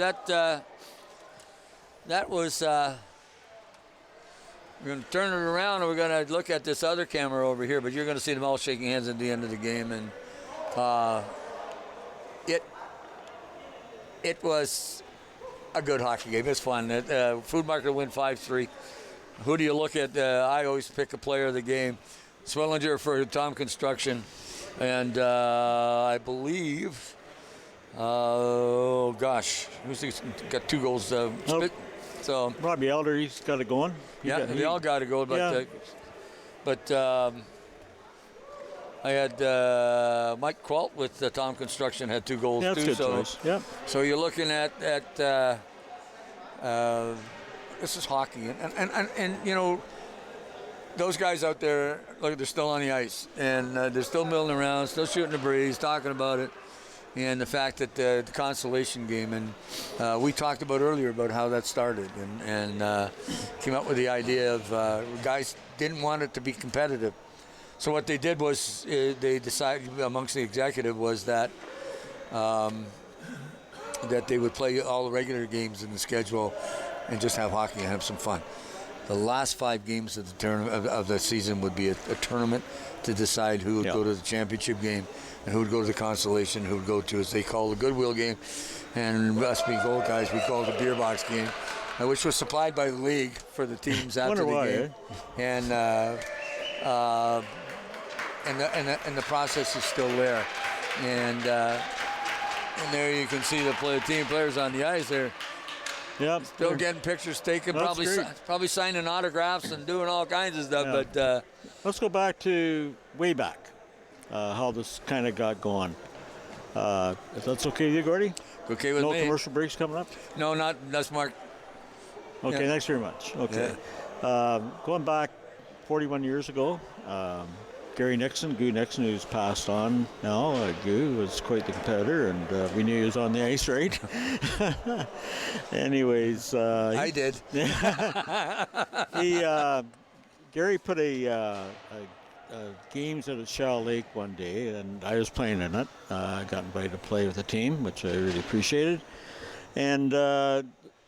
that was, we're going to turn it around and we're going to look at this other camera over here, but you're going to see them all shaking hands at the end of the game. And it was a good hockey game. It was fun. Food Market win 5-3. Who do you look at? I always pick a player of the game. Swellinger for Tom Construction. And I believe, who's got 2 goals? So Robbie Elder, he's got it going. They all got to go. But I had Mike Qualt with Tom Construction had 2 goals too. Good choice. Yeah. So you're looking at this is hockey, and you know those guys out there. Look, they're still on the ice, and they're still milling around, still shooting the breeze, talking about it. And the fact that the consolation game, and we talked about earlier about how that started, and came up with the idea of guys didn't want it to be competitive. So what they did was they decided amongst the executive was that that they would play all the regular games in the schedule and just have hockey and have some fun. The last 5 games of the of the season would be a tournament to decide who would go to the championship game and who would go to the consolation, who would go to, as they call the Goodwill game, and us being old guys, we call it the beer box game, which was supplied by the league for the teams after the game. And the process is still there, and there you can see the team players on the ice there. Yep. Still getting pictures taken, probably signing autographs and doing all kinds of stuff. Yeah. But let's go back to way back, how this kind of got going. If that's okay with you, Gordy? Okay with me. No commercial breaks coming up? No, that's Mark. Okay, thanks very much. Okay. Yeah. Going back 41 years ago, Gary Nixon, Goo Nixon, who's passed on now. Goo was quite the competitor, and we knew he was on the ice, right? Anyways. I did. Gary put a games at Shell Lake one day, and I was playing in it. I got invited to play with the team, which I really appreciated. And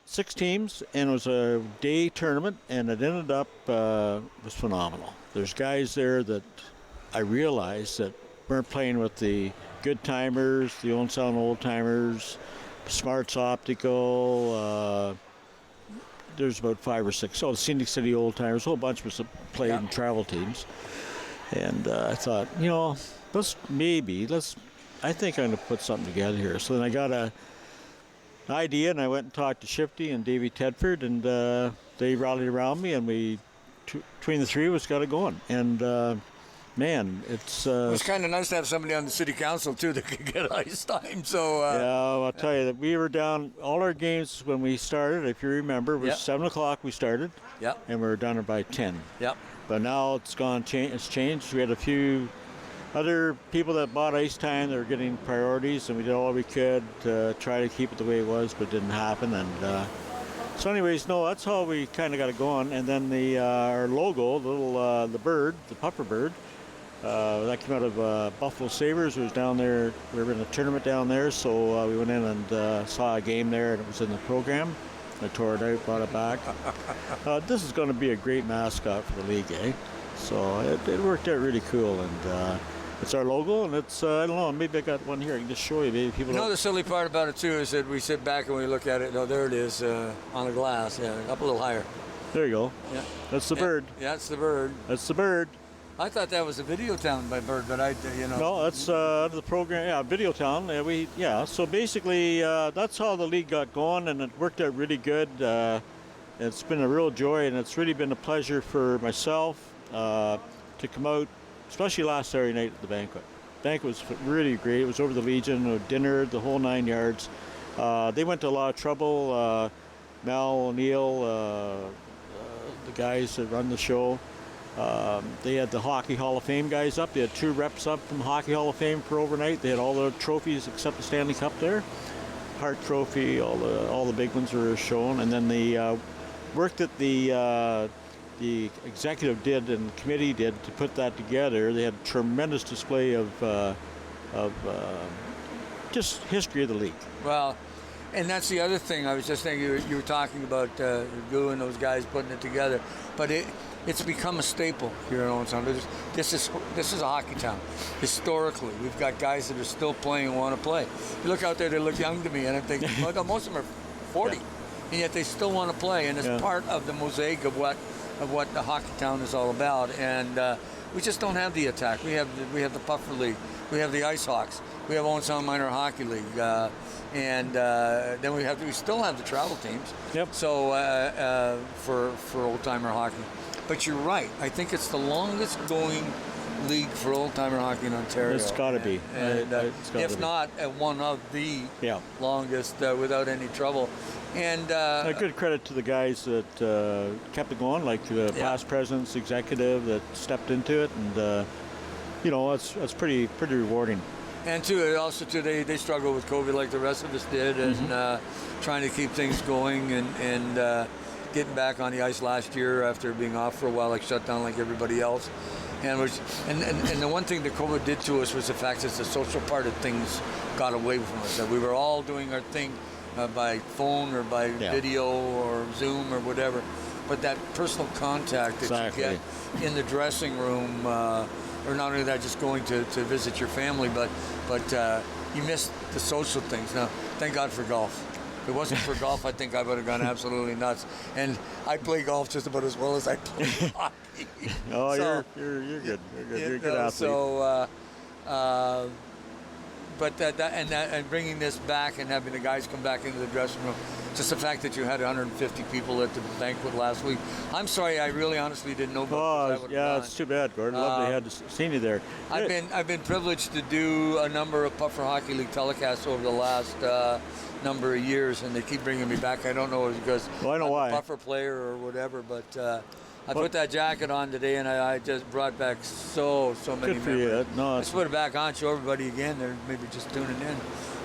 6 teams, and it was a day tournament, and it ended up, was phenomenal. There's guys there that I realized that weren't playing with the good timers, the Owen Sound old timers, Smarts Optical, there's about 5 or 6. So the Scenic City Old Timers, a whole bunch of us played in travel teams. And I thought, I think I'm going to put something together here. So then I got an idea, and I went and talked to Shifty and Davey Tedford, and they rallied around me, and we, between the three of us, got it going. And man, it's kind of nice to have somebody on the city council too that could get ice time. So I'll tell you that we were down all our games when we started. If you remember, it was 7 o'clock we started. Yep. And we were done by 10. Yep. But now it's changed. We had a few other people that bought ice time that were getting priorities, and we did all we could to try to keep it the way it was, but it didn't happen. And so anyways, that's how we kind of got it going. And then our logo, the bird, the puffer bird, that came out of Buffalo Sabres. It was down there. We were in a tournament down there, so we went in and saw a game there, and it was in the program. I tore it out, brought it back. This is going to be a great mascot for the league, eh? So it worked out really cool, and it's our logo, and it's, I don't know, maybe I got one here. I can just show you. Maybe people the silly part about it, too, is that we sit back and we look at it. Oh, there it is on the glass. Yeah, up a little higher. There you go. Yeah. That's the bird. Yeah, it's the bird. That's the bird. I thought that was a Video Town by Bird, but No, that's the program. Yeah, Video Town. So basically, that's how the league got going, and it worked out really good. It's been a real joy, and it's really been a pleasure for myself to come out, especially last Saturday night at the banquet. The banquet was really great. It was over the Legion, dinner, the whole 9 yards. They went to a lot of trouble. Mel O'Neill, the guys that run the show. They had the Hockey Hall of Fame guys up. They had 2 reps up from Hockey Hall of Fame for overnight. They had all the trophies except the Stanley Cup there. Hart Trophy, all the big ones were shown. And then the work that the executive did and the committee did to put that together, they had a tremendous display of just history of the league. Well, and that's the other thing. I was just thinking, you were talking about you and those guys putting it together, but it's become a staple here in Owen Sound. This is a hockey town. Historically, we've got guys that are still playing and want to play. You look out there, they look young to me, and I'm thinking, well, most of them are 40, and yet they still want to play, and it's part of the mosaic of what the hockey town is all about. And we just don't have the attack. We have the Puffer League. We have the Ice Hawks. We have Owen Sound Minor Hockey League. And then we still have the travel teams. Yep. So for old timer hockey, but you're right. I think it's the longest going league for old timer hockey in Ontario. It's got to be. And if not, one of the longest without any trouble. And a good credit to the guys that kept it going, like the past presidents, executive that stepped into it, and it's pretty rewarding. And they struggle with COVID like the rest of us did, and trying to keep things going and getting back on the ice last year after being off for a while, like shut down like everybody else. And the one thing that COVID did to us was the fact that the social part of things got away from us. That we were all doing our thing by phone or by video or Zoom or whatever, but that personal contact that you get in the dressing room. Or not only that, just going to visit your family, but you miss the social things. Now, thank God for golf. If it wasn't for golf, I think I would have gone absolutely nuts. And I play golf just about as well as I play hockey. Oh, so, you're good. You're a good athlete. So, and bringing this back and having the guys come back into the dressing room, just the fact that you had 150 people at the banquet last week. I'm sorry, I really honestly didn't know about this. It's too bad, Gordon. Lovely had seen you there. I've been privileged to do a number of Puffer Hockey League telecasts over the last number of years, and they keep bringing me back. I don't know if it's because I'm a Puffer player or whatever, but I put that jacket on today, and I just brought back so many memories. Let's put it back on, show everybody again. They're maybe just tuning in.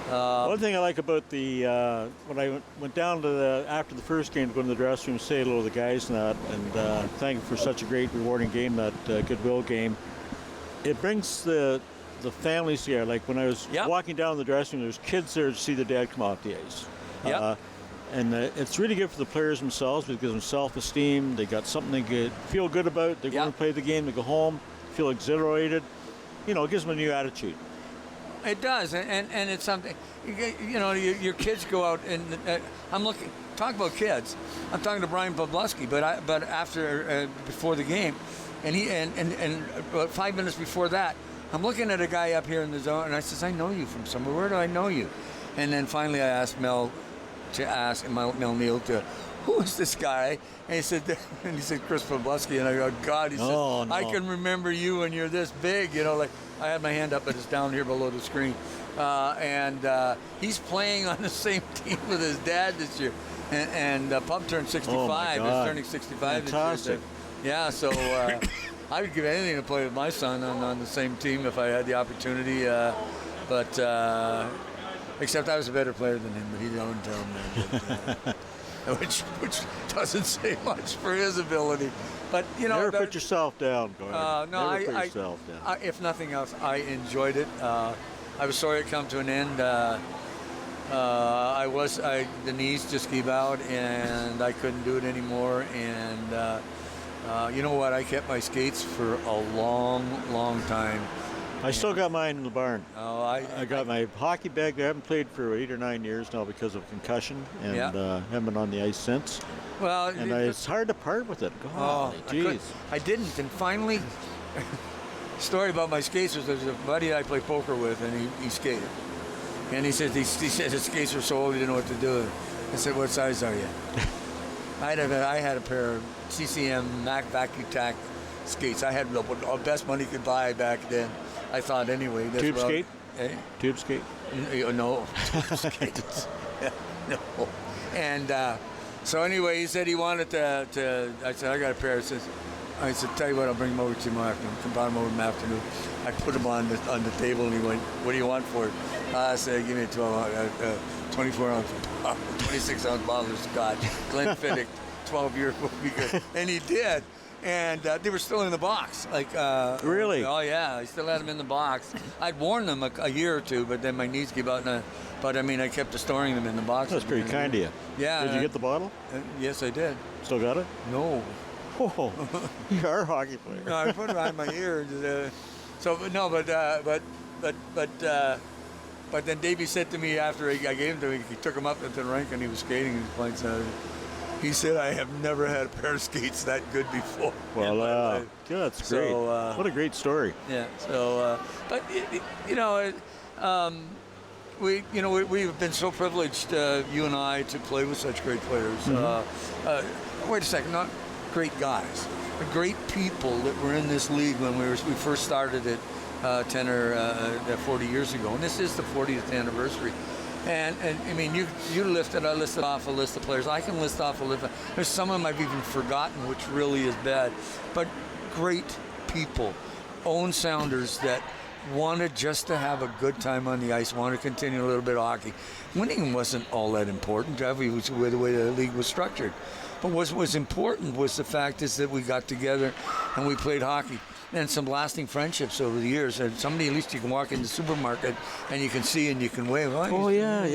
One thing I like about when I went down to after the first game to go to the dressing room, say hello to the guys and thank them for such a great, rewarding game, that goodwill game. It brings the families together. Like when I was walking down the dressing room, there's kids there to see their dad come off the ice. And it's really good for the players themselves. It gives them self-esteem. They got something they feel good about. They go and play the game. They go home, feel exhilarated. It gives them a new attitude. It does, and it's something. You know, your kids go out and I'm looking. Talk about kids. I'm talking to Brian Pawlowski, but after before the game, and about 5 minutes before that, I'm looking at a guy up here in the zone, and I says, I know you from somewhere. Where do I know you? And then finally, I asked Mel Neal to, who is this guy? And he said Chris Pawlowski, and I go, God, he said, no. I can remember you when you're this big, you know, like I had my hand up, but it's down here below the screen. And he's playing on the same team with his dad this year. And Pup turned 65. He's turning 65 this year. Yeah, so I would give anything to play with my son on the same team if I had the opportunity. But except I was a better player than him, but he don't tell me. Which doesn't say much for his ability. But you know, never put yourself down, Gordon. No, never put yourself down. If nothing else, I enjoyed it. I was sorry it come to an end. The knees just gave out, and I couldn't do it anymore. And you know what? I kept my skates for a long time. I still got mine in the barn. Oh, I got my hockey bag. I haven't played for 8 or 9 years now because of concussion, and haven't been on the ice since. Well, and it's hard to part with it. God, jeez. I didn't, and finally, story about my skates was there's a buddy I play poker with, and he skated, and he said his skates were so old he didn't know what to do. I said, "What size are you?" I had a pair of CCM Mac Vacuum Tac skates. I had the best money could buy back then. I thought anyway. Tube skate? Eh? Tube skate? No. Skates. No. And so anyway, he said he wanted to I said, I got a pair. I said, tell you what, I'll bring them over to you tomorrow afternoon. Come by them over in the afternoon. I put them on the table, and he went, what do you want for it? I said, give me a 24-ounce, 26-ounce bottle of scotch. Glenfiddich, 12 years would be good. And he did. And they were still in the box. Really? Oh, yeah. I still had them in the box. I'd worn them a year or two, but then my knees gave out. But, I mean, I kept storing them in the box. That's pretty kind of you. Yeah. Did you get the bottle? Yes, I did. Still got it? No. Oh, you are a hockey player. No, I put it on my ear. But then Davey said to me after I gave them to him, he took them up into the rink and he was skating and he was playing Saturday. He said, I have never had a pair of skates that good before. Well, yeah, that's great. So, what a great story. Yeah. So, we've been so privileged, you and I, to play with such great players. Mm-hmm. Wait a second, not great guys, but great people that were in this league when we first started it 10 or 40 years ago. And this is the 40th anniversary. And I mean, I listed off a list of players. I can list off a list. There's some of them I've even forgotten, which really is bad. But great people, Owen Sounders that wanted just to have a good time on the ice, wanted to continue a little bit of hockey. Winning wasn't all that important. It was the way the league was structured. But what was important was the fact is that we got together and we played hockey. And some lasting friendships over the years. And somebody, at least you can walk in the supermarket and you can see and you can wave. Oh, yeah.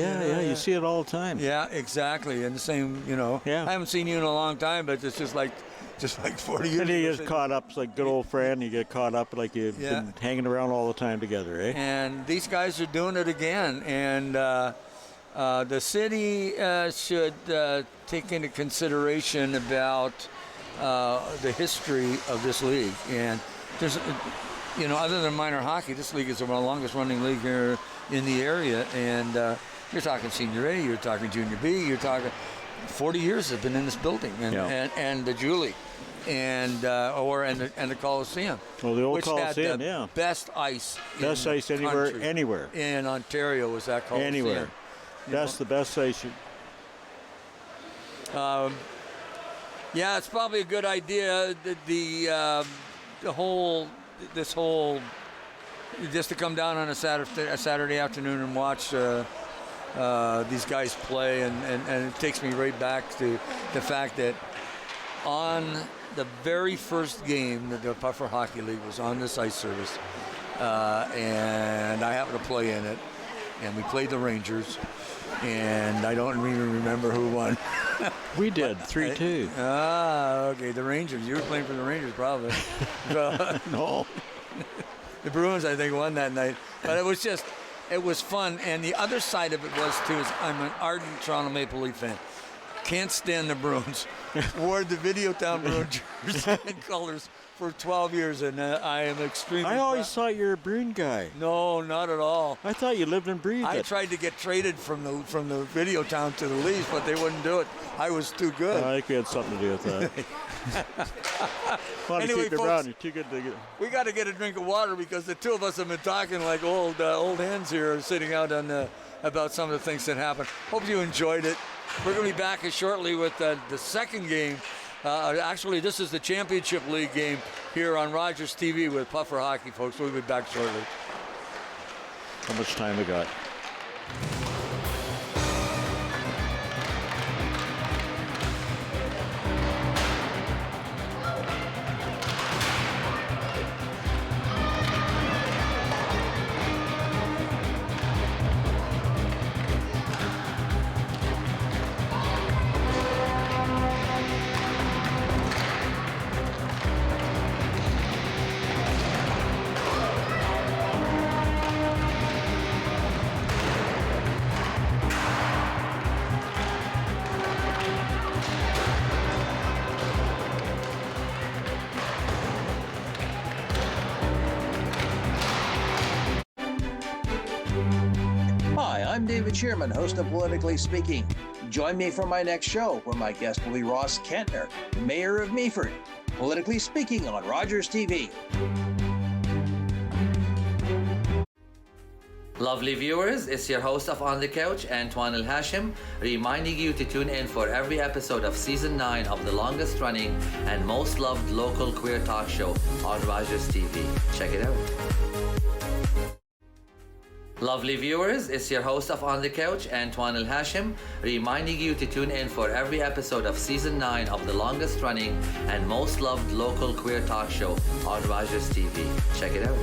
You see it all the time. Yeah, exactly. And the same, Yeah. I haven't seen you in a long time, but it's just like 40 years. And you get caught up, it's like good old friend. You get caught up like you've been hanging around all the time together, eh? And these guys are doing it again. And the city should take into consideration about the history of this league. And there's, other than minor hockey, this league is the longest running league here in the area. And you're talking senior A, you're talking junior B, you're talking 40 years have been in this building, and the Julie, and the Coliseum. Well, the old which Coliseum, had the best ice. Best ice anywhere. In Ontario was that Coliseum. Anywhere. That's the best ice. Yeah, it's probably a good idea. Just to come down on a Saturday afternoon and watch these guys play, and it takes me right back to the fact that on the very first game that the Puffer Hockey League was on this ice service, and I happened to play in it, and we played the Rangers, and I don't even remember who won. We did 3-2. Okay, the Rangers. You were playing for the Rangers, probably. No. The Bruins, I think, won that night. But it was just, it was fun. And the other side of it was, too, is I'm an ardent Toronto Maple Leaf fan. Can't stand the Bruins. Wore the Videotown Bruins jersey and colors for 12 years, and I am extremely I always thought you were a Bruin guy. No, not at all. I thought you lived and breathed I it. tried to get traded from the Videotown to the Leafs, but they wouldn't do it. I was too good. I think we had something to do with that. Want to Anyway, keep your folks, brown. You're too good to get. We got to get a drink of water because the two of us have been talking like old hens here, sitting out on about some of the things that happened. Hope you enjoyed it. We're going to be back shortly with the second game. Actually, this is the Championship League game here on Rogers TV with Puffer Hockey, folks. We'll be back shortly. How much time we got? Hi, I'm David Shearman, host of Politically Speaking. Join me for my next show, where my guest will be Ross Kentner, Mayor of Meaford. Politically Speaking on Rogers TV. Lovely viewers, it's your host of On the Couch, Antoine El Hashim, reminding you to tune in for every episode of Season 9 of the longest running and most loved local queer talk show on Rogers TV. Check it out. Lovely viewers, it's your host of On the Couch, Antoine El Hashim, reminding you to tune in for every episode of Season 9 of the longest running and most loved local queer talk show on Rogers TV. Check it out.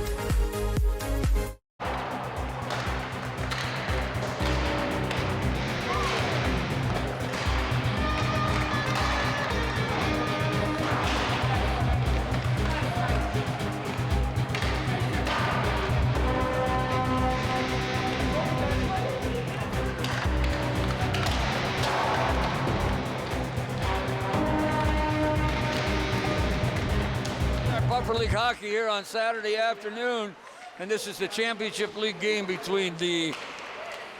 League hockey here on Saturday afternoon, and this is the Championship League game between the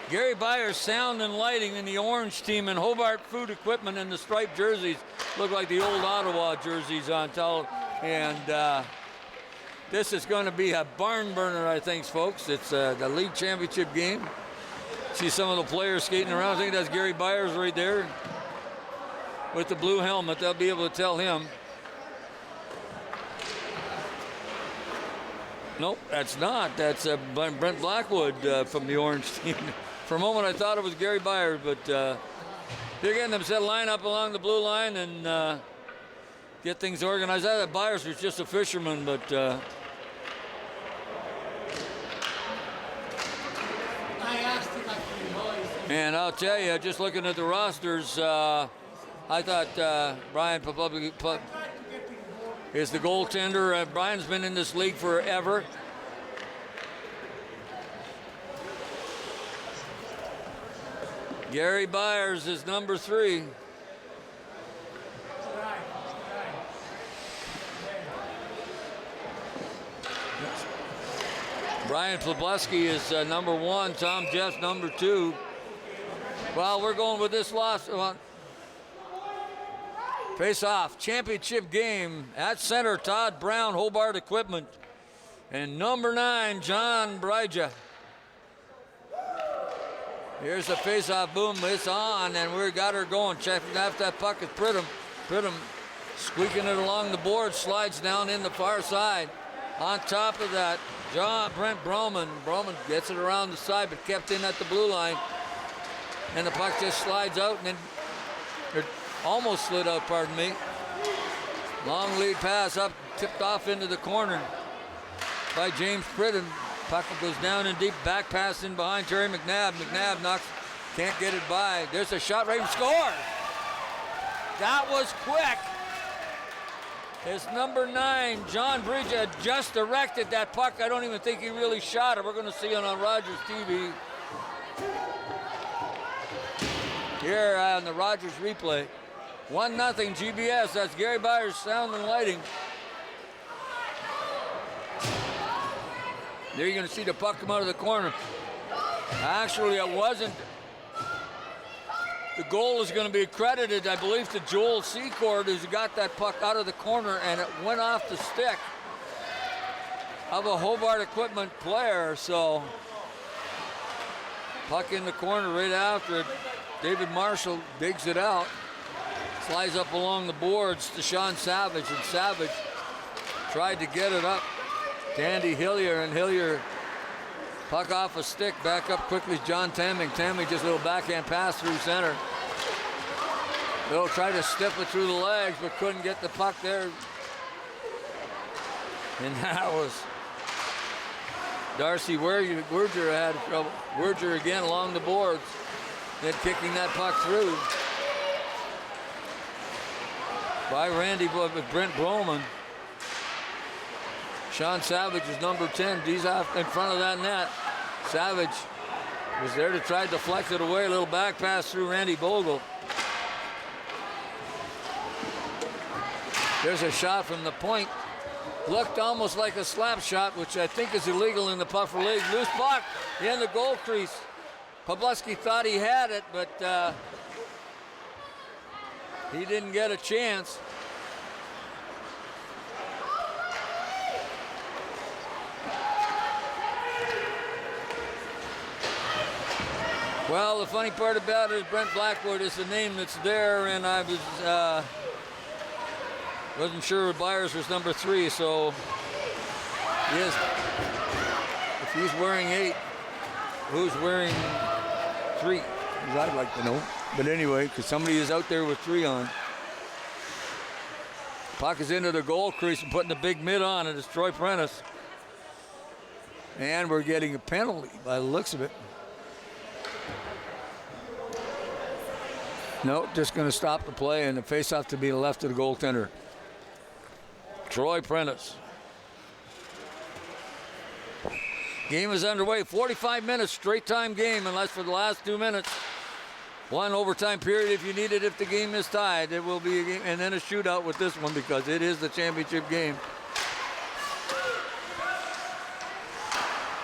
Gary Byers Sound and Lighting and the Orange team, and Hobart Food Equipment and the striped jerseys look like the old Ottawa jerseys on top. And this is going to be a barn burner, I think, folks. It's the league championship game. See some of the players skating around. I think that's Gary Byers right there with the blue helmet. They'll be able to tell him. Nope, that's not. That's Brent Blackwood from the Orange team. For a moment, I thought it was Gary Byers, but they're getting them set line up along the blue line and get things organized. I thought Byers was just a fisherman, but and I'll tell you, just looking at the rosters, I thought Brian is the goaltender. Brian's been in this league forever. Gary Byers is number 3. Brian Plebleski is number 1. Tom Jeff's number 2. Well, we're going with this loss. Face-off, championship game at center, Todd Brown, Hobart Equipment. And number 9, John Bryja. Here's the face-off, boom, it's on, and we got her going. Checking after that puck is Pridham. Pridham squeaking it along the board, slides down in the far side. On top of that, Brent Broman. Broman gets it around the side, but kept in at the blue line. And the puck just slides out, and then almost slid out, pardon me. Long lead pass up, tipped off into the corner by James Pridham. Puck goes down and deep, back pass in behind Terry McNabb. McNabb knocks, can't get it by. There's a shot, right, score. That was quick. is number 9, John Bridger, just directed that puck. I don't even think he really shot it. We're going to see it on Rogers TV. Here on the Rogers replay. 1-0 GBS. That's Gary Byers, sound and lighting. There you're going to see the puck come out of the corner. Actually, it wasn't. The goal is going to be credited, I believe, to Joel Secord, who's got that puck out of the corner, and it went off the stick of a Hobart Equipment player. So, puck in the corner right after it. David Marshall digs it out, slides up along the boards to Sean Savage, and Savage tried to get it up to Andy Hillier, and Hillier, puck off a stick, back up quickly, John Tamming. Tamming just a little backhand pass through center. They'll try to stiff it through the legs, but couldn't get the puck there. And that was Darcy Werger had trouble. Werger again along the boards, then kicking that puck through by Randy Brent Broman. Sean Savage is number 10. He's off in front of that net. Savage was there to try to deflect it away. A little back pass through Randy Bogle. There's a shot from the point. Looked almost like a slap shot, which I think is illegal in the Puffer League. Loose puck in the goal crease. Pawlowski thought he had it, but he didn't get a chance. Well, the funny part about it is Brent Blackwood is the name that's there, and I wasn't sure Byers was number 3, so yes. If he's wearing 8, who's wearing 3? I'd like to know. But anyway, because somebody is out there with 3 on. Puck is into the goal crease and putting the big mid on it. It's Troy Prentice. And we're getting a penalty by the looks of it. No, just going to stop the play, and the face-off to be left to the goaltender. Troy Prentice. Game is underway. 45 minutes, straight-time game, unless for the last 2 minutes. 1 overtime period if you need it. If the game is tied, it will be a game, and then a shootout with this one because it is the championship game.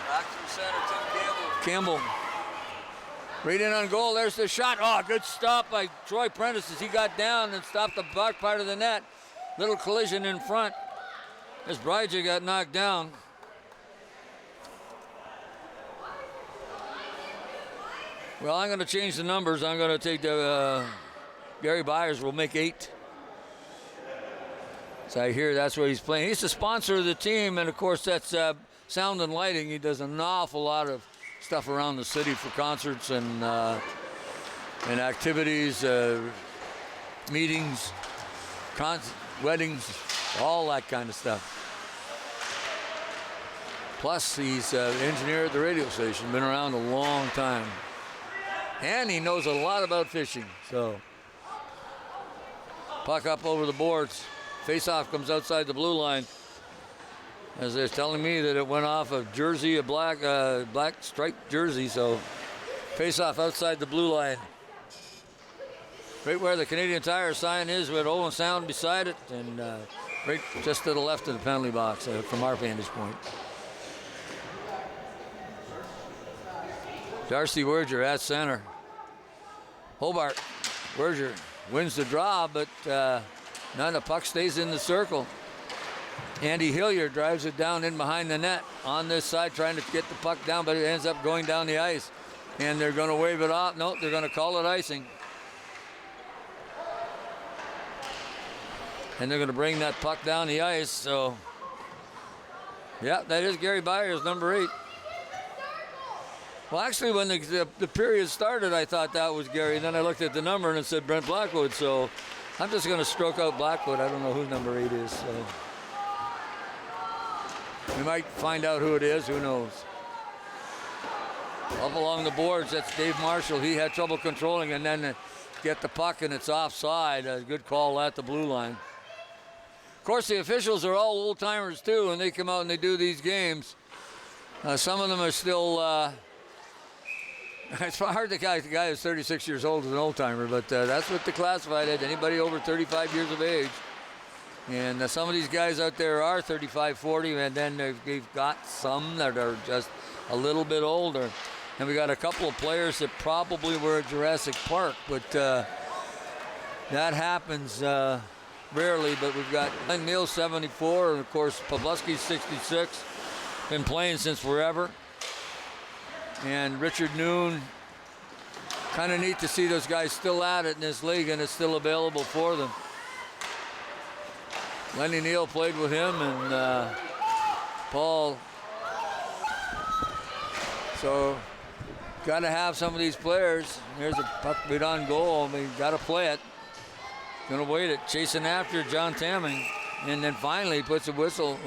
Back through center, Tim Campbell. Right in on goal. There's the shot. Oh, good stop by Troy Prentice as he got down and stopped the back part of the net. Little collision in front as Bridger got knocked down. Well, I'm going to change the numbers. I'm going to take the Gary Byers will make 8. So I hear that's where he's playing. He's the sponsor of the team, and of course that's Sound and Lighting. He does an awful lot of stuff around the city for concerts and activities, meetings, weddings, all that kind of stuff. Plus, he's an engineer at the radio station, been around a long time. And he knows a lot about fishing, so. Puck up over the boards. Face-off comes outside the blue line. As they're telling me that it went off a jersey, a black striped jersey, so face-off outside the blue line. Right where the Canadian Tire sign is with Owen Sound beside it, and right just to the left of the penalty box from our vantage point. Darcy Werger at center. Hobart. Werger wins the draw, but none. The puck stays in the circle. Andy Hillier drives it down in behind the net on this side, trying to get the puck down, but it ends up going down the ice. And they're going to wave it off. No, they're going to call it icing. And they're going to bring that puck down the ice. So, yeah, that is Gary Byers, number 8. Well, actually, when the period started, I thought that was Gary. And then I looked at the number and it said Brent Blackwood. So I'm just going to stroke out Blackwood. I don't know who number 8 is. So we might find out who it is. Who knows? Up along the boards, that's Dave Marshall. He had trouble controlling and then get the puck, and it's offside. A good call at the blue line. Of course, the officials are all old-timers, too, and they come out and they do these games. Some of them are still... it's hard to guy who's 36 years old is an old-timer, but that's what they classified as, anybody over 35 years of age. And some of these guys out there are 35, 40, and then they've got some that are just a little bit older. And we got a couple of players that probably were at Jurassic Park, but that happens rarely. But we've got Neil, 74, and of course Pawlowski's 66, been playing since forever. And Richard Noon, kind of neat to see those guys still at it in this league, and it's still available for them. Lenny Neal played with him, and Paul. So, got to have some of these players. Here's a puck beat on goal. I mean, got to play it. Going to wait it. Chasing after John Tamming. And then finally puts a whistle,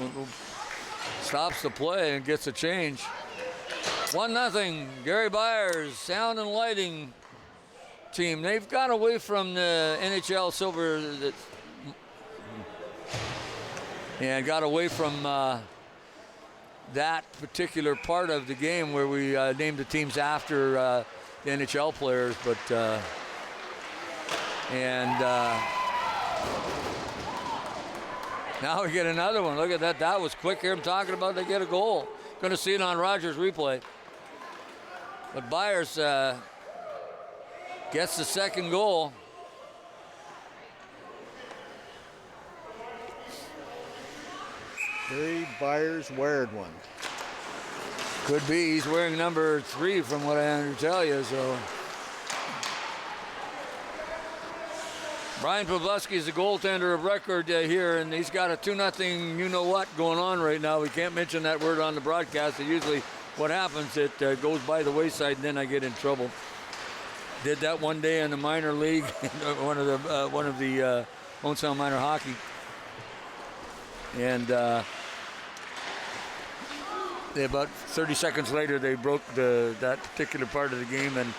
stops the play, and gets a change. 1-0. Gary Byers, sound and lighting team. They've got away from the NHL silver. And got away from that particular part of the game where we named the teams after the NHL players, but now we get another one. Look at that. That was quick here. I'm talking about they get a goal. Going to see it on Rogers replay. But Byers gets the second goal. Gary Byers weared one. Could be. He's wearing number 3 from what I understand you, so. Brian Pawlowski is the goaltender of record here, and he's got a 2-0 you-know-what going on right now. We can't mention that word on the broadcast. Usually what happens, it goes by the wayside, and then I get in trouble. Did that one day in the minor league, one of the Owen Sound Minor Hockey. And about 30 seconds later, they broke that particular part of the game, and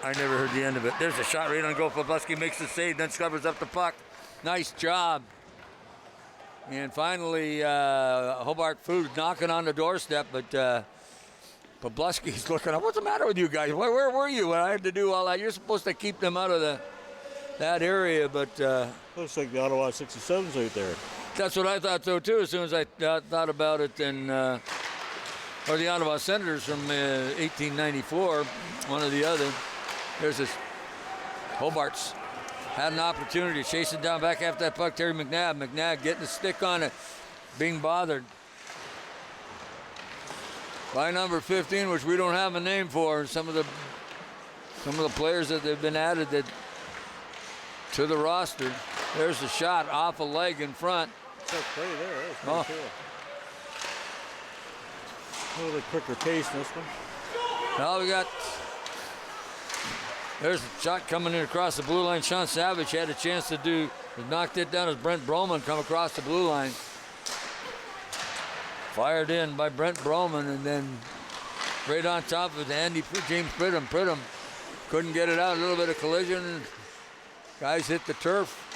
I never heard the end of it. There's a shot right on goal. Pawlowski makes the save, then covers up the puck. Nice job. And finally, Hobart Food knocking on the doorstep, but Pawlowski's looking up. What's the matter with you guys? Where were you when I had to do all that? You're supposed to keep them out of that area, but... looks like the Ottawa 67's right there. That's what I thought, though, too, as soon as I thought about it. And or the Ottawa Senators from 1894, one or the other. There's this Hobart's had an opportunity to chase it down back after that puck. Terry McNabb. McNabb getting the stick on it, being bothered by number 15, which we don't have a name for. Some of the players that they've been added to the roster. There's the shot off a leg in front. That's play there. That was pretty cool. A little bit quicker pace in this one. Now we got. There's a shot coming in across the blue line. Sean Savage had a chance to knocked it down as Brent Broman come across the blue line. Fired in by Brent Broman, and then right on top of James Pridham. Pridham couldn't get it out. A little bit of collision. Guys hit the turf.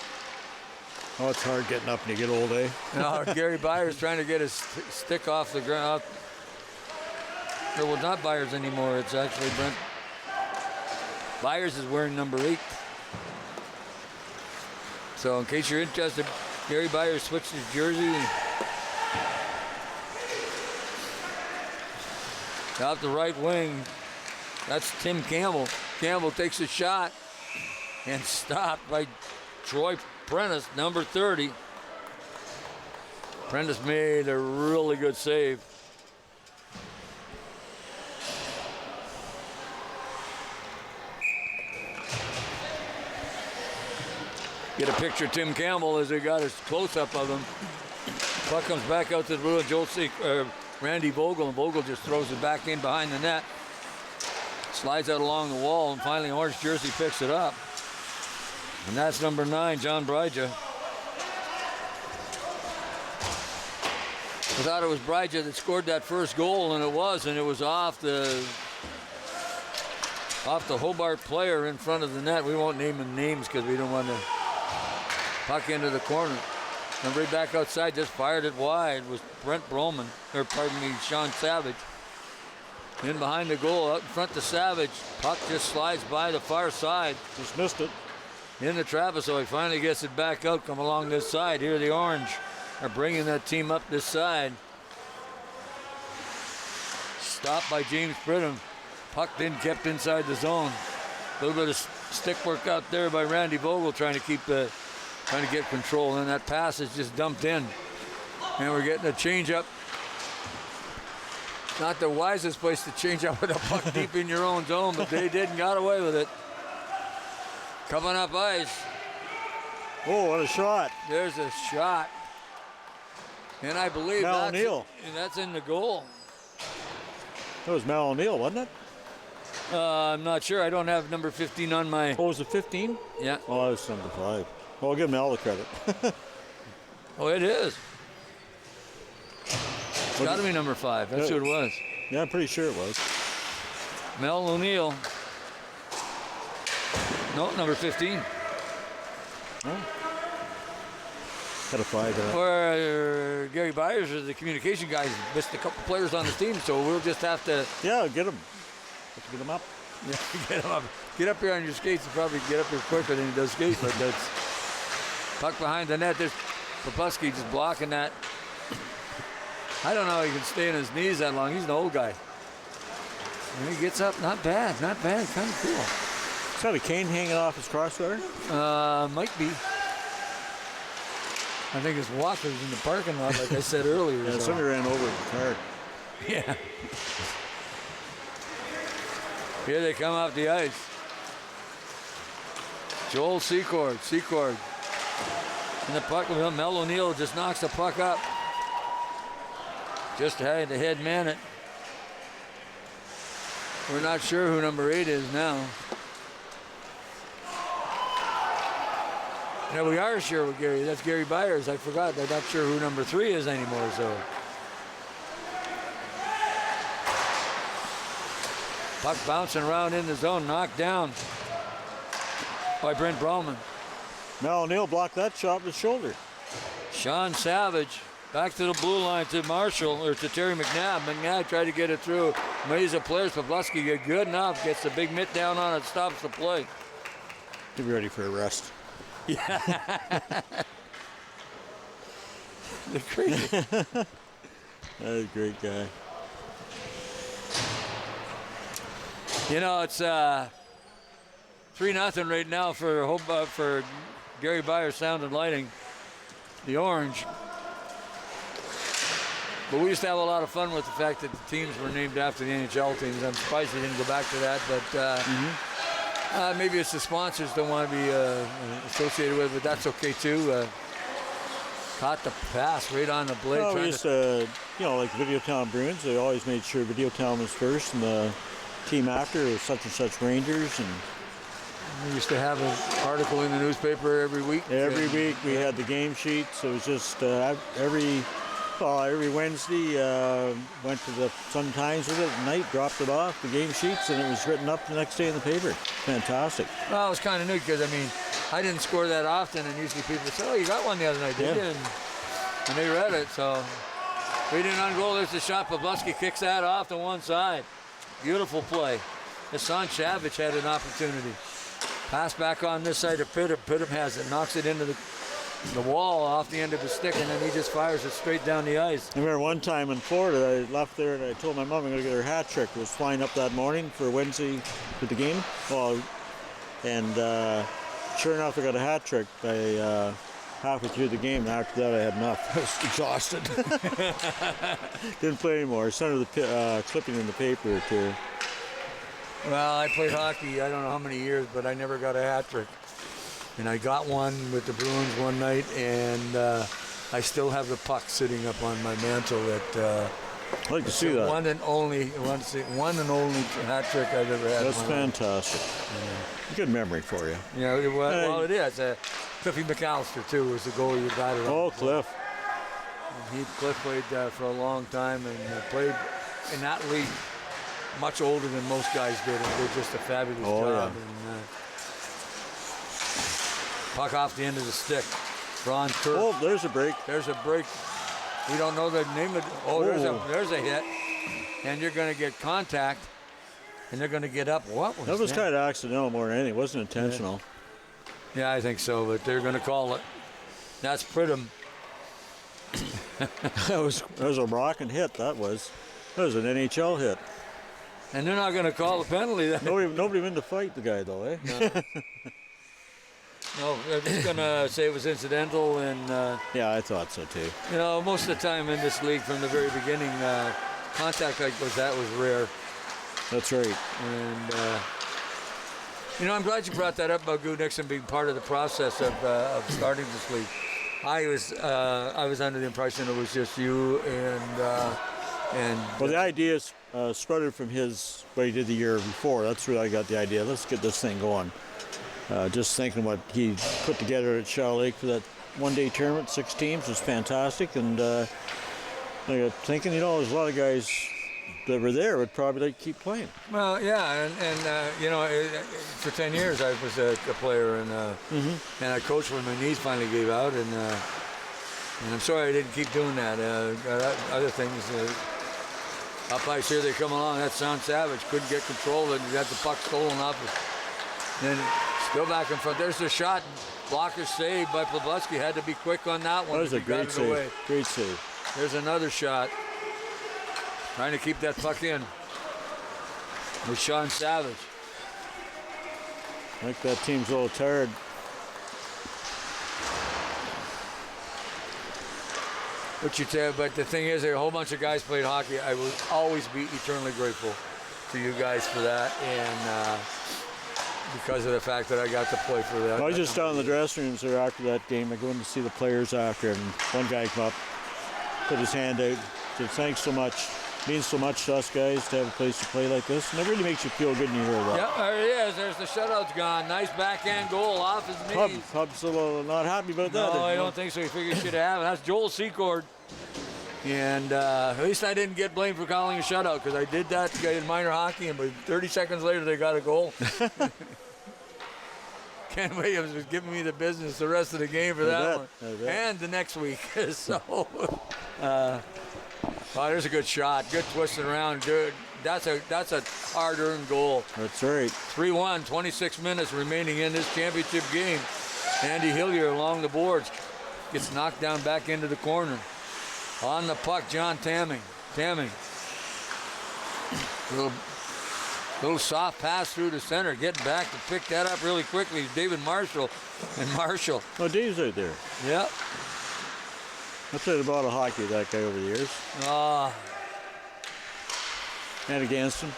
Oh, it's hard getting up when you get old, eh? No, Gary Byers trying to get his stick off the ground. Well, not Byers anymore. It's actually Brent. Byers is wearing number 8. So in case you're interested, Gary Byers switched his jersey. Out the right wing. That's Tim Campbell. Campbell takes a shot and stopped by Troy Prentice, number 30. Prentice made a really good save. Get a picture of Tim Campbell as they got his close-up of him. Puck comes back out to the blue, and Randy Vogel, and Vogel just throws it back in behind the net. Slides out along the wall, and finally orange jersey picks it up. And that's number 9, John Bryja. I thought it was Bryja that scored that first goal, and it was off the Hobart player in front of the net. We won't name him names because we don't want to puck into the corner. And right back outside, just fired it wide was Sean Savage. In behind the goal, out in front to Savage. Puck just slides by the far side. Just missed it. In the traffic, so he finally gets it back out, come along this side. Here the Orange are bringing that team up this side. Stopped by James Britton. Puck then kept inside the zone. A little bit of stick work out there by Randy Vogel trying to get control. And that pass is just dumped in. And we're getting a change up. Not the wisest place to change up with a puck deep in your own zone, but they did and got away with it. Coming up ice. Oh, what a shot. There's a shot. And I believe Mal O'Neill. That's in the goal. That was Mal O'Neill, wasn't it? I'm not sure. I don't have number 15 on my... Oh, was it 15? Yeah. Oh, that was number 5. Well, I'll give Mel the credit. Oh, it is. It's got to be number 5. That's who it was. Yeah, I'm pretty sure it was. Mel O'Neill. No, number 15. Oh. Got a 5 there. Or Gary Byers is the communication guy. Missed a couple players on his team, so we'll just have to... Yeah, get him. Have to get him up. Yeah, get him up. Get up here on your skates. You probably get up here quicker than he does skate, but that's... Puck behind the net. There's Popusky just blocking that. I don't know how he can stay on his knees that long. He's an old guy. And he gets up. Not bad. Not bad. Kind of cool. Is that a cane hanging off his crossbar? Might be. I think his walker's in the parking lot, like I said earlier. Yeah, somebody ran over the car. Yeah. Here they come off the ice. Joel Secord. And the puck, Mel O'Neill just knocks the puck up. Just had to head man it. We're not sure who number 8 is now. Yeah, we are sure with Gary. That's Gary Byers. I forgot. I'm not sure who number 3 is anymore, so. Puck bouncing around in the zone, knocked down by Brent Broman. Mel O'Neill blocked that shot with his shoulder. Sean Savage back to the blue line to Marshall, or to Terry McNabb. McNabb tried to get it through. Maze of players. Pavlovsky get good enough, gets the big mitt down on it, stops the play. He'll be ready for a rest. Yeah. They're crazy. That's a great guy. You know, it's 3-0 right now for Gary Byers Sound and Lighting, the Orange. But we used to have a lot of fun with the fact that the teams were named after the NHL teams. I'm surprised they didn't go back to that, but maybe it's the sponsors don't want to be associated with it, but that's okay too. Caught the pass right on the blade. Well, we used to, like Videotown Bruins, they always made sure Videotown was first and the team after was such and such Rangers. And we used to have an article in the newspaper every week. Every week we had the game sheets. It was just every Wednesday went to the Sun-Times with it at night, dropped it off, the game sheets, and it was written up the next day in the paper. Fantastic. Well, it was kind of neat because, I didn't score that often, and usually people say, oh, you got one the other night, didn't you? And they read it, so we didn't on goal. There's the shot. Pavlovsky kicks that off to one side. Beautiful play. Hassan Shavich had an opportunity. Pass back on this side to Pidham. Pidham has it, knocks it into the wall off the end of his stick, and then he just fires it straight down the ice. I remember one time in Florida, I left there and I told my mom I'm going to get her hat trick. I was flying up that morning for Wednesday for the game. Sure enough, I got a hat trick by halfway through the game, and after that I had enough. I was exhausted. Didn't play anymore. I sent her the clipping in the paper too. Well, I played hockey, I don't know how many years, but I never got a hat trick. And I got one with the Bruins one night, and I still have the puck sitting up on my mantle. I'd like to see that. One and only hat trick I've ever had. That's fantastic. Yeah. Good memory for you. Yeah, well, it is. Cliffy McAllister, too, was the goalie who got it. Oh, Cliff. Cliff played for a long time and played in that league much older than most guys did, and did just a fabulous job. Yeah. And, puck off the end of the stick. Ron Turk. Oh, there's a break. There's a break. We don't know the name of it. Oh, there's a hit. And you're going to get contact. And they're going to get up. What was that? That was kind of accidental more than anything. It wasn't intentional. Yeah, I think so, but they're going to call it. That's Pridham. that was a rocking hit, that was. That was an NHL hit. And they're not going to call the penalty. Nobody win to fight the guy, though, eh? No, they're just going to say it was incidental. And yeah, I thought so, too. You know, most of the time in this league from the very beginning, contact like that was rare. That's right. And, you know, I'm glad you brought that up about Goo Nixon being part of the process of starting this league. I was under the impression it was just you and. Well, the idea started from what he did the year before. That's where I got the idea. Let's get this thing going. Just thinking what he put together at Shaw Lake for that one-day tournament, 6 teams, was fantastic. And I got thinking, you know, there's a lot of guys that were there would probably like to keep playing. Well, yeah, and you know, for 10 years I was a player, and I coached when my knees finally gave out, and I'm sorry I didn't keep doing that. Other things, up ice here they come along. That sounds savage. Couldn't get control, and you got the puck stolen off. Then still back in front. There's the shot. Blocker saved by Plebluski. Had to be quick on that one. That was a great save. Away. Great save. There's another shot. Trying to keep that puck in with Sean Savage. I think that team's a little tired. But the thing is, a whole bunch of guys played hockey. I will always be eternally grateful to you guys for that, and because of the fact that I got to play for that. I was just down in the dressing rooms there after that game. I go in to see the players after, and one guy come up, put his hand out, said, "Thanks so much. Means so much to us guys to have a place to play like this." And it really makes you feel good when you hear that. Yep, there he is. There's the shutout's gone. Nice backhand goal off his knees. Pub's a little not happy about that. No, I don't think so. He figured he should have. That's Joel Secord. And at least I didn't get blamed for calling a shutout, because I did that in minor hockey, and 30 seconds later they got a goal. Ken Williams was giving me the business the rest of the game for that one. And the next week. So, there's a good shot. Good twisting around. Good. That's a hard-earned goal. That's right. 3-1, 26 minutes remaining in this championship game. Andy Hillier along the boards. Gets knocked down back into the corner. On the puck, John Tamming. Little soft pass through the center. Getting back to pick that up really quickly. David Marshall. Oh, Dave's out there. Yep. I played a lot of hockey with that guy over the years. And against him.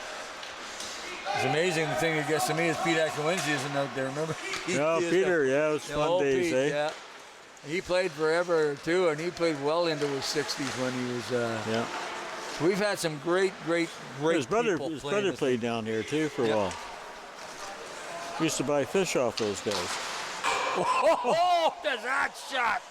It's amazing. The thing that gets to me is Pete Akinwensi isn't out there, remember? Peter, it was fun days, Pete, eh? Yeah. He played forever, too, and he played well into his 60s when he was... yeah. We've had some great his brother played down here, too, for a while. We used to buy fish off those guys. Oh, there's that shot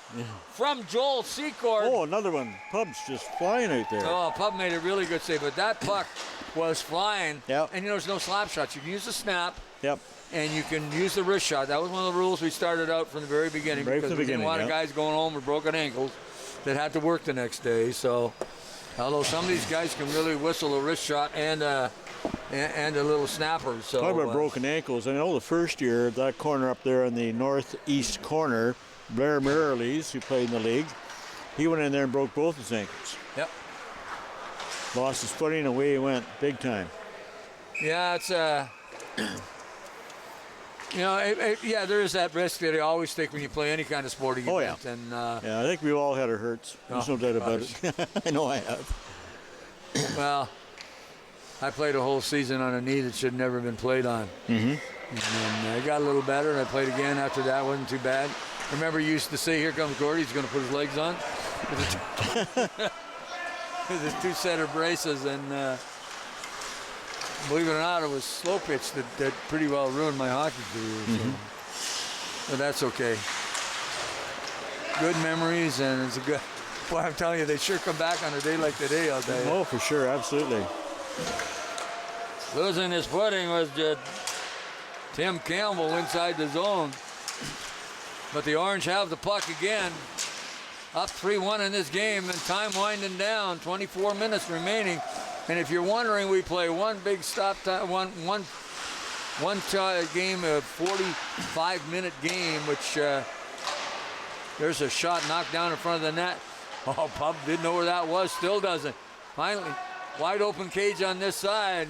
from Joel Secord. Oh, another one. Pub's just flying out there. Oh, Pub made a really good save, but that puck was flying. Yep. And, you know, there's no slap shots. You can use the snap. Yep. And you can use the wrist shot. That was one of the rules we started out from the very beginning. Right because from the beginning, we didn't want guys going home with broken ankles that had to work the next day. So, although some of these guys can really whistle a wrist shot and a little snapper. So, talk about broken ankles. I know the first year, that corner up there in the northeast corner, Blair Mirrlees, who played in the league, he went in there and broke both his ankles. Yep. Lost his footing, away he went, big time. Yeah, it's you know, there is that risk that you always take when you play any kind of sporting event. Yeah. And, yeah, I think we've all had our hurts. There's no doubt about it. I know I have. Well, I played a whole season on a knee that should have never been played on. Mm-hmm. And I got a little better, and I played again after that. Wasn't too bad. Remember, you used to say, "Here comes Gordy. He's going to put his legs on." There's 2 set of braces, and believe it or not, it was slow pitch that pretty well ruined my hockey career. So. But that's okay. Good memories, and it's a good. Boy, I'm telling you, they sure come back on a day like today, I'll tell you. Oh, for sure, absolutely. Losing his footing was just Tim Campbell inside the zone. But the Orange have the puck again. Up 3-1 in this game, and time winding down. 24 minutes remaining. And if you're wondering, we play one big stop time, one game, a 45-minute game, which there's a shot knocked down in front of the net. Oh, Pub didn't know where that was, still doesn't. Finally, wide open cage on this side.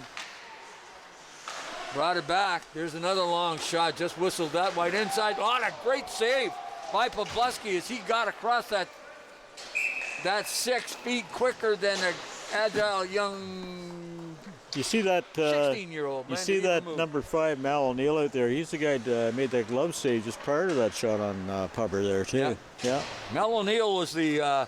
Brought it back. There's another long shot, just whistled that wide inside. Oh, a great save by Pawlowski as he got across that 6 feet quicker than an agile young You see that 16-year-old. You see that number 5 Mal O'Neill out there. He's the guy that made that glove save just prior to that shot on Pubber there too. Yeah. Mel O'Neill was the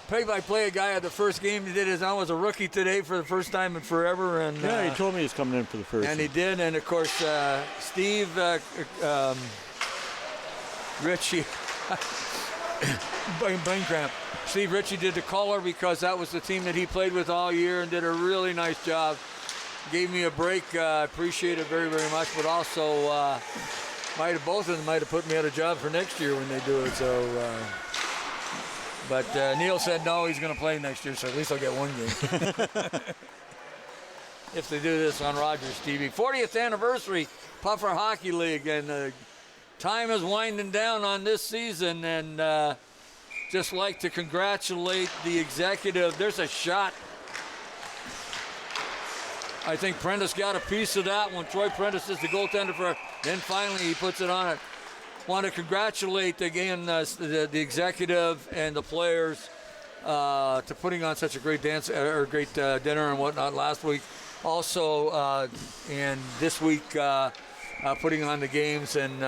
play-by-play guy at the first game. He did his own, was a rookie today for the first time in forever. And yeah, he told me he's coming in for the first. And he did. And of course, Steve Ritchie. Brain cramp. Steve Ritchie did the color because that was the team that he played with all year and did a really nice job. Gave me a break. Appreciate it very, very much. But also, both of them might have put me out of job for next year when they do it. So, but Neil said no, he's going to play next year, so at least I'll get one game. If they do this on Rogers TV. 40th anniversary Puffer Hockey League, and time is winding down on this season, and just like to congratulate the executive. There's a shot. I think Prentice got a piece of that one. Troy Prentice is the goaltender for, then finally he puts it on it. Want to congratulate again the executive and the players to putting on such a great dance or great dinner and whatnot last week. Also, and this week putting on the games and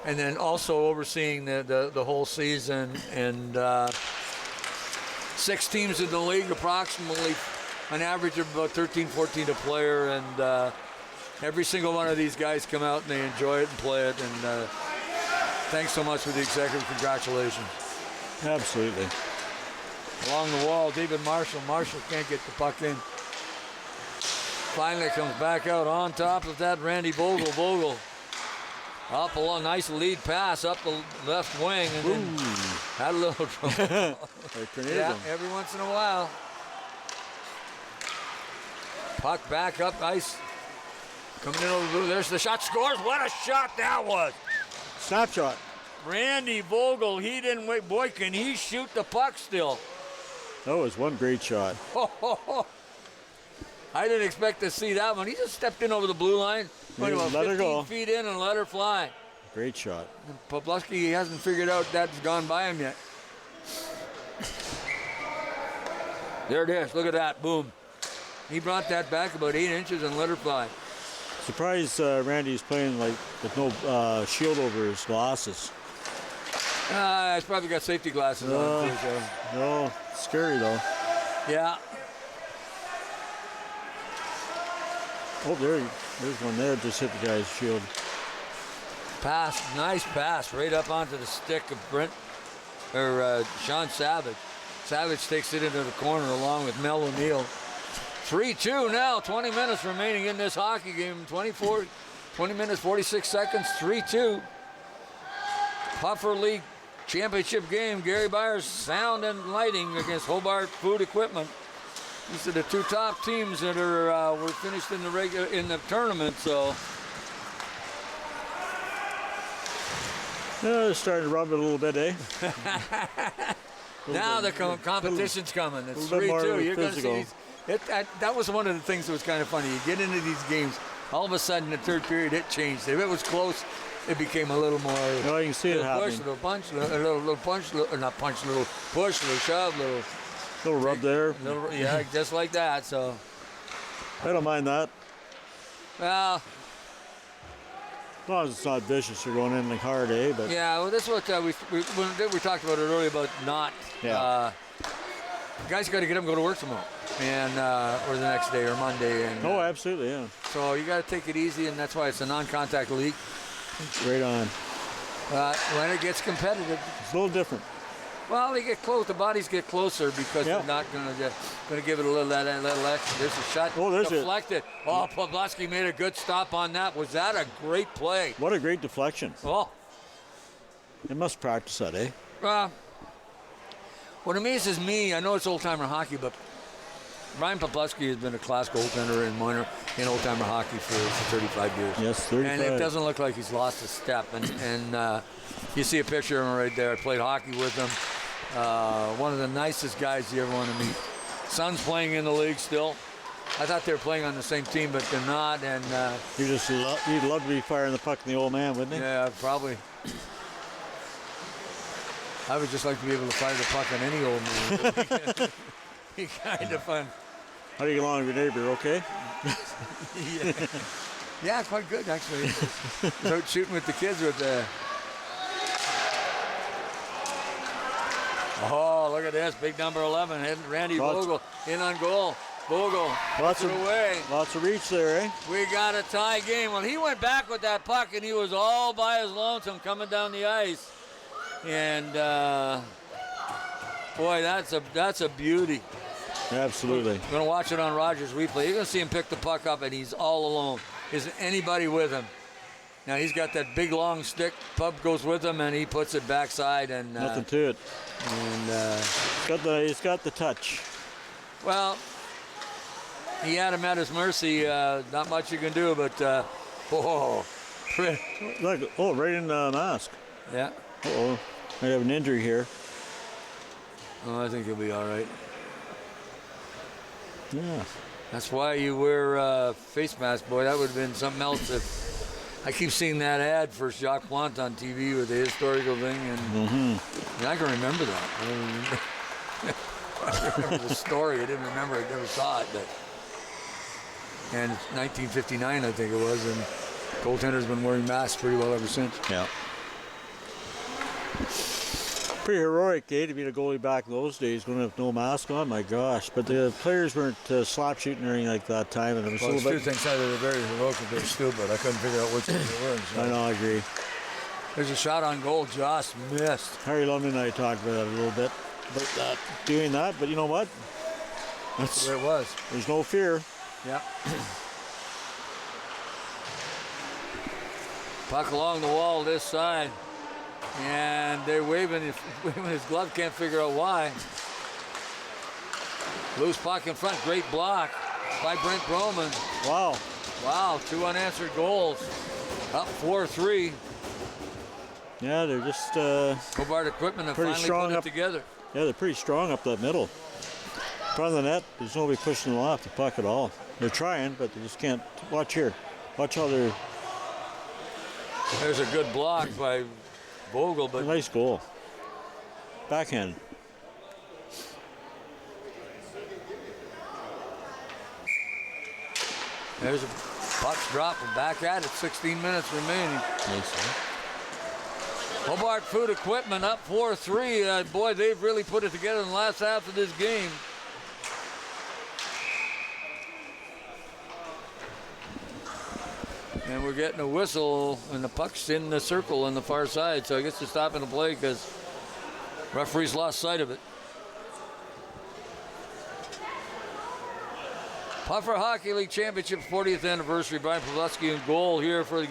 then also overseeing the whole season, and 6 teams in the league, approximately an average of about 13, 14 a player, and every single one of these guys come out and they enjoy it and play it, and thanks so much for the executive. Congratulations. Absolutely. Along the wall, David Marshall. Marshall can't get the puck in. Finally comes back out on top of that, Randy Vogel. Vogel up a nice lead pass up the left wing, and then had a little trouble. Yeah, every once in a while. Puck back up ice. Coming in over the blue. There's the shot. Scores. What a shot that was. Snapshot. Randy Vogel, he didn't wait. Boy, can he shoot the puck still. That was one great shot. I didn't expect to see that one. He just stepped in over the blue line. Let her go. 15 feet in and let her fly. Great shot. Pawlowski hasn't figured out that's gone by him yet. There it is. Look at that. Boom. He brought that back about 8 inches and let her fly. Surprised Randy's playing like with no shield over his glasses. He's probably got safety glasses on too. So. No, scary though. Yeah. Oh, there's one there. Just hit the guy's shield. Pass, nice pass, right up onto the stick of Sean Savage. Savage takes it into the corner along with Mel O'Neill. 3-2 now, 20 minutes remaining in this hockey game. 20 minutes, 46 seconds, 3-2. Puffer League Championship game. Gary Byers Sound and Lighting against Hobart Food Equipment. These are the 2 top teams that were finished in the tournament. So they're starting to rub it a little bit, eh? Now the competition's coming. It's 3-2. You're going to see these. That was one of the things that was kind of funny. You get into these games, all of a sudden, the third period, it changed. If it was close, it became a little more. No, you can see it happening. Push, little punch, little punch, not punch, little push, little shove, little rub there. Yeah, just like that. So I don't mind that. Well, as long as it's not vicious or going in like hard, eh? But yeah, well, that's what we talked about it earlier about not. Yeah. Guys got to get up and go to work tomorrow, and or the next day or Monday. And, oh, absolutely, yeah. So you got to take it easy, and that's why it's a non-contact league. Right on. When it gets competitive, it's a little different. Well, they get close. The bodies get closer because they're not going to give it a little extra. There's a shot. Oh, there's deflected. Oh, Pawlowski made a good stop on that. Was that a great play? What a great deflection. Oh. They must practice that, eh? What amazes me, I know it's old-timer hockey, but Brian Poplawski has been a class goaltender in minor in old-timer hockey for 35 years. Yes, 35. And it doesn't look like he's lost a step. And you see a picture of him right there. I played hockey with him. One of the nicest guys you ever want to meet. Son's playing in the league still. I thought they were playing on the same team, but they're not. And you'd love to be firing the puck in the old man, wouldn't you? Yeah, probably. I would just like to be able to fire the puck on any old man. Be kind of fun. How do you get along with your neighbor? Okay. Yeah, quite good actually. Out shooting with the kids with the. Oh, look at this. Big number 11. Randy Vogel in on goal. Vogel lots of away. Lots of reach there, eh? We got a tie game. Well, he went back with that puck, and he was all by his lonesome coming down the ice. And, boy, that's a beauty. Absolutely. We're going to watch it on Rogers replay. You're going to see him pick the puck up, and he's all alone. Isn't anybody with him. Now, he's got that big, long stick. Pub goes with him, and he puts it backside. And nothing to it. And he's got the touch. Well, he had him at his mercy. Not much you can do, but Look, right in the mask. Yeah. Uh-oh, might have an injury here. Oh, I think he'll be all right. Yeah. That's why you wear face mask, boy. That would have been something else. If I keep seeing that ad for Jacques Plante on TV with the historical thing, and I can remember that. I remember the story. I didn't remember it. Never saw it, but. And it's 1959, I think it was, and goaltender's been wearing masks pretty well ever since. Yeah. Pretty heroic, eh, to be the goalie back in those days, going to have no mask on. My gosh! But the players weren't slap shooting or anything like that time, and it was Well, a little two bit. things. Either they're very heroic or they're stupid. I couldn't figure out which one they were. So. I know, I agree. There's a shot on goal, just missed. Harry Lundman and I talked about that a little bit, about doing that. But you know what? That's the way it was. There's no fear. Yeah. Puck along the wall this side. And they're waving his glove, can't figure out why. Loose puck in front, great block by Brent Broman. Wow. Wow, 2 unanswered goals. Up 4-3. Yeah, they're just Hobart Equipment have finally strong put it up together. Yeah, they're pretty strong up that middle. In front of the net, there's nobody pushing them off the puck at all. They're trying, but they just can't. Watch here. Watch how they're. There's a good block by Vogel, but nice goal. Backhand. There's a puck's drop and back at it. 16 minutes remaining. Hobart Food Equipment up 4-3. Boy, they've really put it together in the last half of this game. And we're getting a whistle, and the puck's in the circle on the far side, so I guess they're stopping the play because referee's lost sight of it. Puffer Hockey League Championship 40th anniversary. Brian Pawlowski in goal here for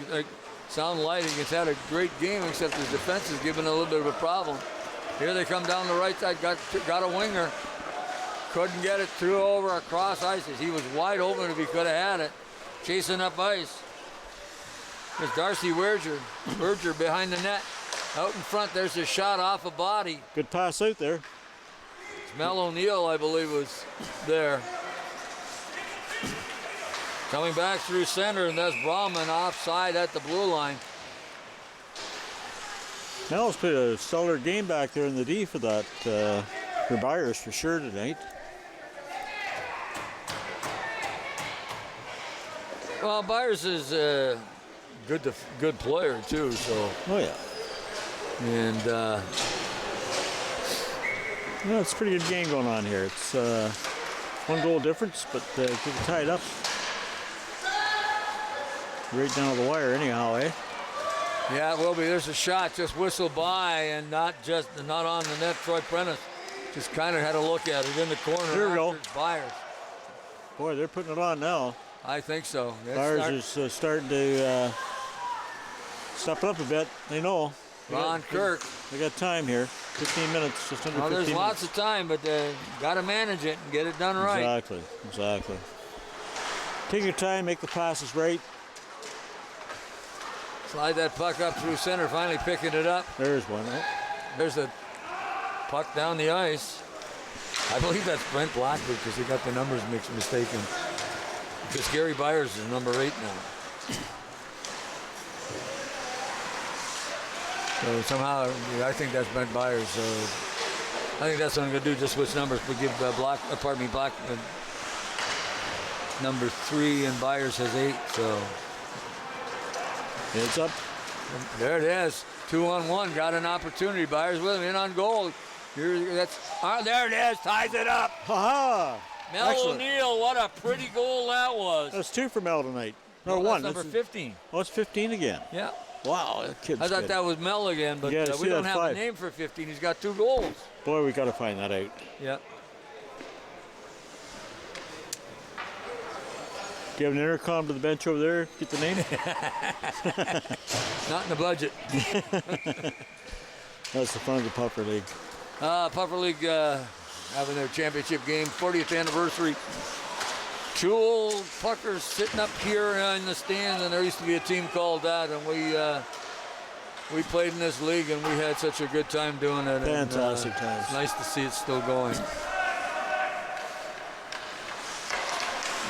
Sound Lighting. It's had a great game, except his defense is giving a little bit of a problem. Here they come down the right side, got a winger. Couldn't get it through over across ice. He was wide open if he could have had it. Chasing up ice. There's Darcy Werger behind the net. Out in front, there's a shot off a body. Good pass out there. It's Mel O'Neill, I believe, was there. Coming back through center, and that's Brahman offside at the blue line. Mel's played a stellar game back there in the D for that, for Byers for sure tonight. Well, Byers is a good player too. So. Oh yeah. And yeah, it's a pretty good game going on here. It's 1 goal difference, but keep it tied up. Right down to the wire, anyhow, eh? Yeah, it will be. There's a shot just whistled by, and not on the net. Troy Prentice just kind of had a look at it in the corner. Here we go. Byers. Boy, they're putting it on now. I think so. Byers is starting to step up a bit. They know. Ron Kirk. We got time here. 15 minutes, just under 15 minutes. There's lots of time, but got to manage it and get it done right. Exactly. Take your time, make the passes right. Slide that puck up through center, finally picking it up. There's one. Oh. There's the puck down the ice. I believe that's Brent Blackwood because he got the numbers mistaken. Because Gary Byers is number 8 now. So somehow, I think that's Brent Byers. So I think that's what I'm going to do, just switch numbers, but give Black number 3 and Byers has 8. So it's up. There it is. 2-on-1. Got an opportunity. Byers with him in on goal. There it is. Ties it up. Ha-ha. Mel O'Neill, what a pretty goal that was. That's 2 for Mel tonight. No, one. That's number 15. Oh, it's 15 again. Yeah. Wow, that kid's I thought good. that was Mel again, but we don't have a name for 15. He's got 2 goals. Boy, we got to find that out. Yeah. Do you have an intercom to the bench over there? Get the name? Not in the budget. That's the front of the Puffer League. Puffer League having their championship game, 40th anniversary. 2 old puckers sitting up here in the stands, and there used to be a team called that, and we played in this league, and we had such a good time doing it. Fantastic times. It's nice to see it still going.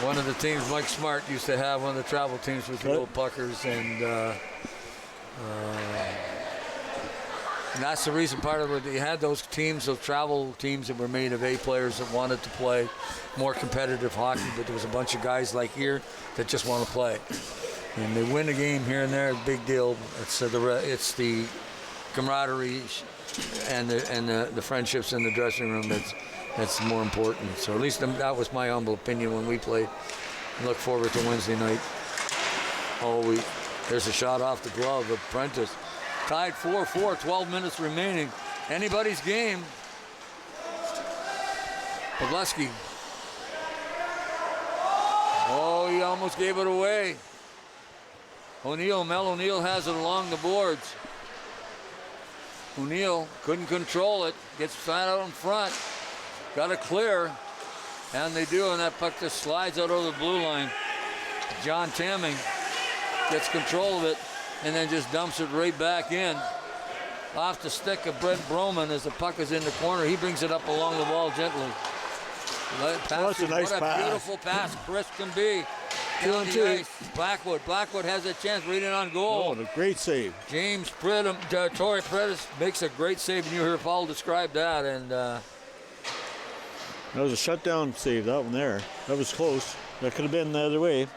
One of the teams, Mike Smart, used to have one of the travel teams with the old puckers, and that's the reason, part of it. You had those teams, those travel teams that were made of A players that wanted to play more competitive hockey, but there was a bunch of guys like here that just want to play. And they win a game here and there, big deal. It's the camaraderie and the friendships in the dressing room that's more important. So at least that was my humble opinion when we played. I look forward to Wednesday night all week. There's a shot off the glove of Prentice. Tied 4-4, 12 minutes remaining. Anybody's game. Pogleski. Oh, he almost gave it away. Mel O'Neill has it along the boards. O'Neill couldn't control it. Gets flat out in front. Got it clear. And they do, and that puck just slides out over the blue line. John Tamming gets control of it and then just dumps it right back in. Off the stick of Brent Broman as the puck is in the corner. He brings it up along the wall gently. That's a nice pass. What a beautiful pass Chris can be. 2-on-2. Blackwood has a chance reading on goal. Oh, and a great save. James Pridham, Torrey Prentice makes a great save, and you heard Paul describe that. And that was a shutdown save, that one there. That was close. That could have been the other way.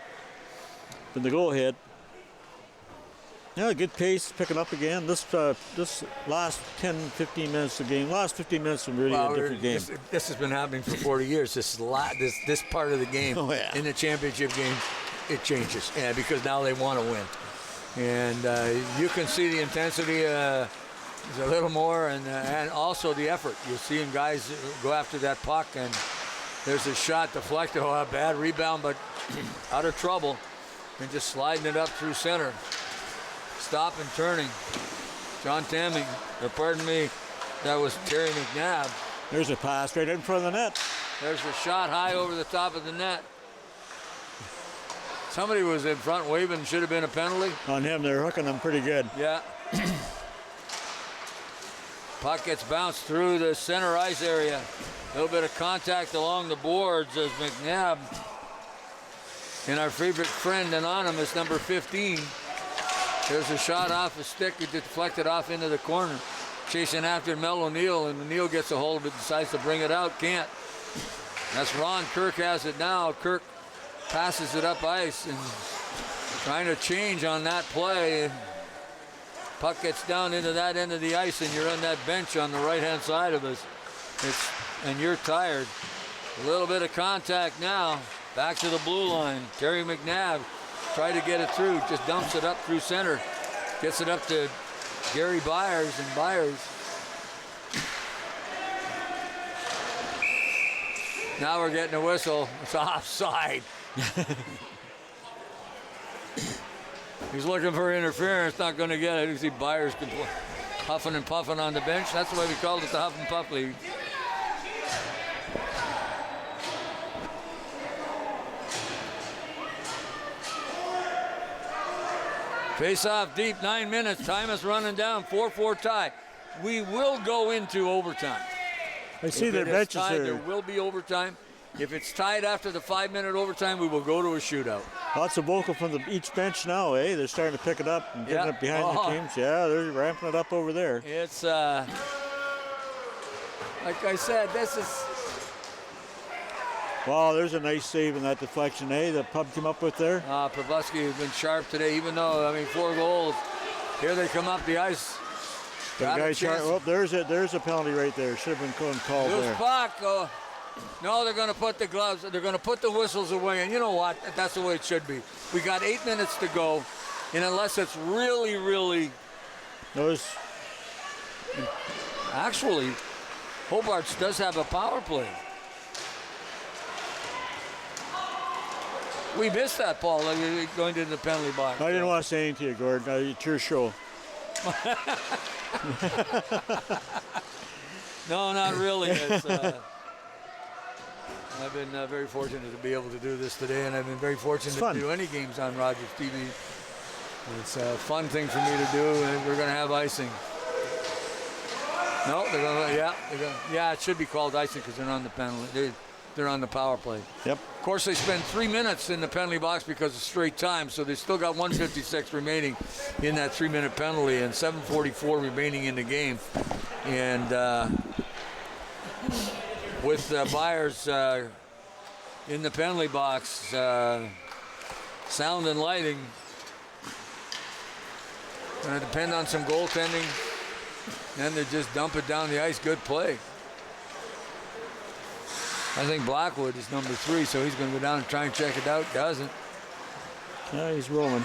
But the goal hit. Yeah, good pace, picking up again. This last 10, 15 minutes of the game, last 15 minutes was really a different game. This has been happening for 40 years. This part of the game in the championship game, it changes. Yeah, because now they want to win. And you can see the intensity is a little more, and also the effort. You're seeing guys go after that puck, and there's a shot deflected. Oh, a bad rebound, but out of trouble, and just sliding it up through center. Stop and turning. John Tamming, pardon me, that was Terry McNabb. There's a pass right in front of the net. There's a shot high over the top of the net. Somebody was in front waving, should have been a penalty. On him, they're hooking him pretty good. Yeah. Puck gets bounced through the center ice area. A little bit of contact along the boards as McNabb and our favorite friend, Anonymous, number 15. There's a shot off a stick. It deflected off into the corner. Chasing after Mel O'Neill, and O'Neill gets a hold of it, decides to bring it out. Can't. That's Ron Kirk has it now. Kirk passes it up ice and trying to change on that play. Puck gets down into that end of the ice, and you're on that bench on the right-hand side of us. And you're tired. A little bit of contact now. Back to the blue line. Terry McNabb tried to get it through, just dumps it up through center. Gets it up to Gary Byers, and Byers. Now we're getting a whistle. It's offside. He's looking for interference, not going to get it. You see Byers huffing and puffing on the bench. That's why we called it the Huff and Puff League. Face off deep, 9 minutes. Time is running down. 4-4 tie. We will go into overtime. I see their benches tied, there. There will be overtime. If it's tied after the 5-minute overtime, we will go to a shootout. Lots of vocal from each bench now, eh? They're starting to pick it up and getting it behind their teams. Yeah, they're ramping it up over there. It's, like I said, this is... Wow, there's a nice save in that deflection, eh? The pub came up with there. Pavlovsky has been sharp today, even though, 4 goals. Here they come up the ice. There's a penalty right there. Should have been called Loose there. puck. No, they're going to put the gloves, they're going to put the whistles away. And you know what? That's the way it should be. We got 8 minutes to go. And unless it's really, really... Actually, Hobart's does have a power play. We missed that, Paul, going to the penalty box. I didn't want to say anything to you, Gordon. It's your show. No, not really. I've been very fortunate to be able to do this today, and I've been very fortunate to do any games on Rogers TV. It's a fun thing for me to do, and we're going to have icing. No, they're going to, yeah, it should be called icing because they're on the penalty. They're on the power play. Yep. Of course, they spend 3 minutes in the penalty box because of straight time, so they still got 1:56 remaining in that 3-minute penalty and 7:44 remaining in the game. And with Byers in the penalty box, sound and lighting, going to depend on some goaltending. Then they just dump it down the ice. Good play. I think Blackwood is number 3, so he's going to go down and try and check it out. Doesn't. Yeah, he's rolling.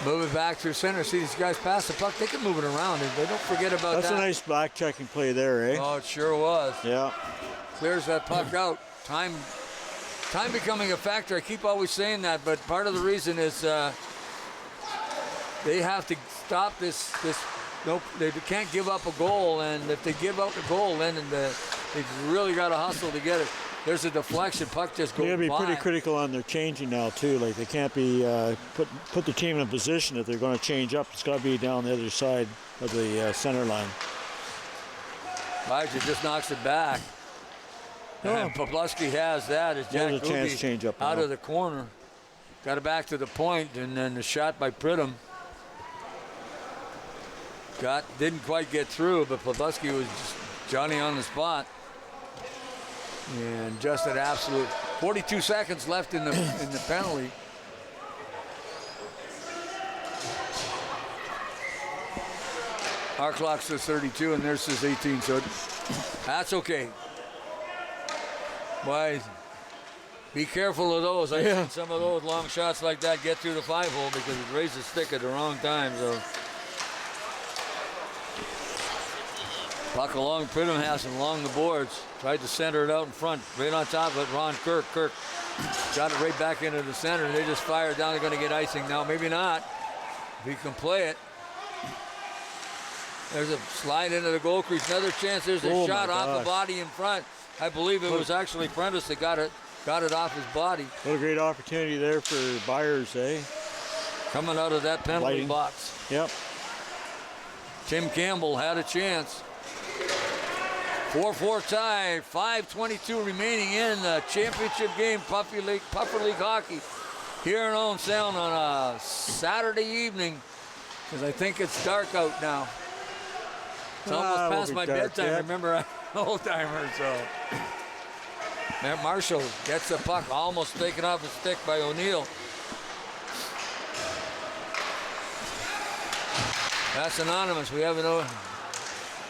Move it back through center. See these guys pass the puck. They can move it around. They don't forget about that. That's a nice back checking play there, eh? Oh, it sure was. Yeah. Clears that puck out. Time becoming a factor. I keep always saying that, but part of the reason is they have to stop this. Nope, they can't give up a goal, and if they give up a goal, then they've really got to hustle to get it. There's a deflection, puck just goes by. They got to be pretty critical on their changing now too. Like they can't be put the team in a position if they're going to change up. It's got to be down the other side of the center line. Roger just knocks it back. And Pavlovsky has that as Jack chance change up out now. of the corner. Got it back to the point, and then the shot by Pridham. Didn't quite get through, but Pavlovsky was just Johnny on the spot. And just an absolute 42 seconds left in the penalty. Our clock says 32 and theirs says 18, so that's okay. Why? Be careful of those. I've seen some of those long shots like that get through the 5-hole because it raised the stick at the wrong time. So puck along Pridhamhassen along the boards. Tried to center it out in front. Right on top of it, Ron Kirk. Kirk got it right back into the center. They just fired down. They're going to get icing now. Maybe not. If he can play it. There's a slide into the goal crease. Another chance. There's a shot off the body in front. I believe it was actually Prentice that got it off his body. What a great opportunity there for Byers, eh? Coming out of that penalty box. Yep. Tim Campbell had a chance. 4-4 tie, 5:22 remaining in the championship game, Puffer League hockey here in Owen Sound on a Saturday evening, because I think it's dark out now. It's almost past my bedtime. Yet. Remember, I'm an old timer, so. Marshall gets the puck, almost taken off his stick by O'Neill. That's anonymous. We have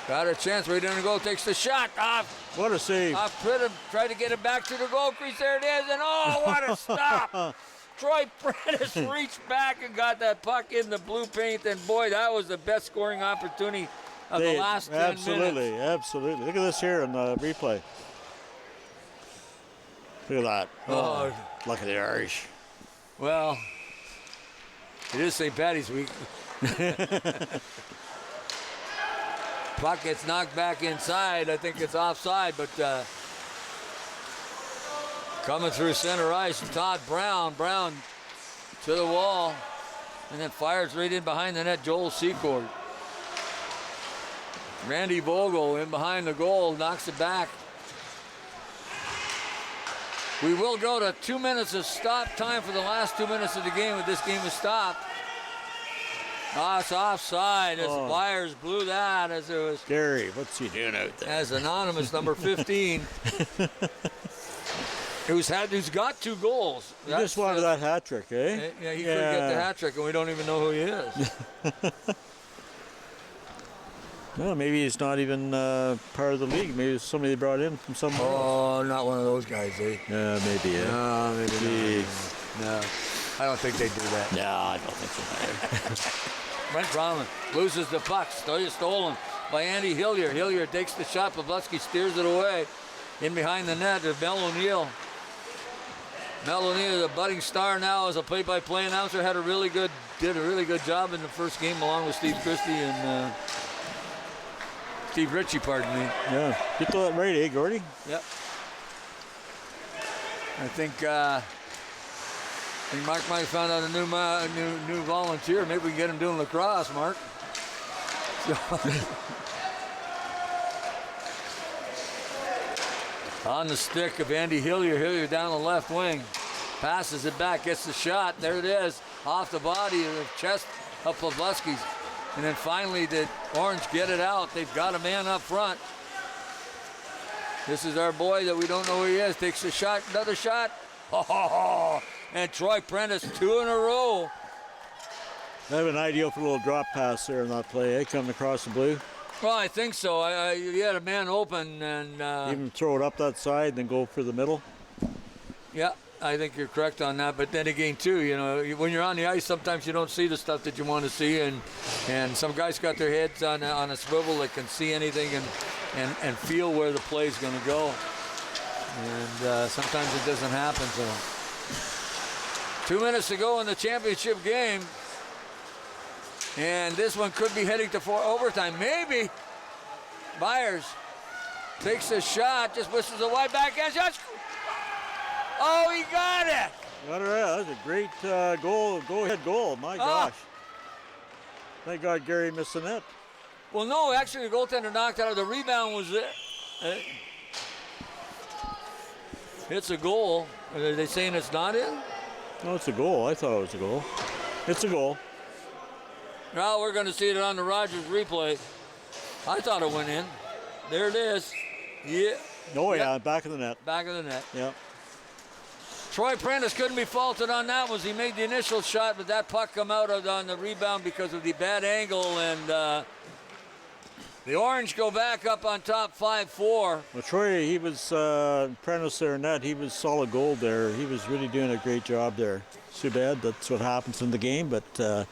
got a chance. Right in the goal. Takes the shot off. What a save. Off Pridham. Tried to get it back to the goal crease. There it is. And oh, what a stop. Troy Prentice reached back and got that puck in the blue paint. And boy, that was the best scoring opportunity of the last 10 minutes. Absolutely. Look at this here in the replay. Look at that. Oh, look at the Irish. Well, it is St. Paddy's week. Puck gets knocked back inside. I think it's offside, but coming through center ice, Todd Brown. Brown to the wall, and then fires right in behind the net, Joel Secord. Randy Vogel in behind the goal, knocks it back. We will go to 2 minutes of stop time for the last 2 minutes of the game, but this game is stopped. It's offside as Myers blew that as it was. Gary, what's he doing out there? As anonymous number 15. who's got 2 goals. He just wanted that hat trick, eh? Yeah, he couldn't get the hat trick, and we don't even know who he is. No, maybe he's not even part of the league. Maybe it's somebody they brought in from somewhere else. Oh, not one of those guys, eh? Yeah, maybe, yeah. No, maybe not. No, I don't think they do that. No, I don't think so. Brent Brahman loses the puck. Stolen by Andy Hillier. Hillier takes the shot. Pavelski steers it away. In behind the net is Mel O'Neill. Mel O'Neill, the budding star now as a play-by-play announcer, did a really good job in the first game along with Steve Christie and Steve Ritchie, pardon me. Yeah, get that right, eh, Gordy? Yep. I think Mark might have found out a new volunteer. Maybe we can get him doing lacrosse, Mark. On the stick of Andy Hillier. Hillier down the left wing. Passes it back, gets the shot. There it is. Off the body of the chest of Pavelski's. And then finally did Orange get it out. They've got a man up front. This is our boy that we don't know who he is. Takes a shot, another shot. And Troy Prentice, 2 in a row. That would have been ideal for a little drop pass there in that play, eh? Coming across the blue. Well, I think so. You had a man open and... even throw it up that side, then go for the middle. Yeah, I think you're correct on that. But then again, too, you know, when you're on the ice, sometimes you don't see the stuff that you want to see. And some guys got their heads on a swivel that can see anything and feel where the play's going to go. And sometimes it doesn't happen. So 2 minutes to go in the championship game. And this one could be heading to overtime. Maybe. Myers takes a shot, just whistles a wide backhand shot. Oh, he got it. Got it right. That was a great go-ahead goal. My gosh. Thank God Gary missed the net. Well, no, actually the goaltender knocked out. The rebound was there. It's a goal. Are they saying it's not in? No, it's a goal. I thought it was a goal. It's a goal. Now we're going to see it on the Rogers replay. I thought it went in. There it is. Yeah. Oh, yeah, back of the net. Back of the net. Yeah. Troy Prentice couldn't be faulted on that one. He made the initial shot, but that puck come out on the rebound because of the bad angle, and the Orange go back up on top 5-4. Well, Troy, he was Prentice there in net. He was solid gold there. He was really doing a great job there. Too bad that's what happens in the game, but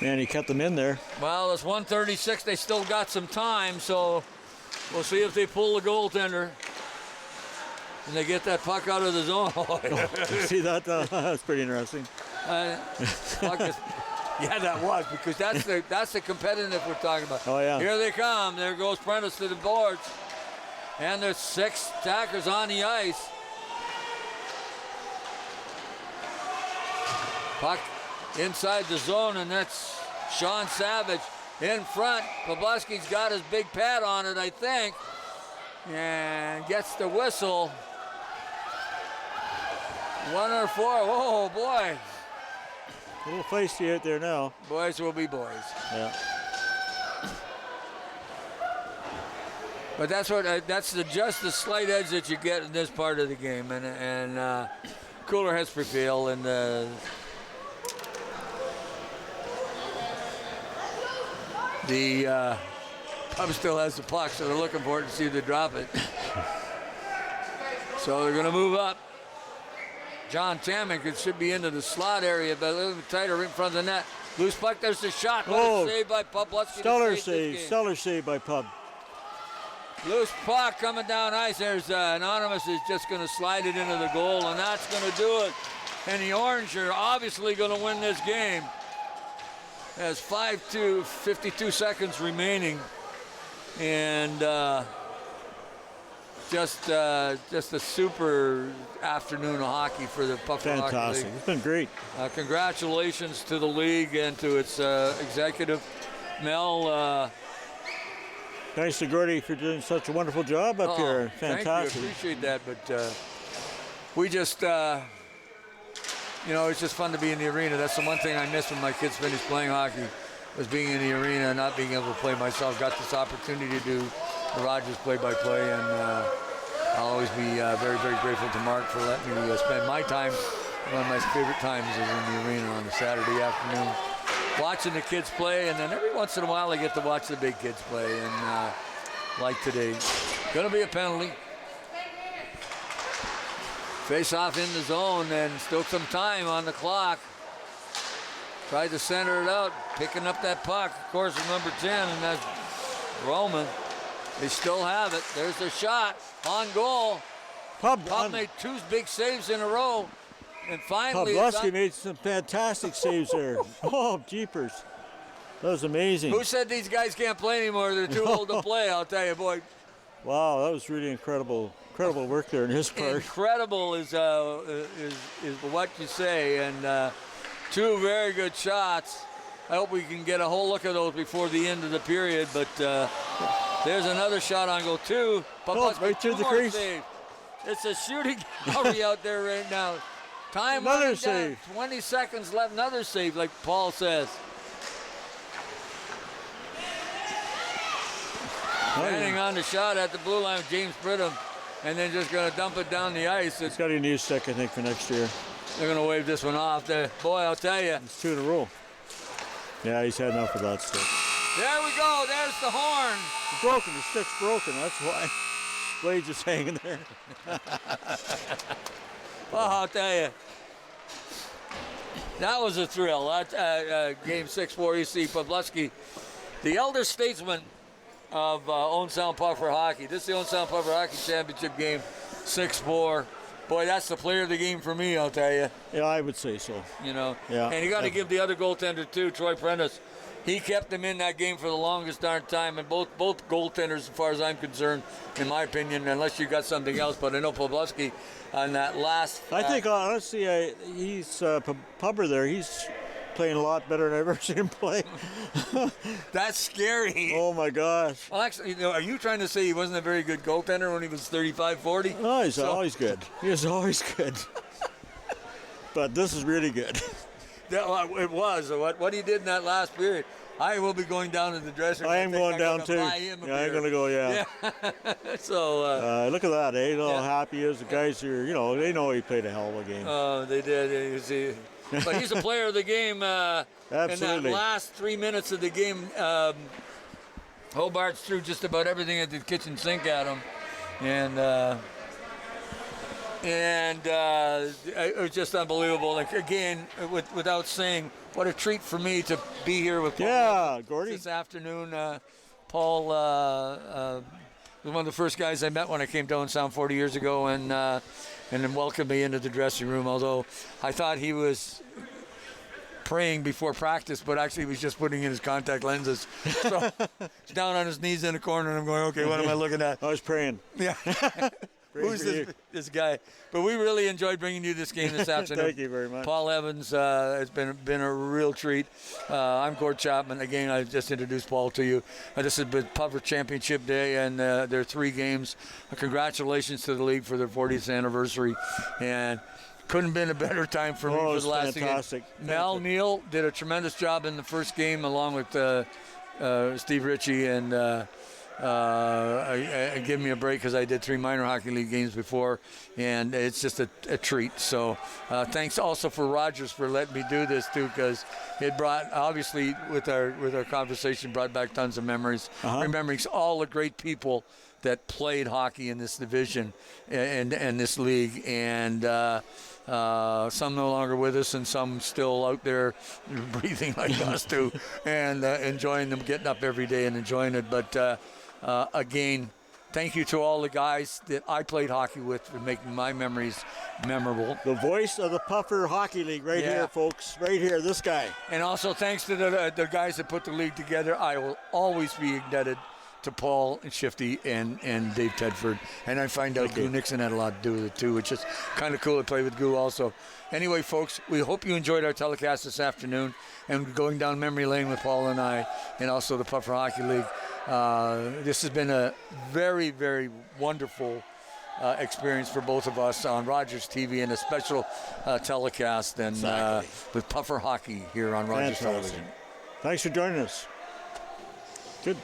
man, he kept them in there. Well, it's 1:36. They still got some time, so we'll see if they pull the goaltender. And they get that puck out of the zone. See that? That's pretty interesting. Yeah, that was, because that's the competitive we're talking about. Oh, yeah. Here they come. There goes Prentice to the boards. And there's 6 attackers on the ice. Puck inside the zone, and that's Sean Savage in front. Pavelski's got his big pad on it, I think, and gets the whistle. 1 or 4. Oh, boy. A little feisty out there now. Boys will be boys. Yeah. But that's just the slight edge that you get in this part of the game, and cooler heads prevail, and the pub still has the puck, so they're looking for it to see if they drop it. So they're going to move up. John Tammick should be into the slot area, but a little bit tighter right in front of the net. Loose puck, there's the shot. Oh, saved by Pub. Stellar save by Pub. Loose puck coming down ice. There's Anonymous is just going to slide it into the goal, and that's going to do it. And the Orange are obviously going to win this game. Has 52 seconds remaining, and just a super afternoon of hockey for the Puffer Hockey League. Fantastic. It's been great. Congratulations to the league and to its executive, Mel. Thanks to Gordy for doing such a wonderful job up here. Fantastic. Thank you. Appreciate that, but we just, it's just fun to be in the arena. That's the one thing I missed when my kids finished playing hockey, was being in the arena and not being able to play myself. Got this opportunity to do the Rogers play-by-play, and I'll always be very, very grateful to Mark for letting me spend my time. One of my favorite times is in the arena on a Saturday afternoon, watching the kids play, and then every once in a while I get to watch the big kids play, and like today. Gonna be a penalty. Face off in the zone, and still some time on the clock. Tried to center it out, picking up that puck, of course, with number 10, and that's Roman. They still have it. There's their shot on goal. Pub made 2 big saves in a row. And finally, Pavlovsky made some fantastic saves there. Oh, jeepers. That was amazing. Who said these guys can't play anymore? They're too old to play, I'll tell you, boy. Wow, that was really incredible work there in his part. Incredible is what you say, and 2 very good shots. I hope we can get a whole look at those before the end of the period, but there's another shot on goal, 2. Right through the crease. Save. It's a shooting gallery out there right now. Time another save. 20 seconds left. Another save, like Paul says. Standing on the shot at the blue line, James Brittam, and then just going to dump it down the ice. He's got a new stick, I think, for next year. They're going to wave this one off. Boy, I'll tell you. It's 2 in a row. Yeah, he's had enough of that stick. There we go. There's the horn. It's broken. The stick's broken. That's why. Blade's just hanging there. Well, I'll tell you, that was a thrill. Game 6-4, you see Pavlovsky, the elder statesman of Owen Sound Puffer Hockey. This is the Owen Sound Puffer Hockey Championship game, 6-4. Boy, that's the player of the game for me, I'll tell you. Yeah, I would say so. Yeah. And you got to Yeah. give the other goaltender, too, Troy Prentice. He kept them in that game for the longest darn time, and both goaltenders, as far as I'm concerned, in my opinion, unless you got something else. But I know Pavlovsky on that last. I think, honestly, he's Pubber there. He's playing a lot better than I've ever seen him play. That's scary. Oh, my gosh. Well, actually, are you trying to say he wasn't a very good goaltender when he was 35, 40? Oh, he's always good. He was always good. But this is really good. It was. What he did in that last period. I will be going down to the dressing room. I am going down too. Yeah, I'm going to go, yeah. So. Look at that, eh? Look how happy he is. The guys here, they know he played a hell of a game. Oh, they did. But he's a player of the game. Absolutely. In that last 3 minutes of the game, Hobart's threw just about everything at the kitchen sink at him. And it was just unbelievable. Like, again, without saying, what a treat for me to be here with Paul. Yeah, Gordy. This afternoon, Paul was one of the first guys I met when I came to Owen Sound 40 years ago, and then welcomed me into the dressing room. Although I thought he was praying before practice, but actually he was just putting in his contact lenses. So he's down on his knees in the corner, and I'm going, okay, what am I looking at? I was praying. Yeah. Who's this guy? But we really enjoyed bringing you this game this afternoon. Thank you very much. Paul Evans, it's been a real treat. I'm Gord Chapman. Again, I just introduced Paul to you. This has been Puffer Championship Day, and there are 3 games. Congratulations to the league for their 40th anniversary. And couldn't have been a better time for me for the last fantastic. game. Mel Neal did a tremendous job in the first game, along with Steve Ritchie, and give me a break because I did 3 minor hockey league games before, and it's just a treat. So thanks also for Rogers for letting me do this too, because it brought, obviously with our conversation, brought back tons of memories, remembering all the great people that played hockey in this division and this league, and some no longer with us, and some still out there breathing like us too, and enjoying them, getting up every day and enjoying it. But again, thank you to all the guys that I played hockey with for making my memories memorable. The voice of the Puffer Hockey League right here, folks. Right here, this guy. And also thanks to the guys that put the league together. I will always be indebted to Paul and Shifty and Dave Tedford. And I find out Goo Nixon had a lot to do with it too, which is kind of cool to play with Goo also. Anyway, folks, we hope you enjoyed our telecast this afternoon and going down memory lane with Paul and I, and also the Puffer Hockey League. This has been a very, very wonderful experience for both of us on Rogers TV and a special telecast and with Puffer Hockey here on Rogers Television. Thanks for joining us. Good.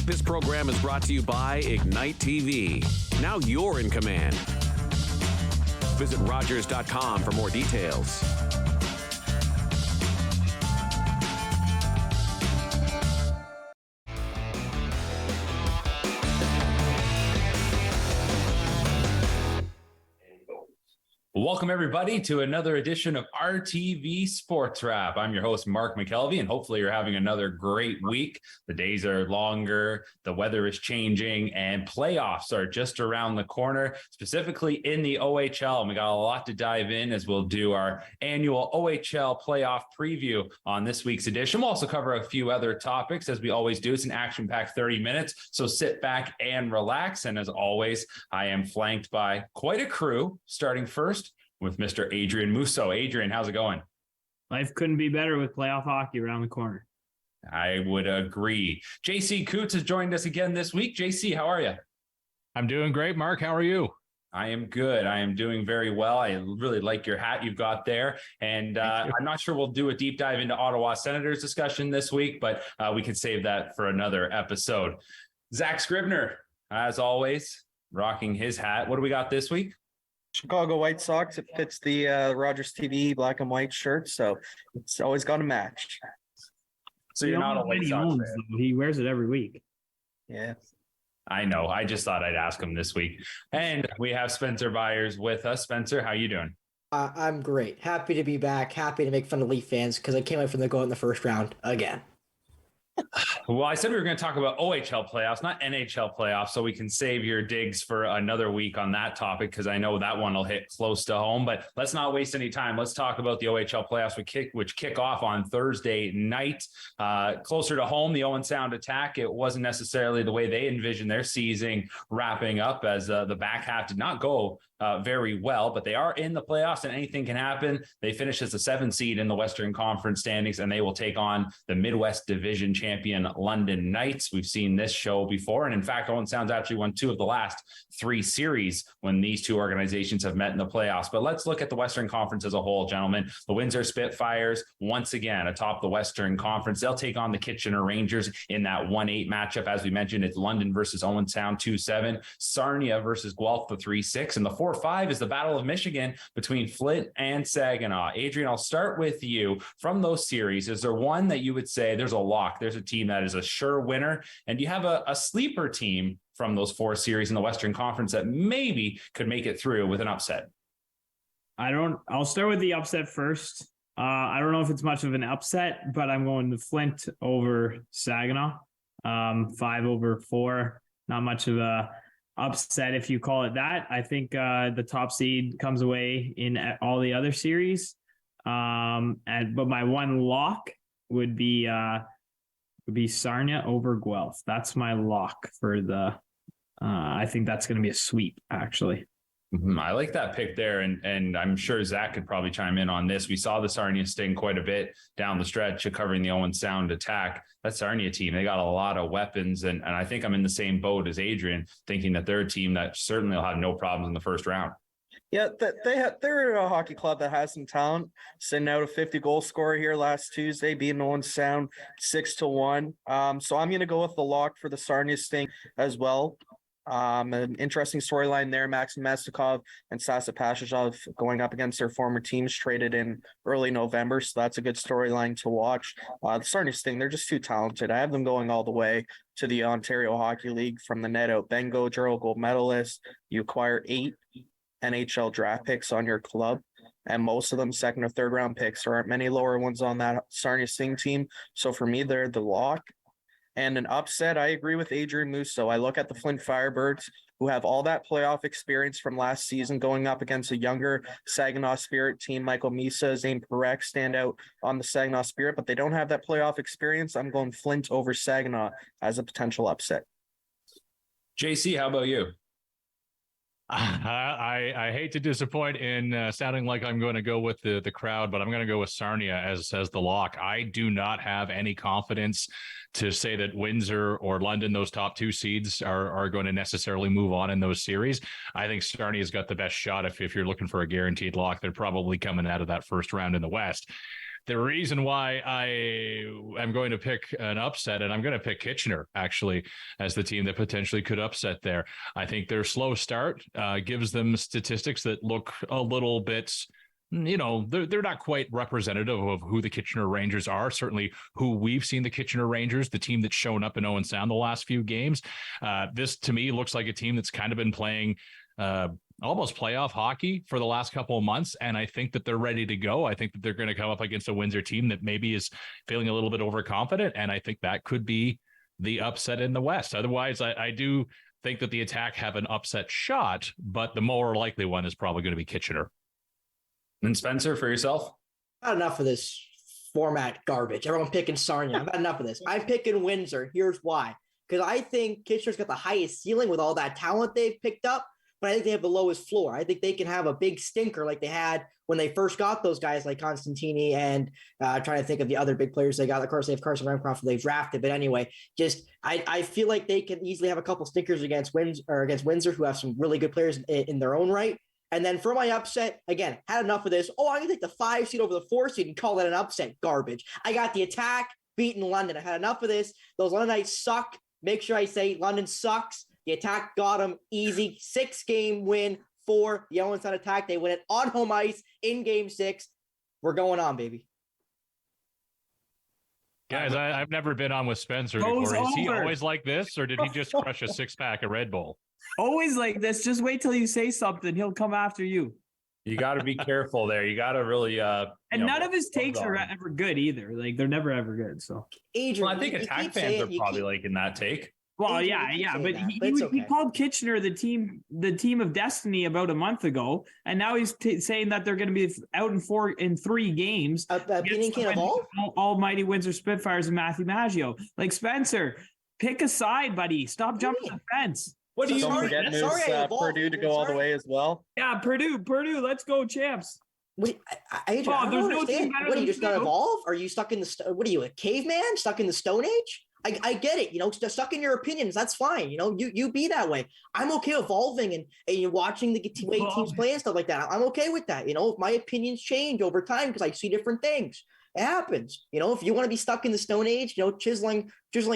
This program is brought to you by Ignite TV. Now you're in command. Visit Rogers.com for more details. Welcome, everybody, to another edition of RTV Sports Wrap. I'm your host, Mark McKelvey, and hopefully you're having another great week. The days are longer, the weather is changing, and playoffs are just around the corner, specifically in the OHL. And we got a lot to dive in as we'll do our annual OHL playoff preview on this week's edition. We'll also cover a few other topics, as we always do. It's an action-packed 30 minutes, so sit back and relax. And as always, I am flanked by quite a crew, starting first with Mr. Adrian Musso. Adrian, how's it going? Life couldn't be better with playoff hockey around the corner. I would agree. JC Coots has joined us again this week. JC, how are you? I'm doing great, Mark. How are you? I am good. I am doing very well. I really like your hat you've got there. And I'm not sure we'll do a deep dive into Ottawa Senators discussion this week, but we can save that for another episode. Zach Scribner, as always, rocking his hat. What do we got this week? Chicago White Sox. It fits the Rogers TV black and white shirt, so it's always got a match. So you're not a White Sox fan. He wears it every week. Yeah. I know. I just thought I'd ask him this week. And we have Spencer Byers with us. Spencer, how you doing? I'm great. Happy to be back. Happy to make fun of Leaf fans because I can't wait for them to go in the first round again. Well, I said we were going to talk about OHL playoffs, not NHL playoffs, so we can save your digs for another week on that topic because I know that one will hit close to home. But let's not waste any time. Let's talk about the OHL playoffs, which kick off on Thursday night. Closer to home, the Owen Sound Attack. It wasn't necessarily the way they envisioned their season wrapping up, as the back half did not go very well, but they are in the playoffs and anything can happen. They finish as the 7th seed in the Western Conference standings, and they will take on the Midwest Division champion London Knights. We've seen this show before, and in fact, Owen Sound's actually won 2 of the last 3 series when these two organizations have met in the playoffs. But let's look at the Western Conference as a whole, gentlemen. The Windsor Spitfires, once again, atop the Western Conference. They'll take on the Kitchener Rangers in that 1-8 matchup. As we mentioned, it's London versus Owen Sound 2-7, Sarnia versus Guelph the 3-6, and the 4-5 is the Battle of Michigan between Flint and Saginaw. Adrian, I'll start with you. From those series, is there one that you would say there's a lock, there's a team that is a sure winner, and do you have a sleeper team from those 4 series in the Western Conference that maybe could make it through with an upset? I'll start with the upset first. I don't know if it's much of an upset, but I'm going to Flint over Saginaw. 5-4. Not much of a upset, if you call it that. I think the top seed comes away in all the other series. But my one lock would be Sarnia over Guelph. That's my lock for the. I think that's going to be a sweep, actually. I like that pick there, and I'm sure Zach could probably chime in on this. We saw the Sarnia Sting quite a bit down the stretch of covering the Owen Sound attack. That Sarnia team, they got a lot of weapons, and I think I'm in the same boat as Adrian, thinking that they're a team that certainly will have no problems in the first round. Yeah, they're a hockey club that has some talent. Sending out a 50-goal scorer here last Tuesday, beating Owen Sound 6-1. So I'm going to go with the lock for the Sarnia Sting as well. An interesting storyline there. Maxim Mestikov and Sasa Pashizhov going up against their former teams, traded in early November. So that's a good storyline to watch. The Sarnia Sting, they're just too talented. I have them going all the way to the Ontario Hockey League from the net out. Ben Gaudreau, gold medalist. You acquire 8 NHL draft picks on your club, and most of them second or third round picks. There aren't many lower ones on that Sarnia Sting team. So for me, they're the lock. And an upset, I agree with Adrian Musso. I look at the Flint Firebirds, who have all that playoff experience from last season, going up against a younger Saginaw Spirit team. Michael Misa, Zane Perek stand out on the Saginaw Spirit, but they don't have that playoff experience. I'm going Flint over Saginaw as a potential upset. JC, how about you? I hate to disappoint in sounding like I'm going to go with the crowd, but I'm going to go with Sarnia as the lock. I do not have any confidence to say that Windsor or London, those top 2 seeds, are going to necessarily move on in those series. I think Sarnia's got the best shot. If you're looking for a guaranteed lock, they're probably coming out of that first round in the West. The reason why I am going to pick an upset, and I'm going to pick Kitchener, actually, as the team that potentially could upset there. I think their slow start gives them statistics that look a little bit, they're not quite representative of who the Kitchener Rangers are, certainly who we've seen the Kitchener Rangers, the team that's shown up in Owen Sound the last few games. This, to me, looks like a team that's kind of been playing almost playoff hockey for the last couple of months, and I think that they're ready to go. I think that they're going to come up against a Windsor team that maybe is feeling a little bit overconfident, and I think that could be the upset in the West. Otherwise, I do think that the Attack have an upset shot, but the more likely one is probably going to be Kitchener. And Spencer, for yourself? Not enough of this format garbage. Everyone picking Sarnia. I've had enough of this. I'm picking Windsor. Here's why. Because I think Kitchener's got the highest ceiling with all that talent they've picked up, but I think they have the lowest floor. I think they can have a big stinker like they had when they first got those guys like Constantini and trying to think of the other big players they got. Of course, they have Carson Remcroft they've drafted. But anyway, I feel like they can easily have a couple stinkers against Windsor, who have some really good players in their own right. And then for my upset, again, had enough of this. I'm going to take the 5 seed over the 4 seed and call that an upset. Garbage. I got the Attack beating London. I had enough of this. Those Londonites suck. Make sure I say London sucks. The Attack got them easy. 6-game win for the Owen Sound Attack. They win it on home ice in game 6. We're going on, baby. Guys, I've never been on with Spencer before. Is he always like this, or did he just crush a 6-pack of Red Bull? Always like this. Just wait till you say something. He'll come after you. You got to be careful there. You got to really. And none of his takes are ever good either. Like, they're never ever good. So, Adrian, I think Attack fans are probably liking that take. Well, Adrian, yeah, but he called Kitchener the team of destiny about a month ago, and now he's saying that they're going to be out in 3 games. Beating King of all almighty Windsor Spitfires and Matthew Maggio. Like, Spencer, pick a side, buddy. Stop jumping the fence. What do you forget Purdue to go all the way as well? Yeah, Purdue, let's go, champs. Adrian, I don't understand. What are you just not evolve? Are you stuck in the? What are you, a caveman stuck in the Stone Age? I get it, stuck in your opinions. That's fine. You be that way. I'm okay evolving and watching the way teams play and stuff like that. I'm okay with that. If my opinions change over time because I see different things, it happens. If you want to be stuck in the Stone Age, chiseling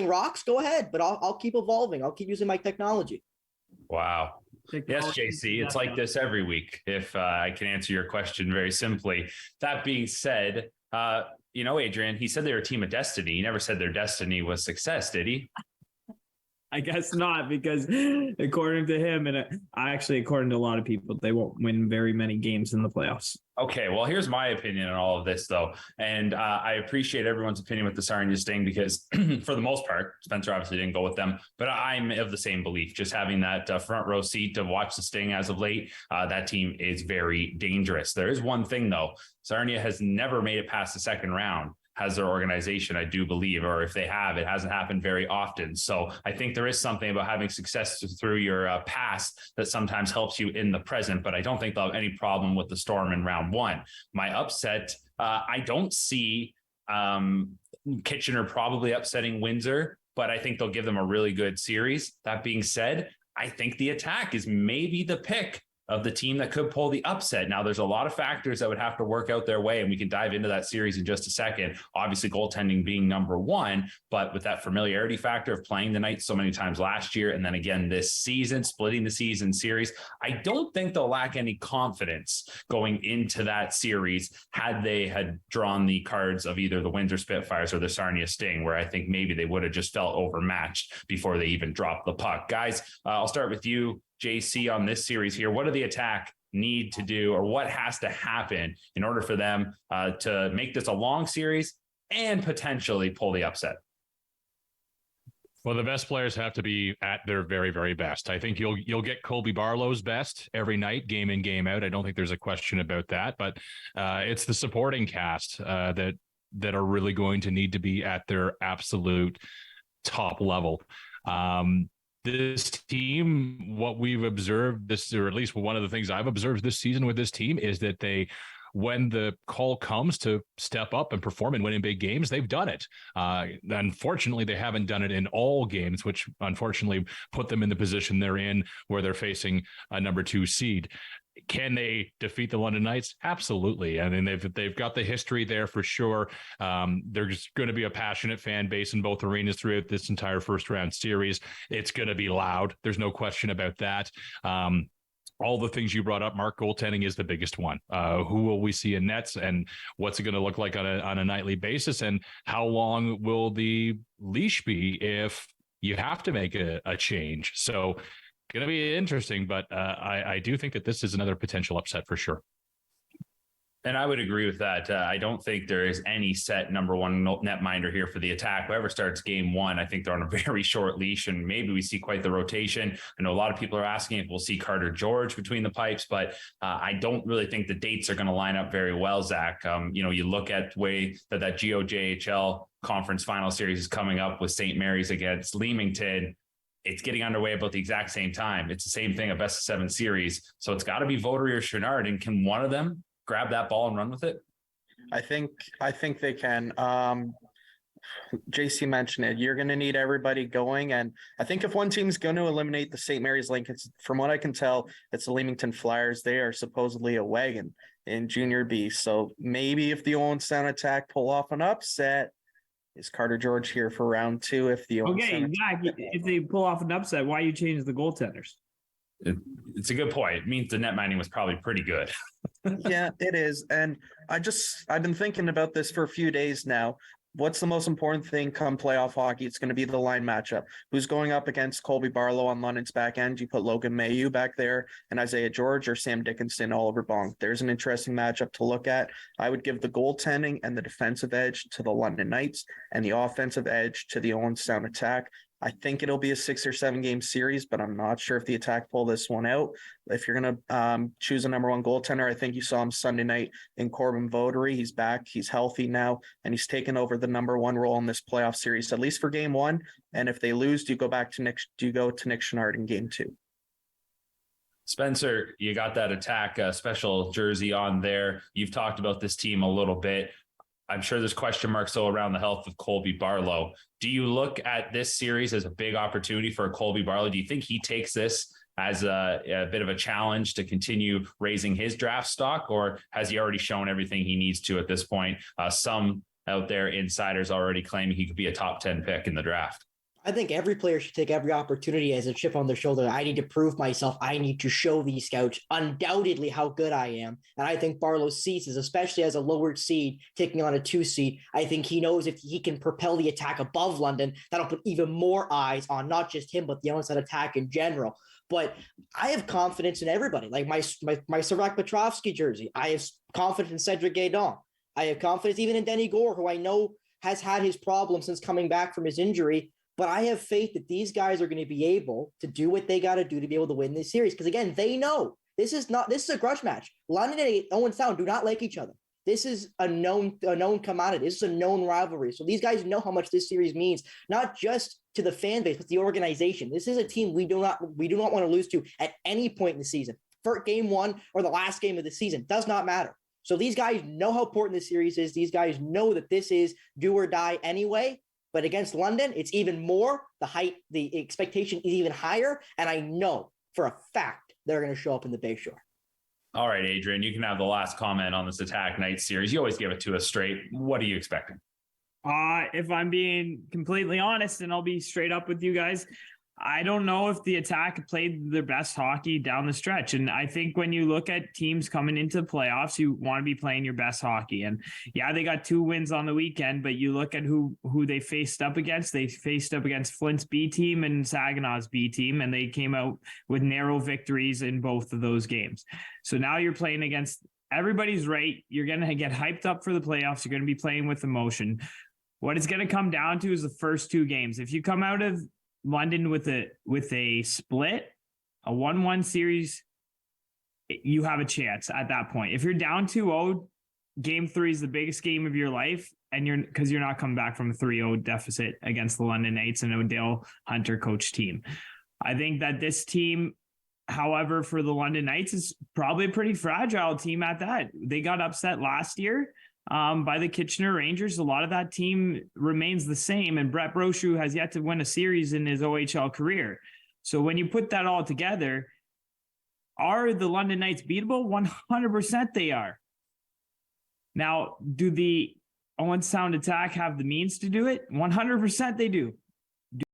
rocks, go ahead. But I'll keep evolving. I'll keep using my technology. Wow. Yes, JC, it's like this every week. If I can answer your question very simply. That being said, Adrian, he said they were a team of destiny. He never said their destiny was success, did he? I guess not, because according to him, and according to a lot of people, they won't win very many games in the playoffs. Okay, well, here's my opinion on all of this, though. And I appreciate everyone's opinion with the Sarnia Sting because, for the most part, Spencer obviously didn't go with them. But I'm of the same belief. Just having that front row seat to watch the Sting as of late, that team is very dangerous. There is one thing, though. Sarnia has never made it past the second round. has their organization, I do believe, or if they have, it hasn't happened very often. So I think there is something about having success through your past that sometimes helps you in the present, but I don't think they'll have any problem with the Storm in round one. My upset, I don't see Kitchener probably upsetting Windsor, but I think they'll give them a really good series. That being said, I think the Attack is maybe the pick of the team that could pull the upset. Now, there's a lot of factors that would have to work out their way, and we can dive into that series in just a second. Obviously, goaltending being number one, but with that familiarity factor of playing the Knights so many times last year, and then again this season, splitting the season series, I don't think they'll lack any confidence going into that series had they had drawn the cards of either the Windsor Spitfires or the Sarnia Sting, where I think maybe they would have just felt overmatched before they even dropped the puck. Guys, I'll start with you, JC, on this series here. What do the Attack need to do, or what has to happen in order for them to make this a long series and potentially pull the upset? Well, the best players have to be at their very, very best. I think you'll get Colby Barlow's best every night, game in, game out. I don't think there's a question about that, but it's the supporting cast that are really going to need to be at their absolute top level. This team, what we've observed this, or at least one of the things I've observed this season with this team, is that when the call comes to step up and perform and win in big games, they've done it. Unfortunately, they haven't done it in all games, which unfortunately put them in the position they're in where they're facing a number 2 seed. Can they defeat the London Knights? Absolutely. I mean, they've got the history there for sure. There's going to be a passionate fan base in both arenas throughout this entire first round series. It's going to be loud. There's no question about that. All the things you brought up, Mark, goaltending is the biggest one. Who will we see in nets, and what's it going to look like on a nightly basis? And how long will the leash be if you have to make a change? So going to be interesting, but I do think that this is another potential upset for sure. And I would agree with that. I don't think there is any set number one netminder here for the Attack. Whoever starts game one, I think they're on a very short leash, and maybe we see quite the rotation. I know a lot of people are asking if we'll see Carter George between the pipes, but I don't really think the dates are going to line up very well, Zach. You look at the way that GOJHL conference final series is coming up with St. Mary's against Leamington. It's getting underway about the exact same time. It's the same thing, a best of 7 series. So it's got to be Votary or Chouinard. And can one of them grab that ball and run with it? I think they can. JC mentioned it. You're going to need everybody going. And I think if one team's going to eliminate the St. Mary's Link, from what I can tell, it's the Leamington Flyers. They are supposedly a wagon in Junior B. So maybe if the Owen Sound Attack pull off an upset, is Carter George here for round 2? If the if they pull off an upset, why you change the goaltenders? It's a good point. It means the net minding was probably pretty good. Yeah, it is. And I've been thinking about this for a few days now. What's the most important thing come playoff hockey? It's going to be the line matchup. Who's going up against Colby Barlow on London's back end? You put Logan Mailloux back there and Isaiah George, or Sam Dickinson, Oliver Bonk. There's an interesting matchup to look at. I would give the goaltending and the defensive edge to the London Knights and the offensive edge to the Owen Sound Attack. I think it'll be a 6 or 7 game series, but I'm not sure if the Attack pull this one out. If you're going to choose a number one goaltender, I think you saw him Sunday night in Corbin Votary. He's back. He's healthy now, and he's taken over the number one role in this playoff series, at least for game 1. And if they lose, do you go to Nick Chouinard in game 2? Spencer, you got that Attack special jersey on there. You've talked about this team a little bit. I'm sure there's question marks though around the health of Colby Barlow. Do you look at this series as a big opportunity for Colby Barlow? Do you think he takes this as a bit of a challenge to continue raising his draft stock, or has he already shown everything he needs to at this point? Some out there, insiders already claiming he could be a top 10 pick in the draft. I think every player should take every opportunity as a chip on their shoulder. I need to prove myself. I need to show these scouts undoubtedly how good I am. And I think Barlow sees this, especially as a lowered seed taking on a 2 seed. I think he knows if he can propel the Attack above London, that'll put even more eyes on not just him, but the Owen Attack in general. But I have confidence in everybody. Like my Sarek Petrovsky jersey. I have confidence in Cedric Gaydon. I have confidence even in Denny Gore, who I know has had his problems since coming back from his injury. But I have faith that these guys are going to be able to do what they got to do to be able to win this series. Because again, they know this is a grudge match. London and Owen Sound do not like each other. This is a known commodity. This is a known rivalry. So these guys know how much this series means, not just to the fan base, but the organization. This is a team we do not want to lose to at any point in the season. For game one or the last game of the season, does not matter. So these guys know how important this series is. These guys know that this is do or die anyway. But against London, it's even more. The expectation is even higher. And I know for a fact they're going to show up in the Bayshore. All right, Adrian, you can have the last comment on this Attack Night series. You always give it to us straight. What are you expecting? If I'm being completely honest, and I'll be straight up with you guys, I don't know if the Attack played their best hockey down the stretch. And I think when you look at teams coming into the playoffs, you want to be playing your best hockey. And yeah, they got 2 wins on the weekend, but you look at who they faced up against. They faced up against Flint's B team and Saginaw's B team, and they came out with narrow victories in both of those games. So now you're playing against everybody's right. You're going to get hyped up for the playoffs. You're going to be playing with emotion. What it's going to come down to is the first 2 games. If you come out of London with a split, a 1-1 series, you have a chance at that point. If you're down 2-0, game 3 is the biggest game of your life, and because you're not coming back from a 3-0 deficit against the London Knights and Odell Hunter coach team. I think that this team, however, for the London Knights is probably a pretty fragile team at that. They got upset last year by the Kitchener Rangers. A lot of that team remains the same, and Brett Brochu has yet to win a series in his OHL career. So when you put that all together, are the London Knights beatable? 100% they are. Now, do the Owen Sound Attack have the means to do it? 100% they do.